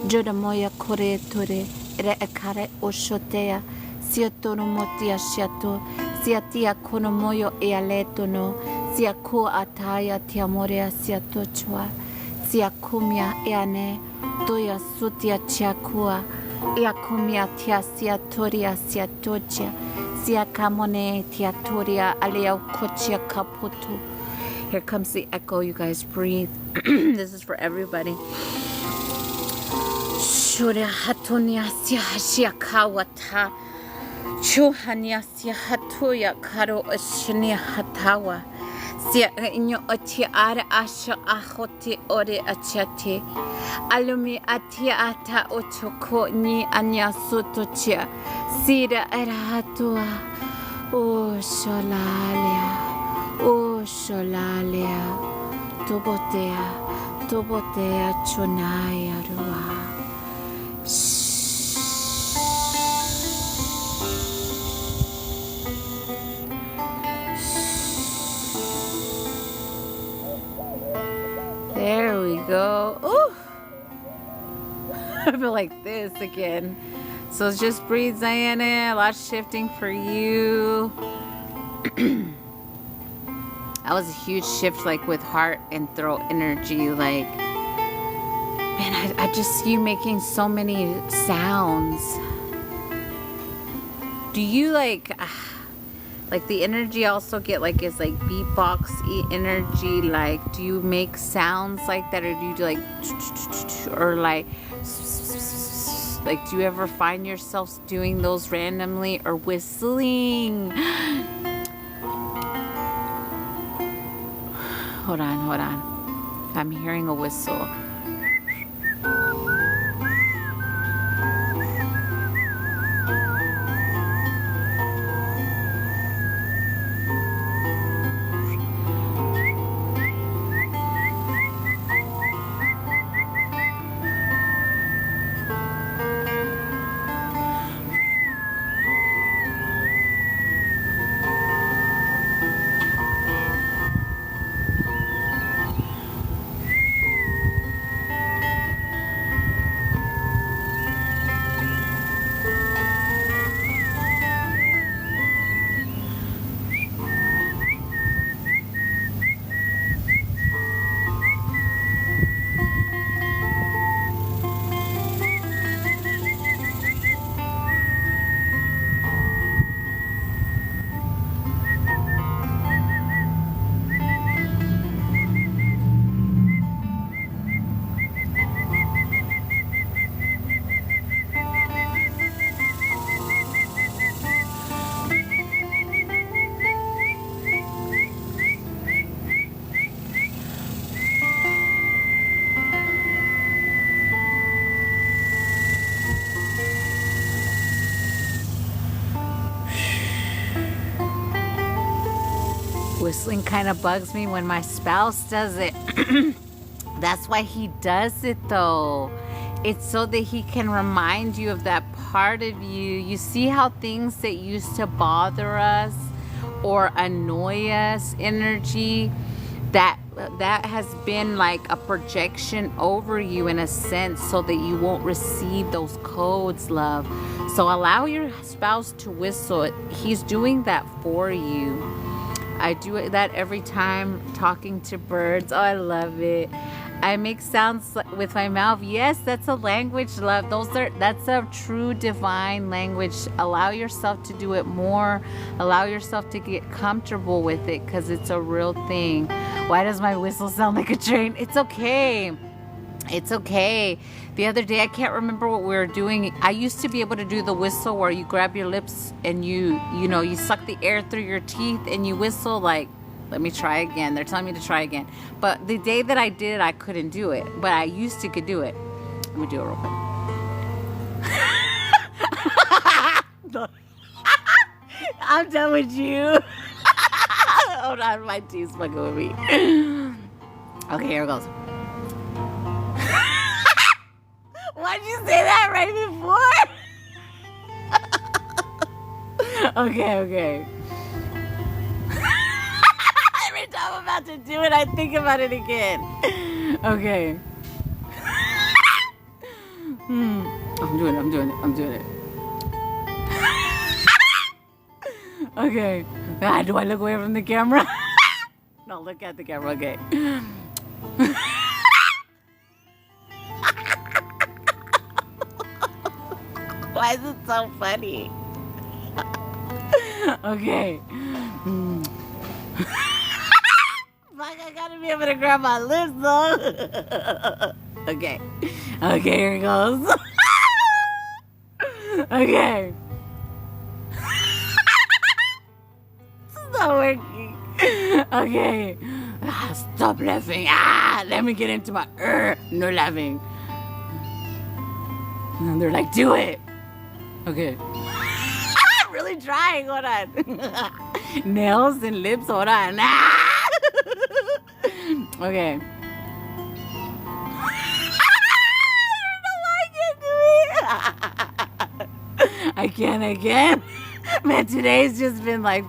Joda moya korea tore. Re ekare oshotea. Siatono motia shiato. Siatia kono moyo ealetono. Siako ataya tiamorea siatochua. Siakumia eane. Toya sutia chiakua. Iakumia tia siatoria siatocha. Siakamone tiatoria alea kochia kaputu. Here comes the echo, you guys breathe. This is for everybody. Shura hatonia sia hashia kawata. Chuhania sia hatuya karo ashinia hatawa. Sia inyo atia ara asha ahoti ore achate. Alumi atia ata otoko ni anya sotochia. Sira era hatua. Oh sholalia. Oh sholalia. Tobotea chunaya rua. There we go. Ooh. I feel like this again. So just breathe, Diana. A lot shifting for you. That was a huge shift, like with heart and throat energy. Like, man, I just see you making so many sounds. Do you like the energy also get like is like beatbox energy? Like, do you make sounds like that, or do you do like, or like do you ever find yourself doing those randomly or whistling? Hold on. I'm hearing a whistle. Whistling kind of bugs me when my spouse does it. That's why he does it though. It's so that he can remind you of that part of you. You see how things that used to bother us or annoy us, energy, that has been like a projection over you in a sense, so that you won't receive those codes, love. So allow your spouse to whistle. He's doing that for you. I do that every time talking to birds. Oh, I love it. I make sounds with my mouth. Yes, that's a language, love. That's a true divine language. Allow yourself to do it more. Allow yourself to get comfortable with it, because it's a real thing. Why does my whistle sound like a train? It's okay. It's okay. The other day, I can't remember what we were doing. I used to be able to do the whistle where you grab your lips and you suck the air through your teeth and you whistle like, let me try again. They're telling me to try again. But the day that I did it, I couldn't do it. But I used to could do it. Let me do it real quick. I'm done with you. Hold on, my teeth's fucking with me. Okay, here it goes. Why'd you say that right before? Okay. Every time I'm about to do it, I think about it again. Okay. I'm doing it. Okay. Do I look away from the camera? No, look at the camera. Okay. Why is it so funny? Okay. Fuck, I gotta be able to grab my lips though. Okay, here it goes. Okay. It's not working. Okay. Stop laughing. Let me get into my no laughing. And they're like, do it. Okay. I'm really trying. Hold on. Nails and lips. Hold on. Okay. I can't. Man, today's just been like...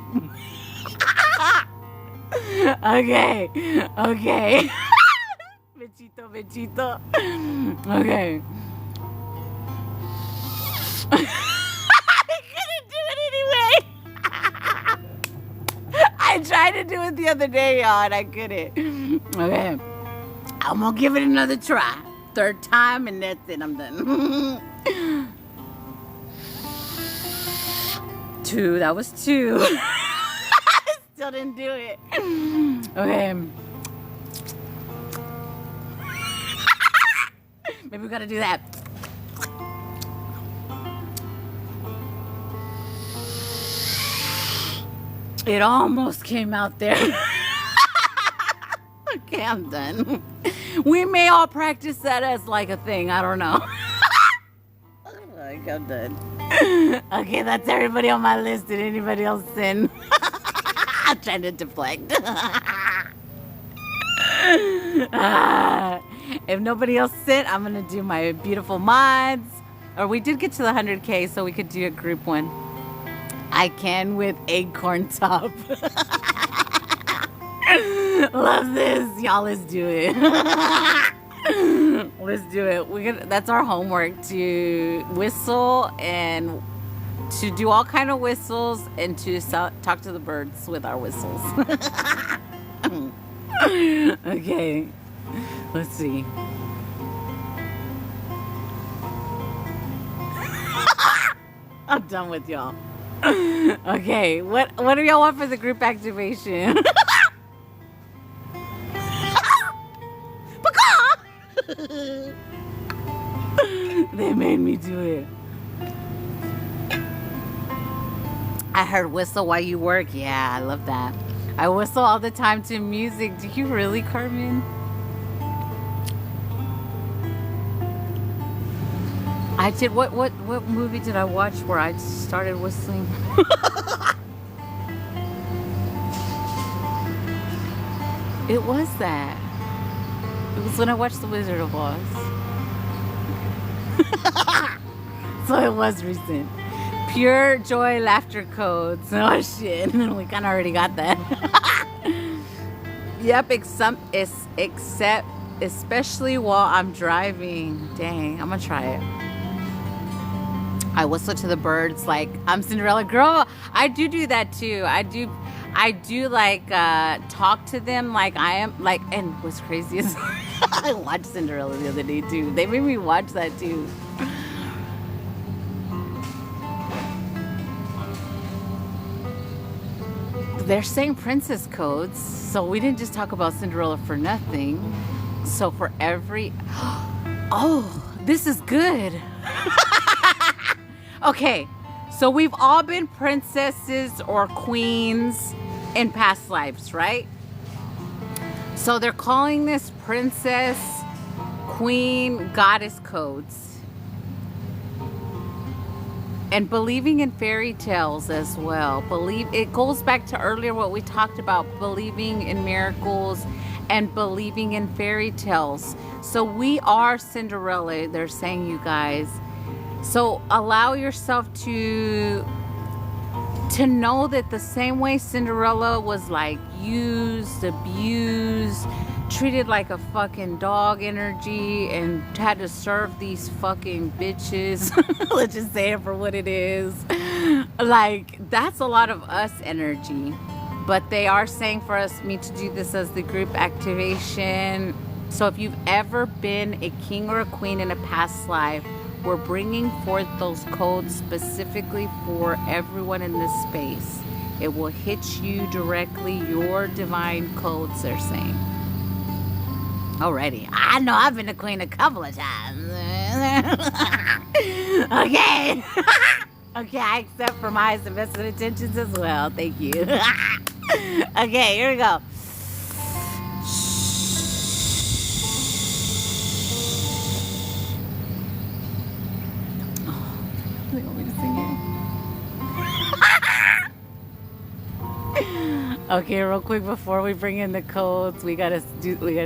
Okay. Bechito. Okay. I couldn't do it anyway. I tried to do it the other day, y'all, and I couldn't. Okay. I'm gonna give it another try. Third time, and that's it. I'm done. 2. That was 2. I still didn't do it. Okay. Maybe we gotta do that. It almost came out there. Okay, I'm done. We may all practice that as like a thing. I don't know. Like, I'm done. Okay, that's everybody on my list. Did anybody else send? I'm trying to deflect. If nobody else sent, I'm gonna do my beautiful mods. Or we did get to the 100K, so we could do a group one. I can with acorn top. Love this. Y'all, let's do it. Let's do it. That's our homework, to whistle and to do all kind of whistles and to talk to the birds with our whistles. Okay. Let's see. I'm done with y'all. Okay, what do y'all want for the group activation? They made me do it. I heard whistle while you work. Yeah, I love that. I whistle all the time to music. Do you really, Carmen? I did. What movie did I watch where I started whistling? It was that. It was when I watched The Wizard of Oz. So it was recent. Pure joy laughter codes. Oh shit. We kind of already got that. Yep, except especially while I'm driving. Dang, I'm gonna try it. I whistle to the birds like I'm Cinderella. Girl, I do that too. I do like talk to them like I am like. And what's crazy is I watched Cinderella the other day too. They made me watch that too. They're saying princess codes, so we didn't just talk about Cinderella for nothing. So for every... Oh, this is good. Okay, so we've all been princesses or queens in past lives, right? So they're calling this princess, queen, goddess codes. And believing in fairy tales as well. It goes back to earlier what we talked about, believing in miracles and believing in fairy tales. So we are Cinderella, they're saying, you guys. So allow yourself to know that the same way Cinderella was like used, abused, treated like a fucking dog energy and had to serve these fucking bitches. Let's just say it for what it is. Like, that's a lot of us energy. But they are saying for me to do this as the group activation. So if you've ever been a king or a queen in a past life, we're bringing forth those codes specifically for everyone in this space. It will hit you directly, your divine codes, they're saying. Already. I know I've been a queen a couple of times. Okay. Okay, I accept for my highest and best intentions as well. Thank you. Okay, here we go. They want me to sing it. Okay, real quick before we bring in the codes, we gotta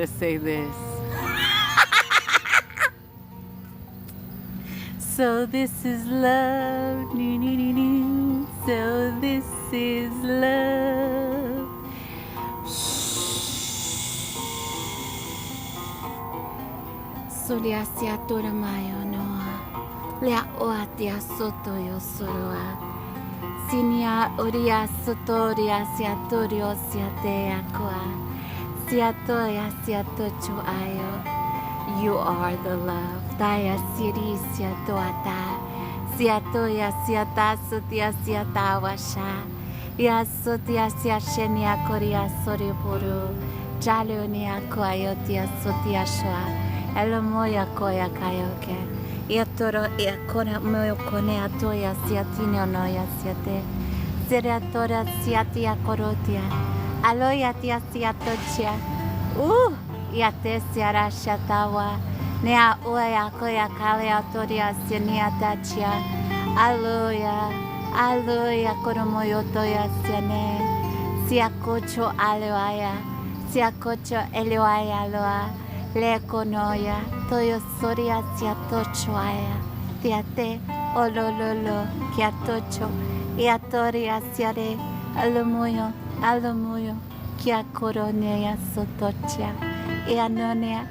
say this. So this is love. So this is love. Solia sia tora mayo noa. Lea oa tia soto yo soroa. Sinia oria sotoria sia torio sia te akoa. Sia toya sia tocho ayo. You are the love. Daya siri sia toata. Sia toya sia ta sotia sia ta washa. Ya sotia sia shenia koria soripuru. Jalonia koayo tia sotia shwa. Elomoya koya kayoke. Iatoro iakona moyo kone atoya siatino noya siate. Seratora siatia korotia. Aloya tia siatochia. Iate siara shatawa. Nea oya koya kalea toria siania tachia. Aloya koromoyo toya siane. Siakocho aloaya. Siakocho eloaya loa. Lekonoya, toyo soria siatochoaya, tiate, olololo, kiatocho, iatoria siare, alumuyo, kia koroneya sotocha, ianonia.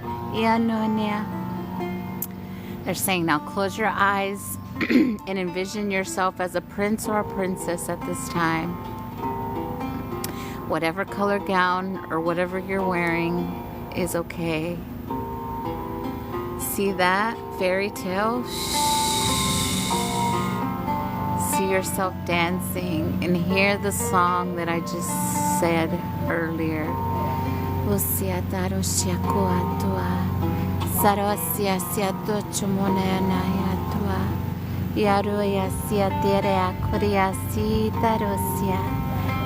They're saying now close your eyes and envision yourself as a prince or a princess at this time. Whatever color gown or whatever you're wearing is okay. See that fairy tale? See yourself dancing and hear the song that I just said earlier.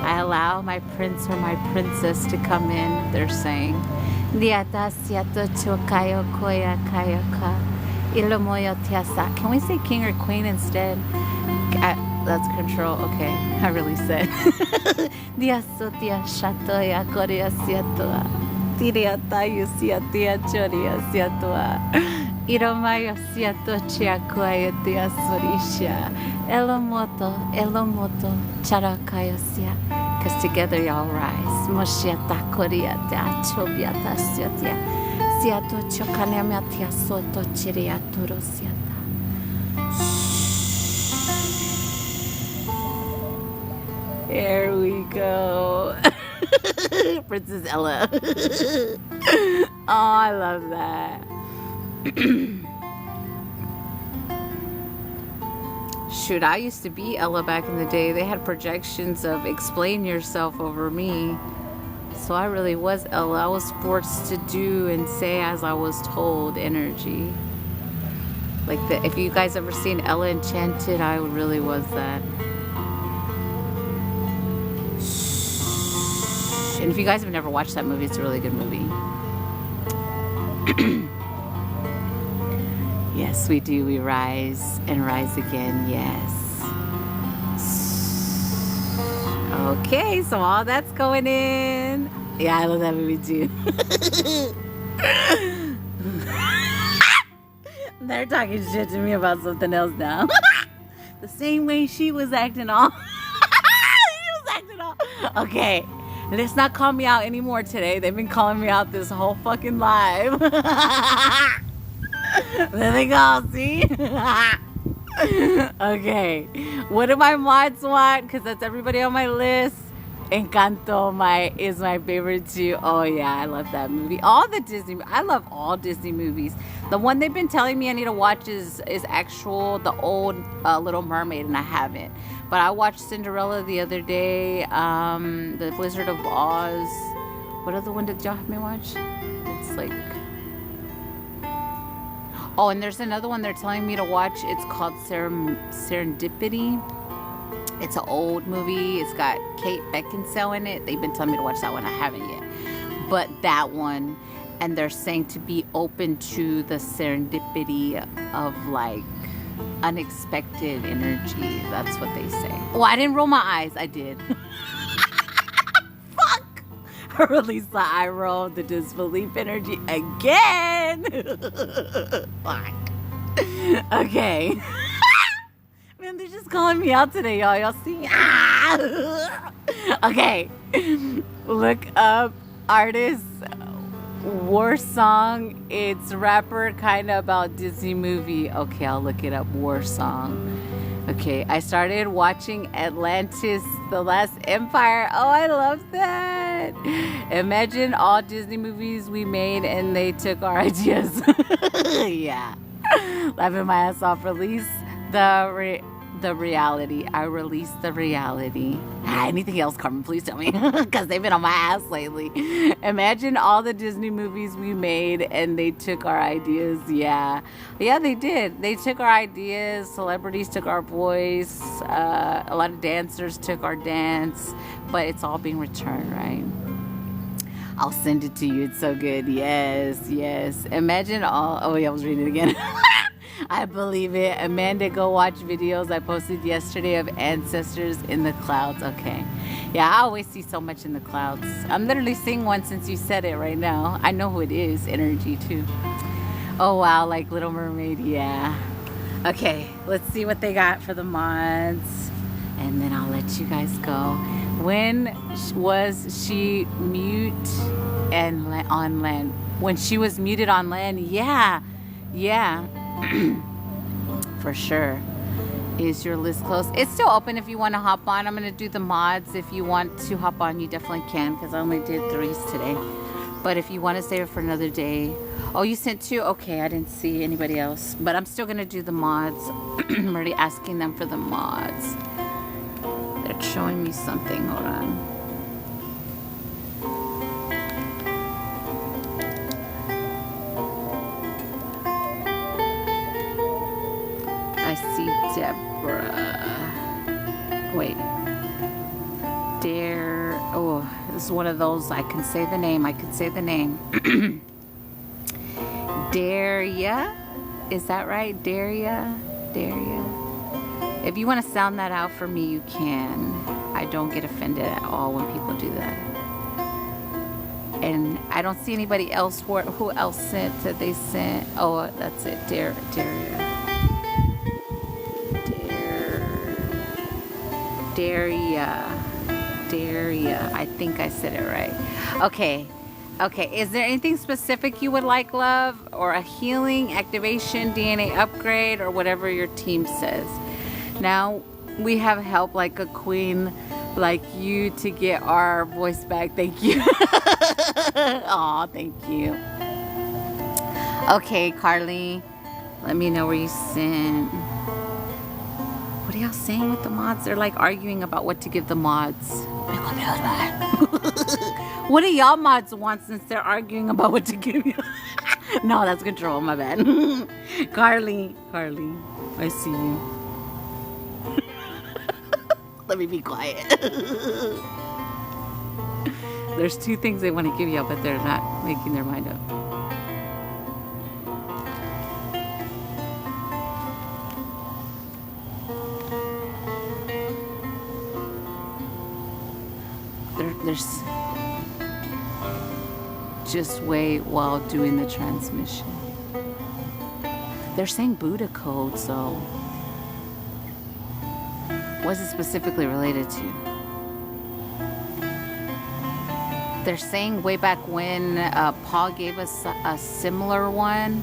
I allow my prince or my princess to come in, they're saying. Can we say king or queen instead? That's control. Okay, I really said. Tiria tayo siya tia choria siya tua. Iromayo siya to chia kuaya tia sorisha. Elomoto, charakayo siya. Cause together y'all rise. Moshia ta koria ta chobia ta siya tia. Siya to chokanamia tia soto chiria turo siya ta. There we go. Princess Ella. Oh, I love that. Shoot, I used to be Ella back in the day. They had projections of explain yourself over me. So I really was Ella. I was forced to do and say as I was told energy. Like if you guys ever seen Ella Enchanted, I really was that. And if you guys have never watched that movie, it's a really good movie. Yes, we do. We rise and rise again. Yes. Okay, so all that's going in. Yeah, I love that movie too. They're talking shit to me about something else now. The same way she was acting all. She was acting all. Okay. Let's not call me out anymore today. They've been calling me out this whole fucking live. There they go, see? Okay. What do my mods want? Because that's everybody on my list. Encanto is my favorite too. Oh yeah, I love that movie. All the Disney, I love all Disney movies. The one they've been telling me I need to watch is the old Little Mermaid, and I haven't. But I watched Cinderella the other day. The Wizard of Oz. What other one did y'all have me watch? It's like, oh, and there's another one they're telling me to watch. It's called Serendipity. It's an old movie. It's got Kate Beckinsale in it. They've been telling me to watch that one. I haven't yet. But that one, and they're saying to be open to the serendipity of like unexpected energy. That's what they say. Oh, I didn't roll my eyes. I did. Fuck. Or at least the eye roll, the disbelief energy again. Fuck. Okay. Man, they're just calling me out today, y'all. Y'all see? Ah! Okay. Look up artist war song. It's rapper kind of about Disney movie. Okay, I'll look it up. War song. Okay, I started watching Atlantis, The Last Empire. Oh, I love that. Imagine all Disney movies we made and they took our ideas. Yeah. Laughing my ass off. Release the reality. I released the reality. Anything else, Carmen? Please tell me. Because they've been on my ass lately. Imagine all the Disney movies we made and they took our ideas. Yeah. Yeah, they did. They took our ideas. Celebrities took our voice. A lot of dancers took our dance. But it's all being returned, right? I'll send it to you. It's so good. Yes, yes. Imagine all... Oh, yeah, I was reading it again. I believe it. Amanda, go watch videos I posted yesterday of ancestors in the clouds. Okay. Yeah, I always see so much in the clouds. I'm literally seeing one since you said it right now. I know who it is. Energy, too. Oh, wow. Like Little Mermaid. Yeah. Okay. Let's see what they got for the mods. And then I'll let you guys go. When was she mute and on land? When she was muted on land? Yeah. Yeah. For sure. Is your list closed? It's still open if you want to hop on. I'm going to do the mods. If you want to hop on, you definitely can, because I only did 3s today. But if you want to save it for another day. Oh, you sent 2? Okay, I didn't see anybody else. But I'm still going to do the mods. I'm already asking them for the mods. They're showing me something. Hold on. Deborah. Wait. Oh, this is one of those. I can say the name. Daria. Is that right? Daria. If you want to sound that out for me, you can. I don't get offended at all when people do that. And I don't see anybody else. Who else sent? That they sent? Oh, that's it. Daria. I think I said it right. Okay. Is there anything specific you would like, love? Or a healing, activation, DNA upgrade, or whatever your team says? Now, we have help like a queen like you to get our voice back. Thank you. Aw, thank you. Okay, Carly. Let me know where you sent. What are y'all saying with the mods? They're like arguing about what to give the mods. What do y'all mods want since they're arguing about what to give you? No, that's control. My bad. Carly, I see you. Let me be quiet. There's 2 things they want to give y'all, but they're not making their mind up. There's just wait while doing the transmission. They're saying Buddha code, so what's it specifically related to? They're saying way back when Paul gave us a similar one,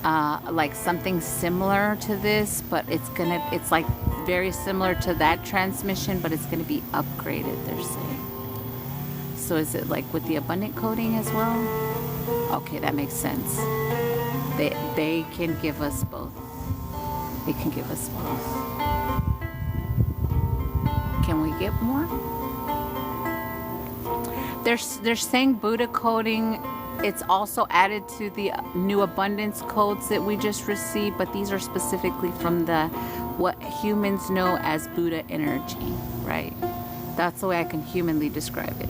like something similar to this, but it's like very similar to that transmission, but it's gonna be upgraded, they're saying. So is it like with the abundant coding as well? Okay, that makes sense. They can give us both. They can give us both. Can we get more? They're saying Buddha coding. It's also added to the new abundance codes that we just received, but these are specifically from what humans know as Buddha energy, right? That's the way I can humanly describe it.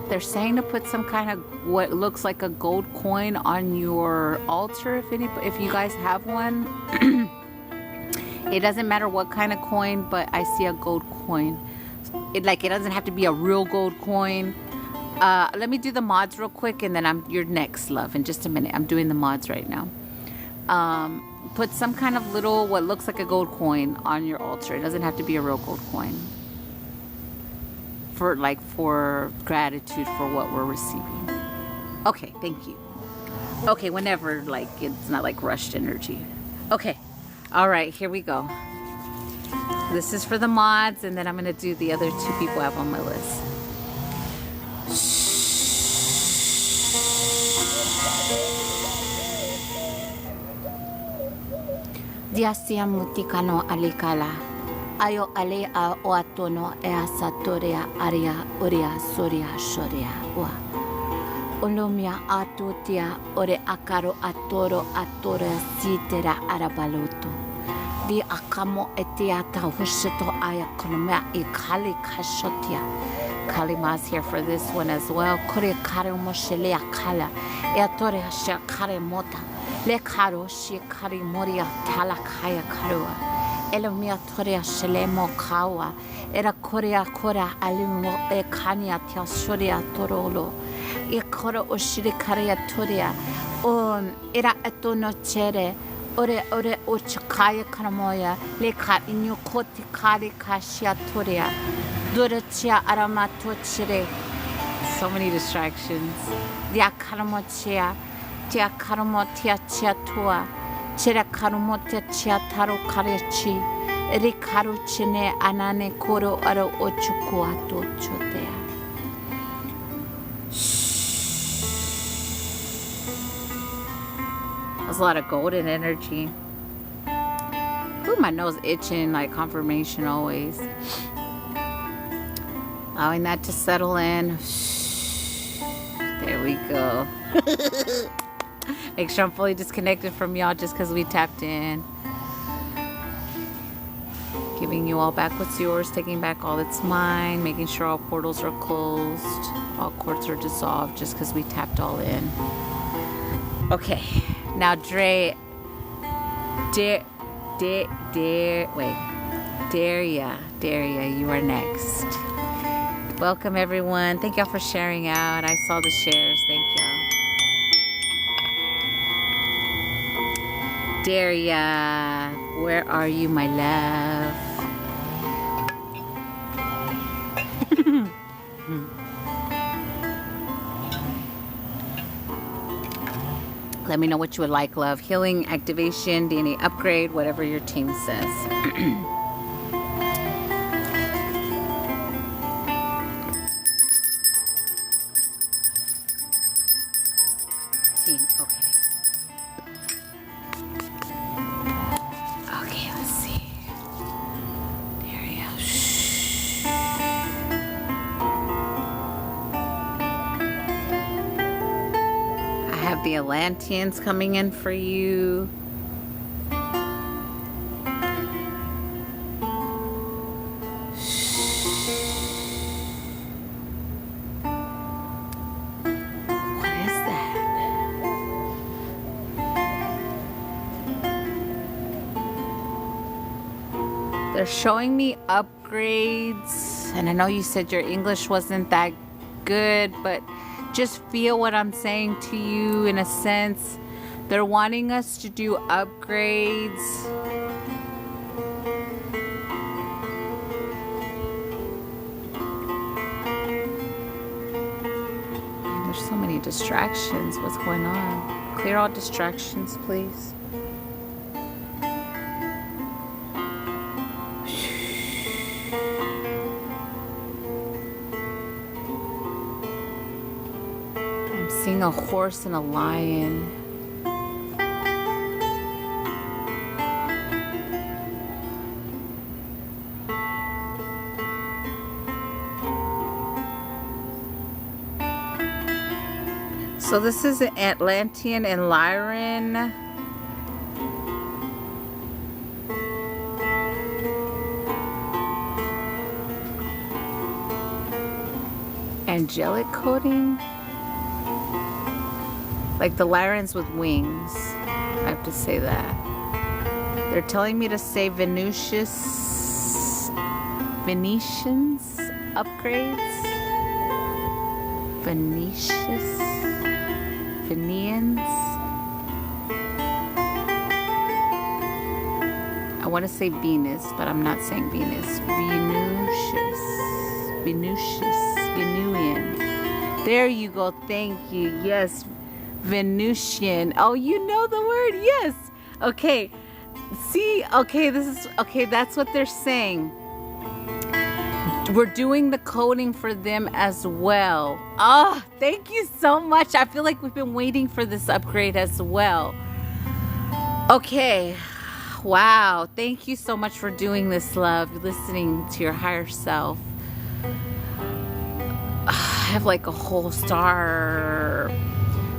They're saying to put some kind of what looks like a gold coin on your altar if you guys have one. It doesn't matter what kind of coin, but I see a gold coin. It doesn't have to be a real gold coin. Let me do the mods real quick, and then you're next, love, in just a minute. I'm doing the mods right now. Put some kind of little what looks like a gold coin on your altar. It doesn't have to be a real gold coin. For gratitude for what we're receiving. Okay, thank you. Okay, whenever, it's not like rushed energy. Okay, all right, here we go. This is for the mods, and then I'm gonna do the other 2 people I have on my list. Diasia mutikano alikala. Ayo alea o atono e asatoria aria uria soria shoria wa. Olomia atutia ore akaro atoro sitera arabaloto. Di akamo etiata hushito aya konomia I kali kashotia. Kalima's here for this one as well. Kore kare moshelea kala. E atore hasha kare mota. Le karo shi kari moria tala kaya karua. Elomia toria shelemo kawa. Era korea kora alimo e kania tia shoria torolo. E kora oshiri karia toria. Era etono chere. Ore ochakaya karamoya. Le ka inyo koti kari kashia toria. Durachia aramato chire. So many distractions. Dia karamochia. Tia karamo tia chia tua. Chira karamo tia chia taro karechi. Eri karu chine anane koro aro ochuku ato chotea. There's a lot of golden energy. Ooh, my nose itching, like confirmation always. Allowing that to settle in. There we go. Make sure I'm fully disconnected from y'all just because we tapped in. Giving you all back what's yours, taking back all that's mine, making sure all portals are closed, all cords are dissolved just because we tapped all in. Okay, now Daria, you are next. Welcome everyone. Thank y'all for sharing out. I saw the shares. Thank y'all. Daria, where are you, my love? Let me know what you would like, love. Healing, activation, DNA upgrade, whatever your team says. Team, okay. Okay, let's see. There we go. Shh. I have the Atlanteans coming in for you. They're showing me upgrades, and I know you said your English wasn't that good, but just feel what I'm saying to you in a sense. They're wanting us to do upgrades. Man, there's so many distractions. What's going on? Clear all distractions, please. Seeing a horse and a lion. So this is an Atlantean and Lyran. Angelic coding. Like the Lyrans with wings. I have to say that. They're telling me to say Venetians upgrades. Fenians. I want to say Venus, but I'm not saying Venus. Venusian. There you go. Thank you. Yes. Venusian. Oh, you know the word. Yes. Okay. See, okay, that's what they're saying. We're doing the coding for them as well. Oh, thank you so much. I feel like we've been waiting for this upgrade as well. Okay. Wow. Thank you so much for doing this, love. Listening to your higher self. I have like a whole star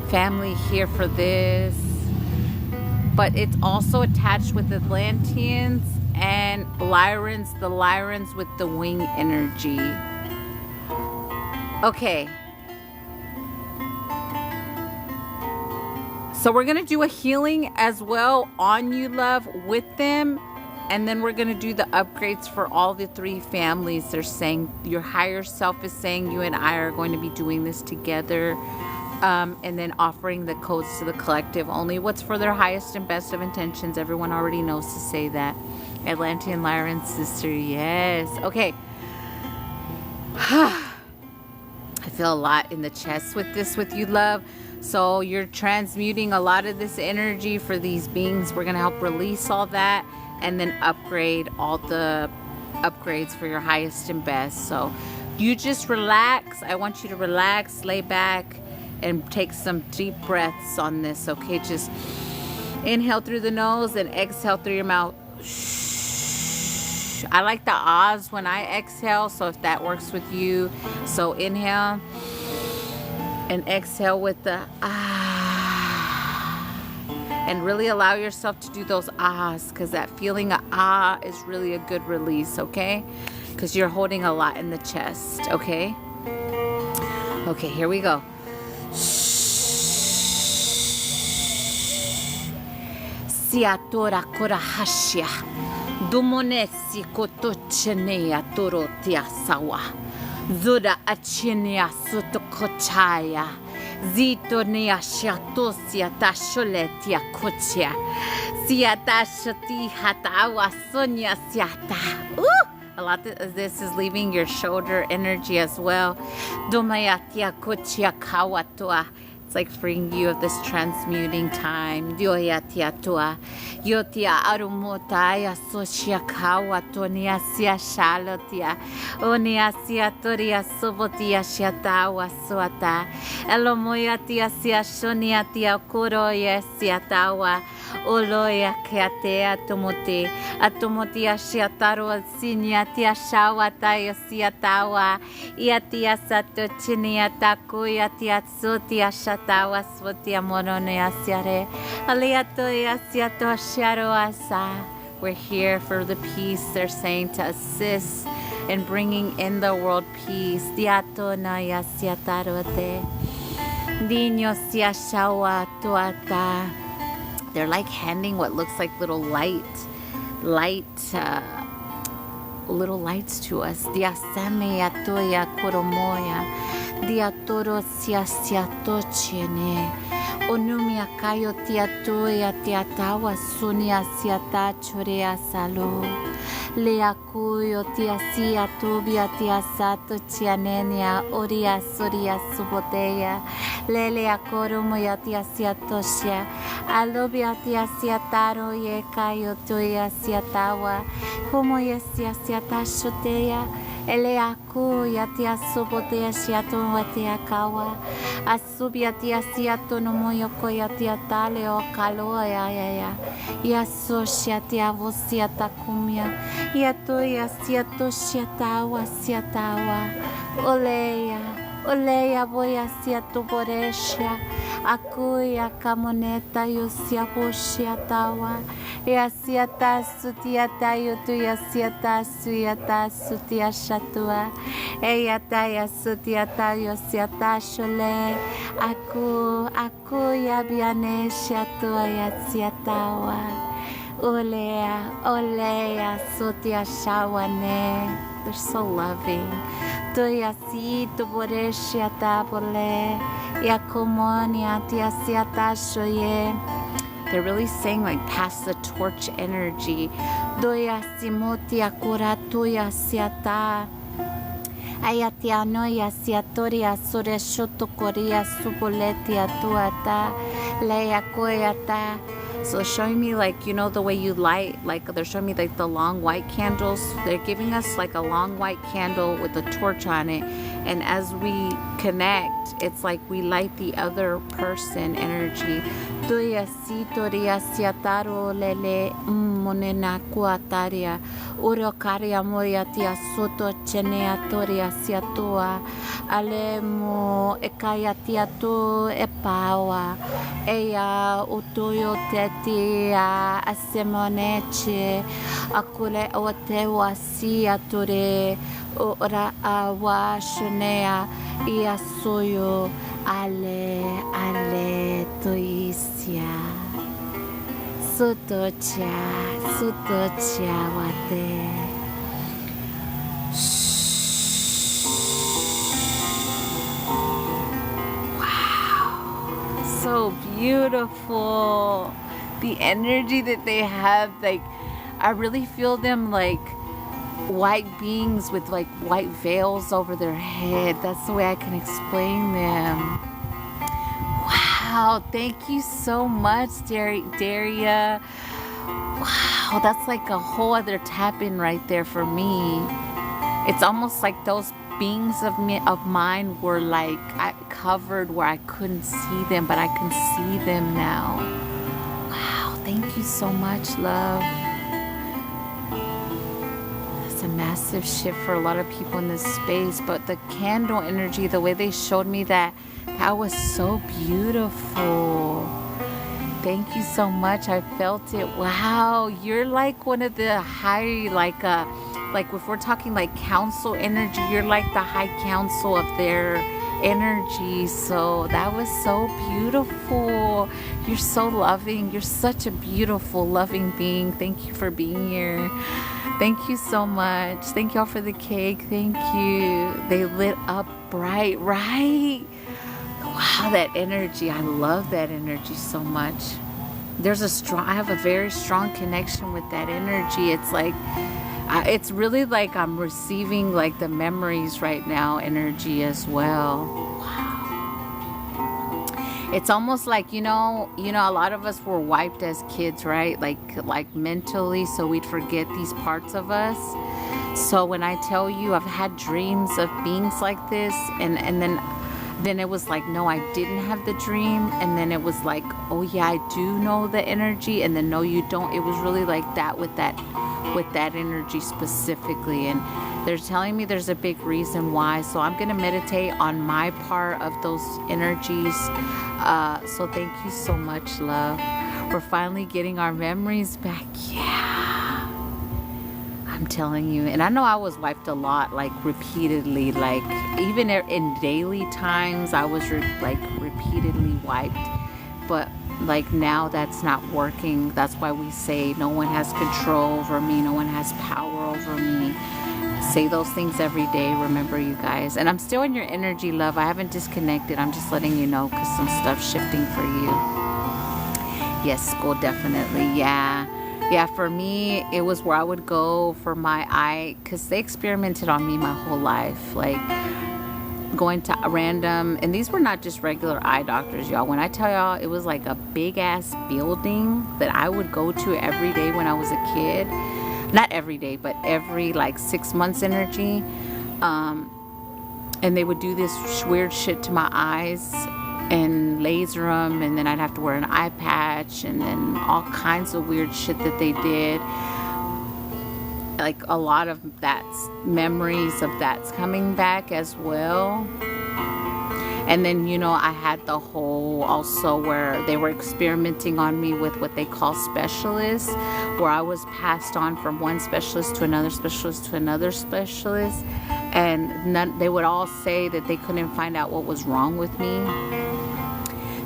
family here for this, but it's also attached with Atlanteans and Lyrans, the Lyrans with the wing energy. Okay, so we're gonna do a healing as well on you, love, with them, and then we're gonna do the upgrades for all the three families. They're saying your higher self is saying you and I are going to be doing this together. And then offering the codes to the collective. Only what's for their highest and best of intentions. Everyone already knows to say that. Atlantean Lyran sister, yes. Okay. I feel a lot in the chest with this with you, love. So you're transmuting a lot of this energy for these beings. We're going to help release all that and then upgrade all the upgrades for your highest and best. So you just relax. I want you to relax, lay back, and take some deep breaths on this, okay? Just inhale through the nose and exhale through your mouth. Shh. I like the ahs when I exhale, so if that works with you. So inhale and exhale with the ah. And really allow yourself to do those ahs, because that feeling of ah is really a good release, okay? Because you're holding a lot in the chest, okay? Okay, here we go. Siatora Korahashia Dumonesi kotochenea torotia sawa. Zura achinea sutokochaya. Zito nea shatosia tasholetia kochia. Siata shati hatawa sonia siata. A lot of this is leaving your shoulder energy as well. Domayatia kochia kawatua. It's like freeing you of this transmuting time. Dioyatia tua. Yotia arumotaya soshia kawatonia sia shalotia. Onia sia toria sobotia shiatawa suata. Elomoyatia sia shoniatia koroya siatawa. Oloya keatea tomote. Atomotia shiataro siniatia shawataya siatawa. Iatia sato chiniatakuya tia sotia shatawa swotia moronea siare. Aliatoya siato sharoasa. We're here for the peace, they're saying, to assist in bringing in the world peace. Diato naya siatarote. Dino sia shawa tuata. They're like handing what looks like little little lights to us. Diasame atoya koromoya. Diatoro sia tochene. Onumia kayo tiatoya tiatawa sunia siata chorea salo. Leakuyo tia sia tubia tia sato tianenia oria soria suboteya. Lelea koromoya tia sia toshia. Alobia tia sia taro ye kayo toya sia tawa. Homoya sia sia tashoteya. Eleaku ya tia subotea shiato watea kawa. Asubia tia siato no moyoko ya tia tale o kaloa ya. Ya so shiatia vosia takumia. Ya to ya siato shiatawa siatawa. Oleya voya siato boresha. Akuya kamoneta yo siapo shiatawa. Ya siatasu tiatayo tu ya siatasu yatasu tia shatua. Eya taya sutiatayo siatashole. Aku ya biane shatua ya siatawa. Oleya sutia shawane. They're so loving. Tuya si tu boresha tabole. Ya komonia tia siatashoye. They're really saying like pass the torch energy. Doya simotia kuratuya siata. Ayatia noya siatoria sore shoto koria suboletia tuata. Leia koyata. So showing me like, you know, the way you light, like they're showing me like the long white candles. They're giving us like a long white candle with a torch on it. And as we connect, it's like we light the other person energy. Tuya si toria siataro lele monena kuataria. Urokaria moya tia soto chenea toria siatua. Alemo ekaya tia tu epawa. Eya utoyo tetia asemoneche. Akule otewa siatore. Ora awa shonea ia soyo ale toisia sutocha wate. Wow, so beautiful. The energy that they have, like I really feel them like white beings with like white veils over their head. That's the way I can explain them. Wow, thank you so much, Daria. Wow, that's like a whole other tap-in right there for me. It's almost like those beings of mine were like covered where I couldn't see them, but I can see them now. Wow, thank you so much, love. A massive shift for a lot of people in this space, but the candle energy, the way they showed me that was so beautiful. Thank you so much. I felt it. Wow, you're like one of the high, like if we're talking like council energy, you're like the high council of their energy. So that was so beautiful. You're so loving. You're such a beautiful, loving being. Thank you for being here. Thank you so much. Thank y'all for the cake. Thank you. They lit up bright, right? Wow, that energy. I love that energy so much. I have a very strong connection with that energy. It's like, it's really like I'm receiving like the memories right now energy as well. Wow. It's almost like, a lot of us were wiped as kids, right? Like mentally, so we'd forget these parts of us. So when I tell you I've had dreams of beings like this, and then it was like, no, I didn't have the dream. And then it was like, oh yeah, I do know the energy. And then no, you don't. It was really like that with that energy specifically. And they're telling me there's a big reason why. So I'm going to meditate on my part of those energies. So thank you so much, love. We're finally getting our memories back. Yeah. I'm telling you. And I know I was wiped a lot, like repeatedly, like even in daily times I was repeatedly wiped. But like now that's not working. That's why we say no one has control over me, no one has power over me. Say those things every day, remember, you guys. And I'm still in your energy, love. I haven't disconnected. I'm just letting you know because some stuff's shifting for you. Yes, school, definitely. Yeah, for me, it was where I would go for my eye, because they experimented on me my whole life, like going to random, and these were not just regular eye doctors, y'all. When I tell y'all, it was like a big ass building that I would go to every day when I was a kid. Not every day, but every like 6 months energy. And they would do this weird shit to my eyes and laser them, and then I'd have to wear an eye patch, and then all kinds of weird shit that they did. Like a lot of that's memories of that's coming back as well. And then, I had the whole also where they were experimenting on me with what they call specialists, where I was passed on from one specialist to another specialist to another specialist, and they would all say that they couldn't find out what was wrong with me.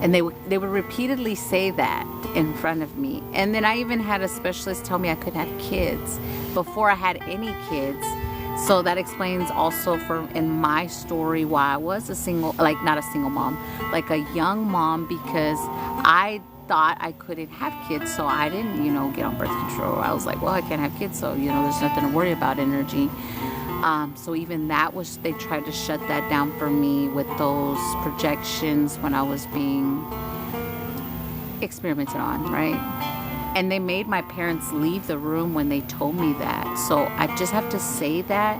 And they would repeatedly say that in front of me. And then I even had a specialist tell me I couldn't have kids before I had any kids. So that explains also in my story why I was not a single mom, like a young mom, because I thought I couldn't have kids. So I didn't, get on birth control. I was like, well, I can't have kids. So, there's nothing to worry about energy. So even they tried to shut that down for me with those projections when I was being experimented on, right? And they made my parents leave the room when they told me that. So I just have to say that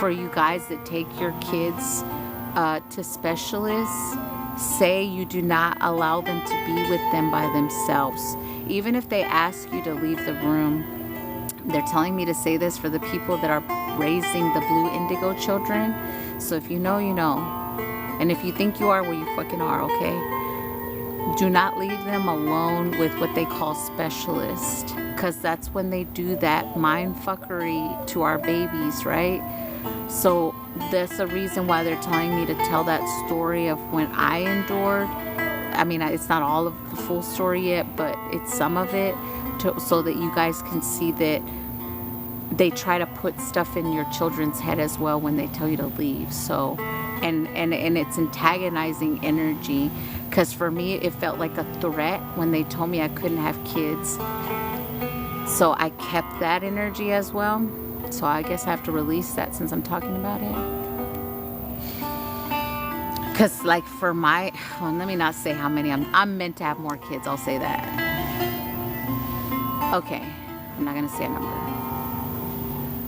for you guys that take your kids to specialists, say you do not allow them to be with them by themselves. Even if they ask you to leave the room, they're telling me to say this for the people that are raising the blue indigo children. So if you know, you know. And if you think you are, well, you fucking are, okay? Do not leave them alone with what they call specialists, because that's when they do that mind fuckery to our babies, right? So that's the reason why they're telling me to tell that story of when I endured. I mean, it's not all of the full story yet, but it's some of it, so that you guys can see that they try to put stuff in your children's head as well when they tell you to leave. So, and it's antagonizing energy, because for me it felt like a threat when they told me I couldn't have kids. So I kept that energy as well. So I guess I have to release that since I'm talking about it. Because like for let me not say how many. I'm meant to have more kids, I'll say that. Okay, I'm not going to say a number.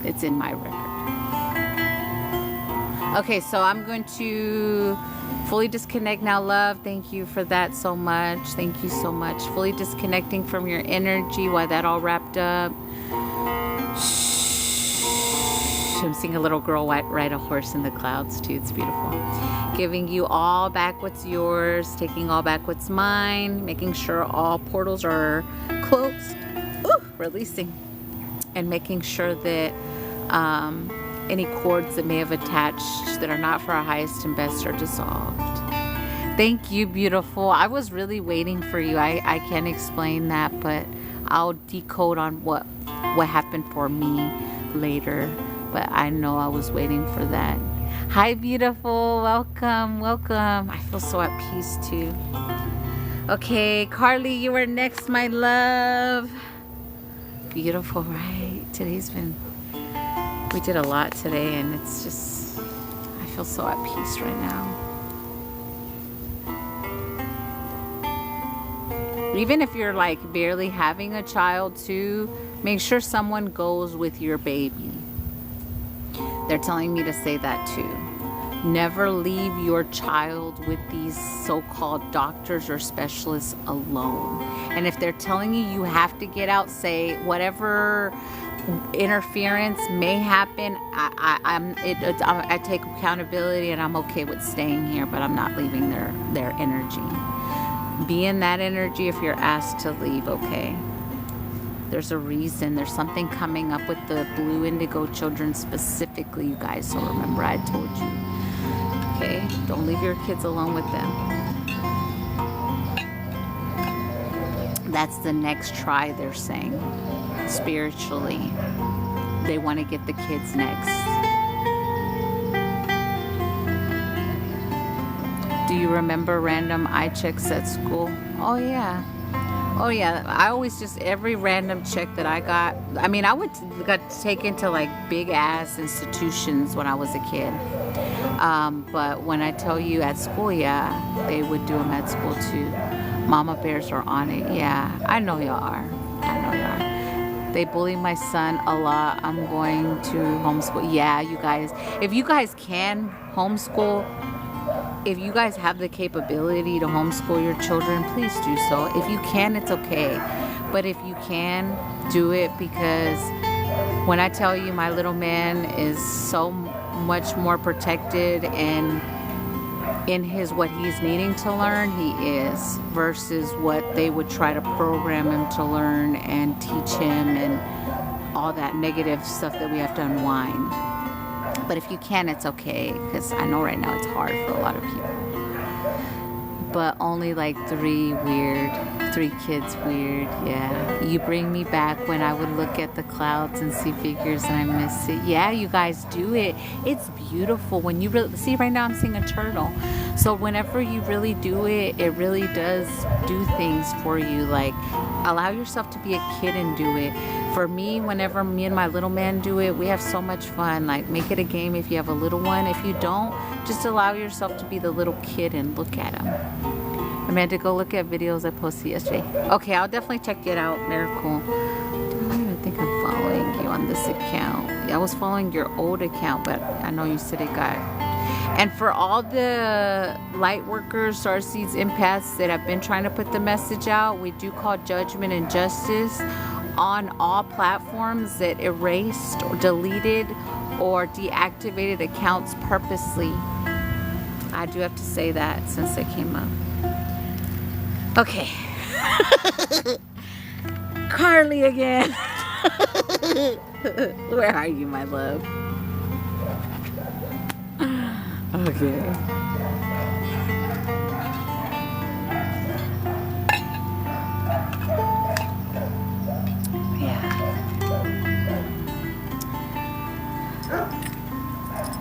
It's in my record. Okay, so I'm going to fully disconnect now, love. Thank you for that so much. Thank you so much. Fully disconnecting from your energy while that all wrapped up. I'm seeing a little girl ride a horse in the clouds too. It's beautiful. Giving you all back what's yours, taking all back what's mine, making sure all portals are closed. Releasing and making sure that any cords that may have attached that are not for our highest and best are dissolved. Thank you, beautiful. I was really waiting for you. I can't explain that, but I'll decode on what happened for me later. But I know I was waiting for that. Hi, beautiful. Welcome, welcome. I feel so at peace too. Okay, Carly, you are next, my love. Beautiful, right? We did a lot today, and it's just, I feel so at peace right now. Even if you're like barely having a child too, make sure someone goes with your baby. They're telling me to say that too. Never leave your child with these so-called doctors or specialists alone. And if they're telling you you have to get out, say whatever interference may happen, I take accountability and I'm okay with staying here, but I'm not leaving their energy. Be in that energy if you're asked to leave, okay? There's a reason. There's something coming up with the blue indigo children specifically, you guys. So remember, I told you. Okay? Don't leave your kids alone with them. That's the next try, they're saying. Spiritually. They want to get the kids next. Do you remember random eye checks at school? Oh, yeah. Oh, yeah. I always just, every random check that I got, I mean, got taken to like big ass institutions when I was a kid. But when I tell you at school, yeah, they would do them at school too. Mama bears are on it. Yeah, I know y'all are. I know y'all are. They bully my son a lot. I'm going to homeschool. Yeah, you guys, if you guys can homeschool, if you guys have the capability to homeschool your children, please do so. If you can, it's okay. But if you can, do it, because when I tell you my little man is so much more protected and in what he's needing to learn, he is, versus what they would try to program him to learn and teach him and all that negative stuff that we have to unwind. But if you can, it's okay, because I know right now it's hard for a lot of people. But only like 3 kids weird, yeah. You bring me back when I would look at the clouds and see figures and I miss it. Yeah, you guys do it. It's beautiful. When you really, see right now I'm seeing a turtle. So whenever you really do it, it really does do things for you. Like, allow yourself to be a kid and do it. For me, whenever me and my little man do it, we have so much fun. Like, make it a game if you have a little one. If you don't, just allow yourself to be the little kid and look at him. Amanda, go look at videos I posted yesterday. Okay, I'll definitely check it out. Miracle. I don't even think I'm following you on this account. I was following your old account, but I know you said it got... And for all the light workers, starseeds, empaths that have been trying to put the message out, we do call judgment and justice on all platforms that erased or deleted or deactivated accounts purposely. I do have to say that since it came up. Okay. Carly again. Where are you, my love? Okay. Yeah.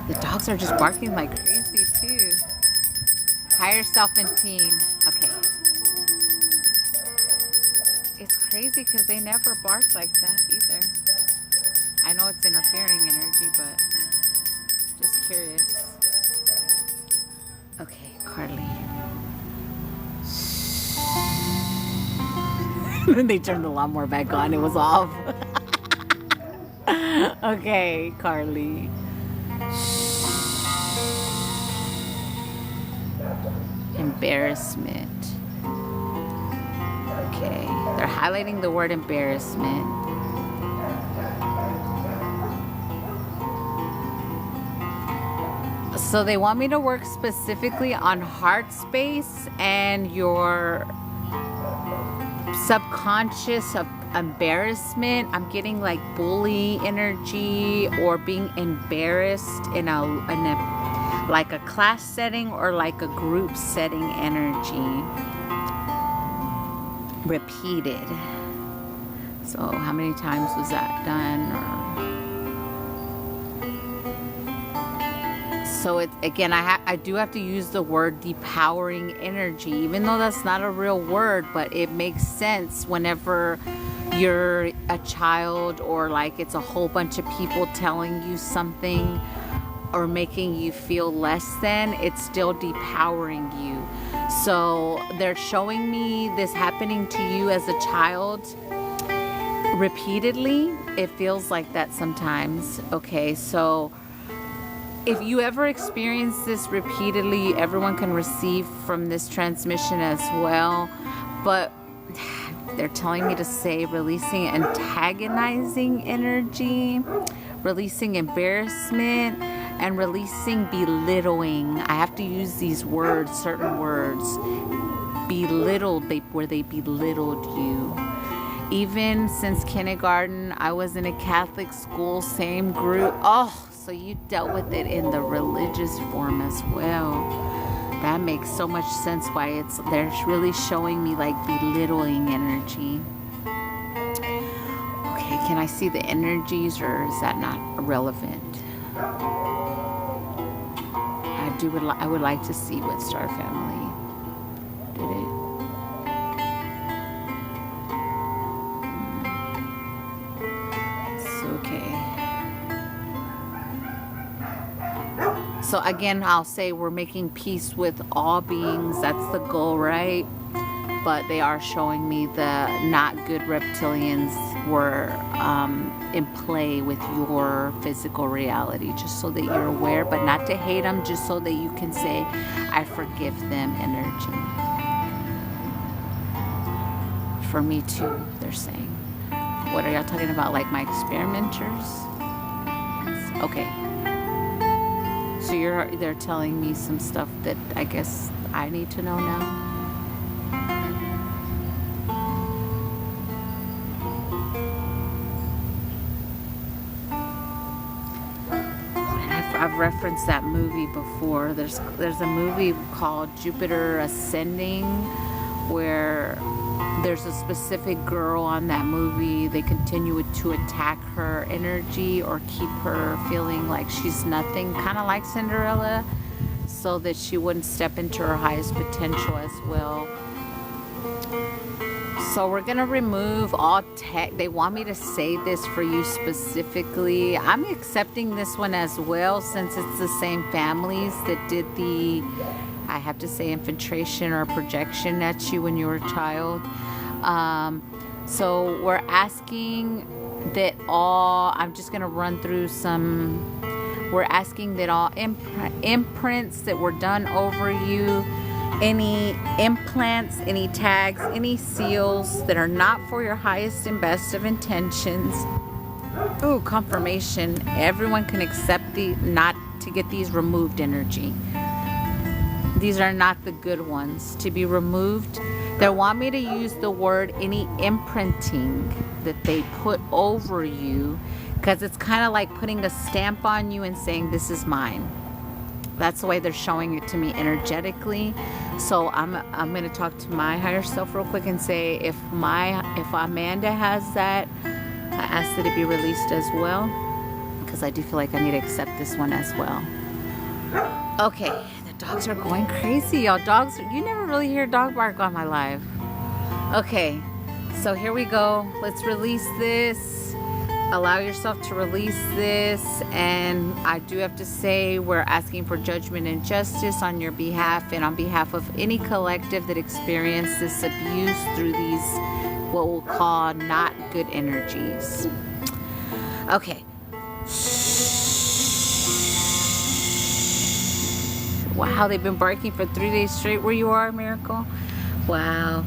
The dogs are just barking like crazy too. Higher self and team. Okay. It's crazy because they never bark like that either. I know it's interfering energy, but just curious. Okay, Carly. Then they turned the lawnmower back on. It was off. Okay, Carly. Embarrassment. Okay, they're highlighting the word embarrassment. So they want me to work specifically on heart space and your subconscious of embarrassment. I'm getting like bully energy or being embarrassed in a like a class setting or like a group setting energy. Repeated. So how many times was that done? So it's, again, I do have to use the word depowering energy, even though that's not a real word, but it makes sense whenever you're a child or like it's a whole bunch of people telling you something or making you feel less than, it's still depowering you. So they're showing me this happening to you as a child repeatedly. It feels like that sometimes. Okay, so if you ever experience this repeatedly, everyone can receive from this transmission as well. But they're telling me to say releasing antagonizing energy, releasing embarrassment, and releasing belittling. I have to use these words, certain words. Belittled, where they belittled you. Even since kindergarten, I was in a Catholic school, same group. Oh, so you dealt with it in the religious form as well. That makes so much sense why they're really showing me like belittling energy. Okay, can I see the energies or is that not relevant? I would like to see what Star Family did it. So again, I'll say we're making peace with all beings. That's the goal, right? But they are showing me the not good reptilians were in play with your physical reality, just so that you're aware, but not to hate them, just so that you can say, I forgive them energy. For me too, they're saying. What are y'all talking about? Like my experimenters? Okay. So they're telling me some stuff that I guess I need to know now. I've referenced that movie before. There's a movie called Jupiter Ascending where there's a specific girl on that movie. They continue to attack her energy or keep her feeling like she's nothing, kind of like Cinderella, so that she wouldn't step into her highest potential as well. So we're going to remove all tech. They want me to say this for you specifically. I'm accepting this one as well since it's the same families that did the, I have to say, infiltration or projection at you when you were a child. So we're asking that all, I'm just going to run through some, we're asking that all imprints that were done over you, any implants, any tags, any seals that are not for your highest and best of intentions. Ooh, confirmation. Everyone can accept not to get these removed energy. These are not the good ones to be removed. They want me to use the word any imprinting that they put over you, because it's kind of like putting a stamp on you and saying, this is mine. That's the way they're showing it to me energetically. So I'm going to talk to my higher self real quick and say, if Amanda has that, I ask that it be released as well, because I do feel like I need to accept this one as well. Okay, the dogs are going crazy, y'all. Dogs, you never really hear a dog bark on my live. Okay, so here we go. Let's release this. Allow yourself to release this. And I do have to say, we're asking for judgment and justice on your behalf and on behalf of any collective that experienced this abuse through these, what we'll call not good energies. Okay. Wow, they've been barking for 3 days straight where you are, Miracle. Wow.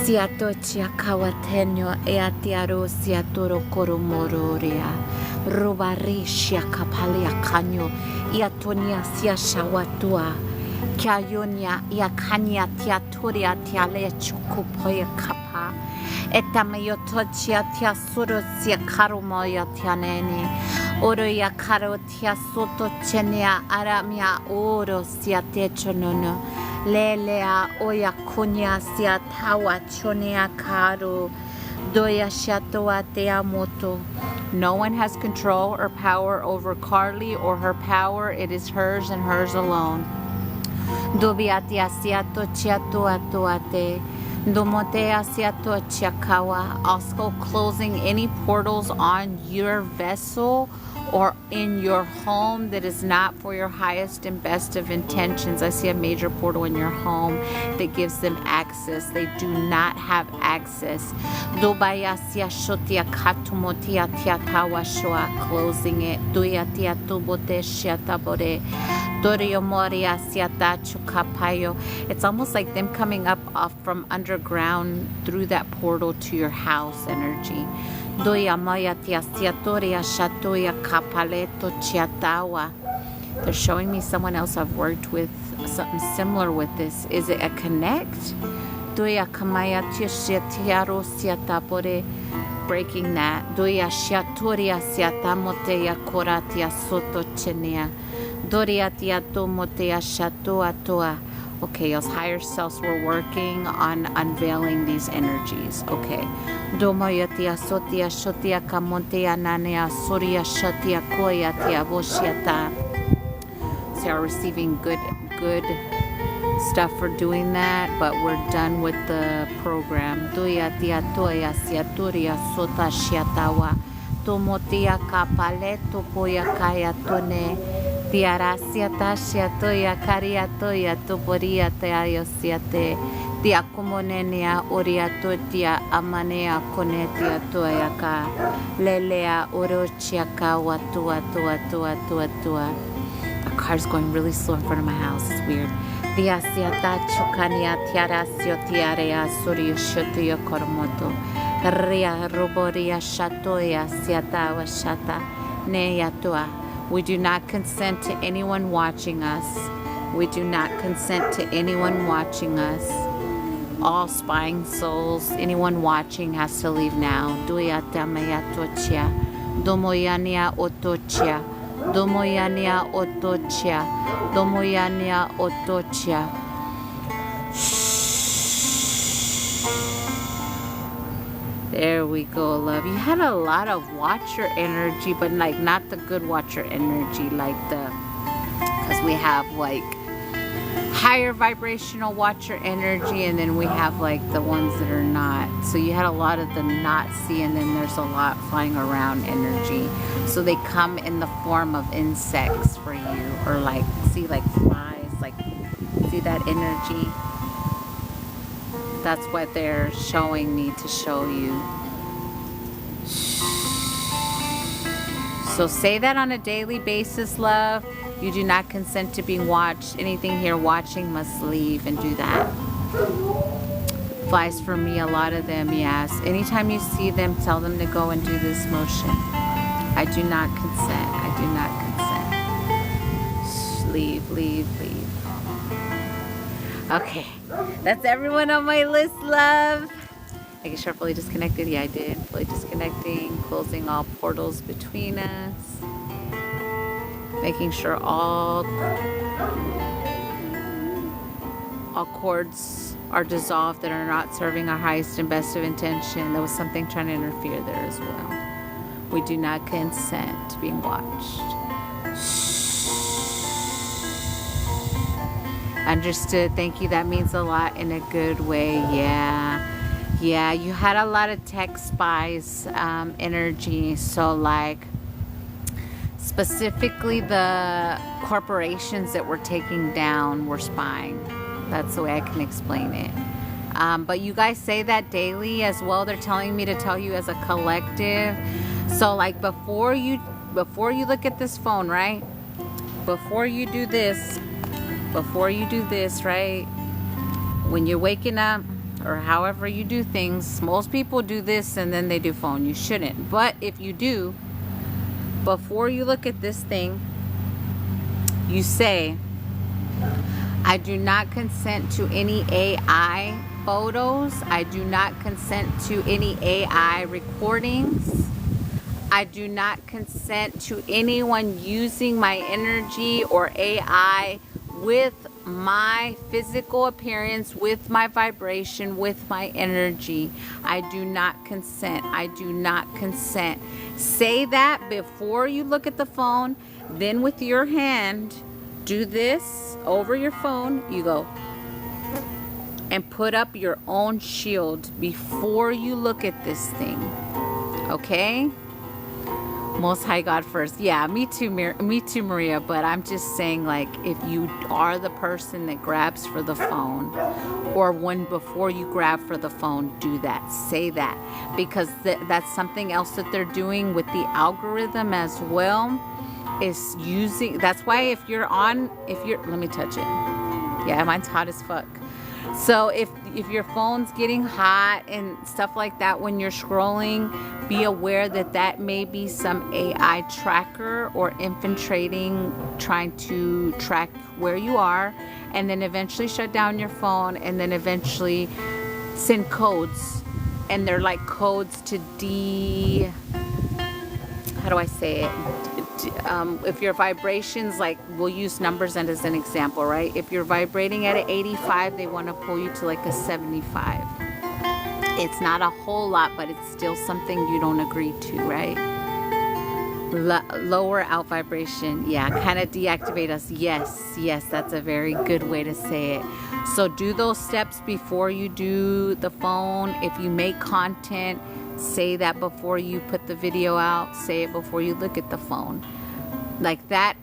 Siato chia kawatenyo e atiaro siatoro koromororia. Robarishia kapalia kanyo. Iatonia sia shawatua. Kyayonia iakania tiatoria tiale chukupoya kapa. Etamayotochia tia surosia karumoya tianene. Oroya karo tia soto chenia aramia oro sia techonono. Lelea oya kunya sia tawa chonea karo. Doya shatoa te amoto. No one has control or power over Carly or her power. It is hers and hers alone. Dobiati asiato chiato atuate. Domote asiato chiakawa. Also closing any portals on your vessel or in your home that is not for your highest and best of intentions. I see a major portal in your home that gives them access. They do not have access. Dobayasia shotia katumotia tiatawa shoa, closing it. Duyatia tubote shiatabore. It's almost like them coming up off from underground through that portal to your house energy. They're showing me someone else I've worked with, something similar with this. Is it a connect? Breaking that. Okay, those higher selves were working on unveiling these energies. Okay. So you're receiving good stuff for doing that, but we're done with the program. Tomotia kapaleto poya kaya tone tiarasia tasia toya karia toya toporia te ayosiate tia komonenia oriato tia amanea konetia toya ka lelea orochia ka watua tua. A car's going really slow in front of my house. It's weird. Tiasia tachukania tiarasio tiarea surio shotuyo koromoto. Ria roboria shatoya siatawa shata neyatua. We do not consent to anyone watching us. We do not consent to anyone watching us. All spying souls, anyone watching has to leave now. Duyatama tochia. Domoyania otochia. Domoyania otochia. Domoyania otochia. There we go, love. You had a lot of watcher energy, but like not the good watcher energy, like because we have like higher vibrational watcher energy, and then we have like the ones that are not. So you had a lot of the not see, and then there's a lot flying around energy. So they come in the form of insects for you, or like, see, like flies, like, see that energy? That's what they're showing me to show you. So say that on a daily basis, love. You do not consent to being watched. Anything here watching must leave, and do that. Flies for me, a lot of them, yes. Anytime you see them, tell them to go and do this motion. I do not consent. I do not consent. Leave, leave, leave. Okay, that's everyone on my list, love. I guess you're fully disconnected. Yeah, I did. Fully disconnecting, closing all portals between us, making sure all cords are dissolved that are not serving our highest and best of intention. There was something trying to interfere there as well. We do not consent to being watched. Understood. Thank you. That means a lot in a good way. Yeah, you had a lot of tech spies energy. So like specifically the corporations that were taking down were spying. That's the way I can explain it. But you guys say that daily as well. They're telling me to tell you as a collective. So like before you look at this phone, right? Before you do this, right? When you're waking up, or however you do things, most people do this and then they do phone. You shouldn't. But if you do, before you look at this thing, you say, I do not consent to any AI photos. I do not consent to any AI recordings. I do not consent to anyone using my energy or AI with my physical appearance, with my vibration, with my energy. I do not consent. I do not consent. Say that before you look at the phone. Then with your hand, do this over your phone. You go and put up your own shield before you look at this thing. Okay? Most High God first. Yeah, me too, Maria. But I'm just saying, like, if you are the person that grabs for the phone, or when before you grab for the phone, do that. Say that, because that's something else that they're doing with the algorithm as well. Is using. That's why if you're let me touch it. Yeah, mine's hot as fuck. So if your phone's getting hot and stuff like that when you're scrolling, be aware that may be some AI tracker or infiltrating, trying to track where you are, and then eventually shut down your phone, and then eventually send codes. And they're like codes to how do I say it? If your vibrations, like, we'll use numbers as an example, right? If you're vibrating at an 85, they want to pull you to like a 75. It's not a whole lot, but it's still something you don't agree to, right? Lower out vibration. Yeah, kind of deactivate us. Yes, that's a very good way to say it. So do those steps before you do the phone. If you make content, say that before you put the video out. Say it before you look at the phone. Like that,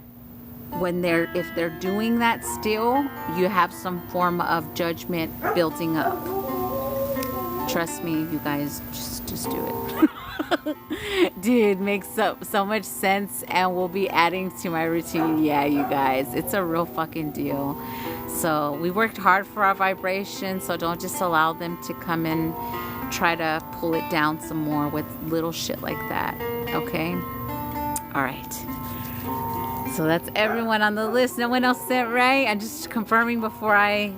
if they're doing that still, you have some form of judgment building up. Trust me, you guys, just do it. Dude, makes so much sense, and we'll be adding to my routine. Yeah, you guys, it's a real fucking deal. So we worked hard for our vibration, so don't just allow them to come in, try to pull it down some more with little shit like that. Okay? All right. So that's everyone on the list. No one else sent, right? I'm just confirming before I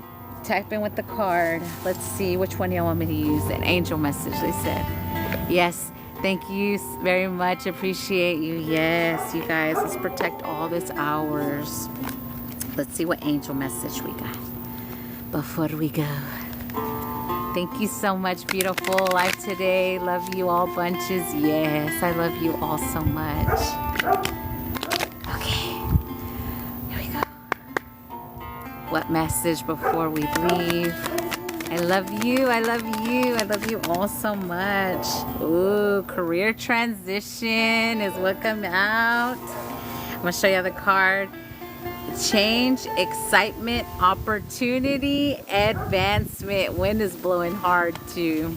type in with the card. Let's see which one y'all want me to use. An angel message, they said. Yes. Thank you very much. Appreciate you. Yes, you guys. Let's protect all this ours. Let's see what angel message we got before we go. Thank you so much, beautiful life today. Love you all bunches. Yes, I love you all so much. Okay, here we go. What message before we leave? I love you. I love you. I love you all so much. Ooh, career transition is what come out. I'm going to show you the card. Change, excitement, opportunity, advancement. Wind is blowing hard too.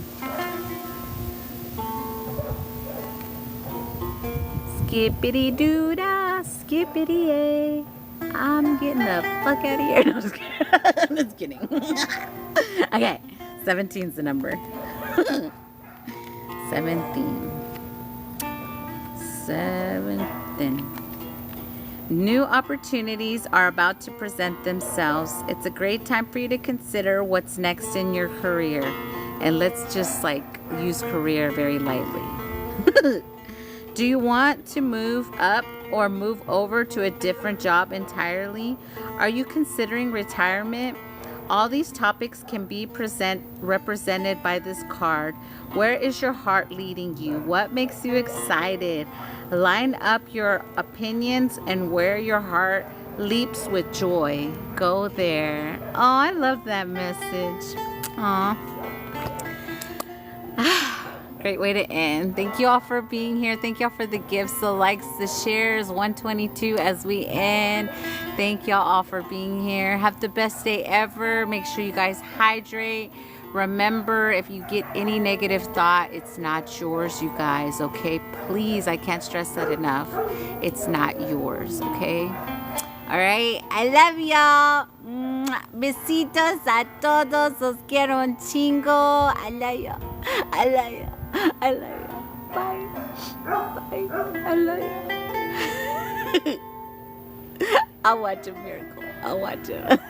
Skippity doo dah, skippity a. I'm getting the fuck out of here. No, I'm just kidding. I'm just kidding. Okay, 17's the number. 17. New opportunities are about to present themselves. It's a great time for you to consider what's next in your career. And let's just use career very lightly. Do you want to move up or move over to a different job entirely? Are you considering retirement? All these topics can be represented by this card. Where is your heart leading you? What makes you excited? Line up your opinions and where your heart leaps with joy. Go there. Oh, I love that message. Aw. Great way to end. Thank you all for being here. Thank y'all for the gifts, the likes, the shares. 122 as we end. Thank y'all all for being here. Have the best day ever. Make sure you guys hydrate. Remember, if you get any negative thought, it's not yours, you guys, okay? Please, I can't stress that enough. It's not yours, okay? All right, I love y'all. Besitos a todos. Los quiero un chingo. I love y'all. I love y'all. I love you. Bye. Bye. I love you. I'll watch a miracle. I'll watch it.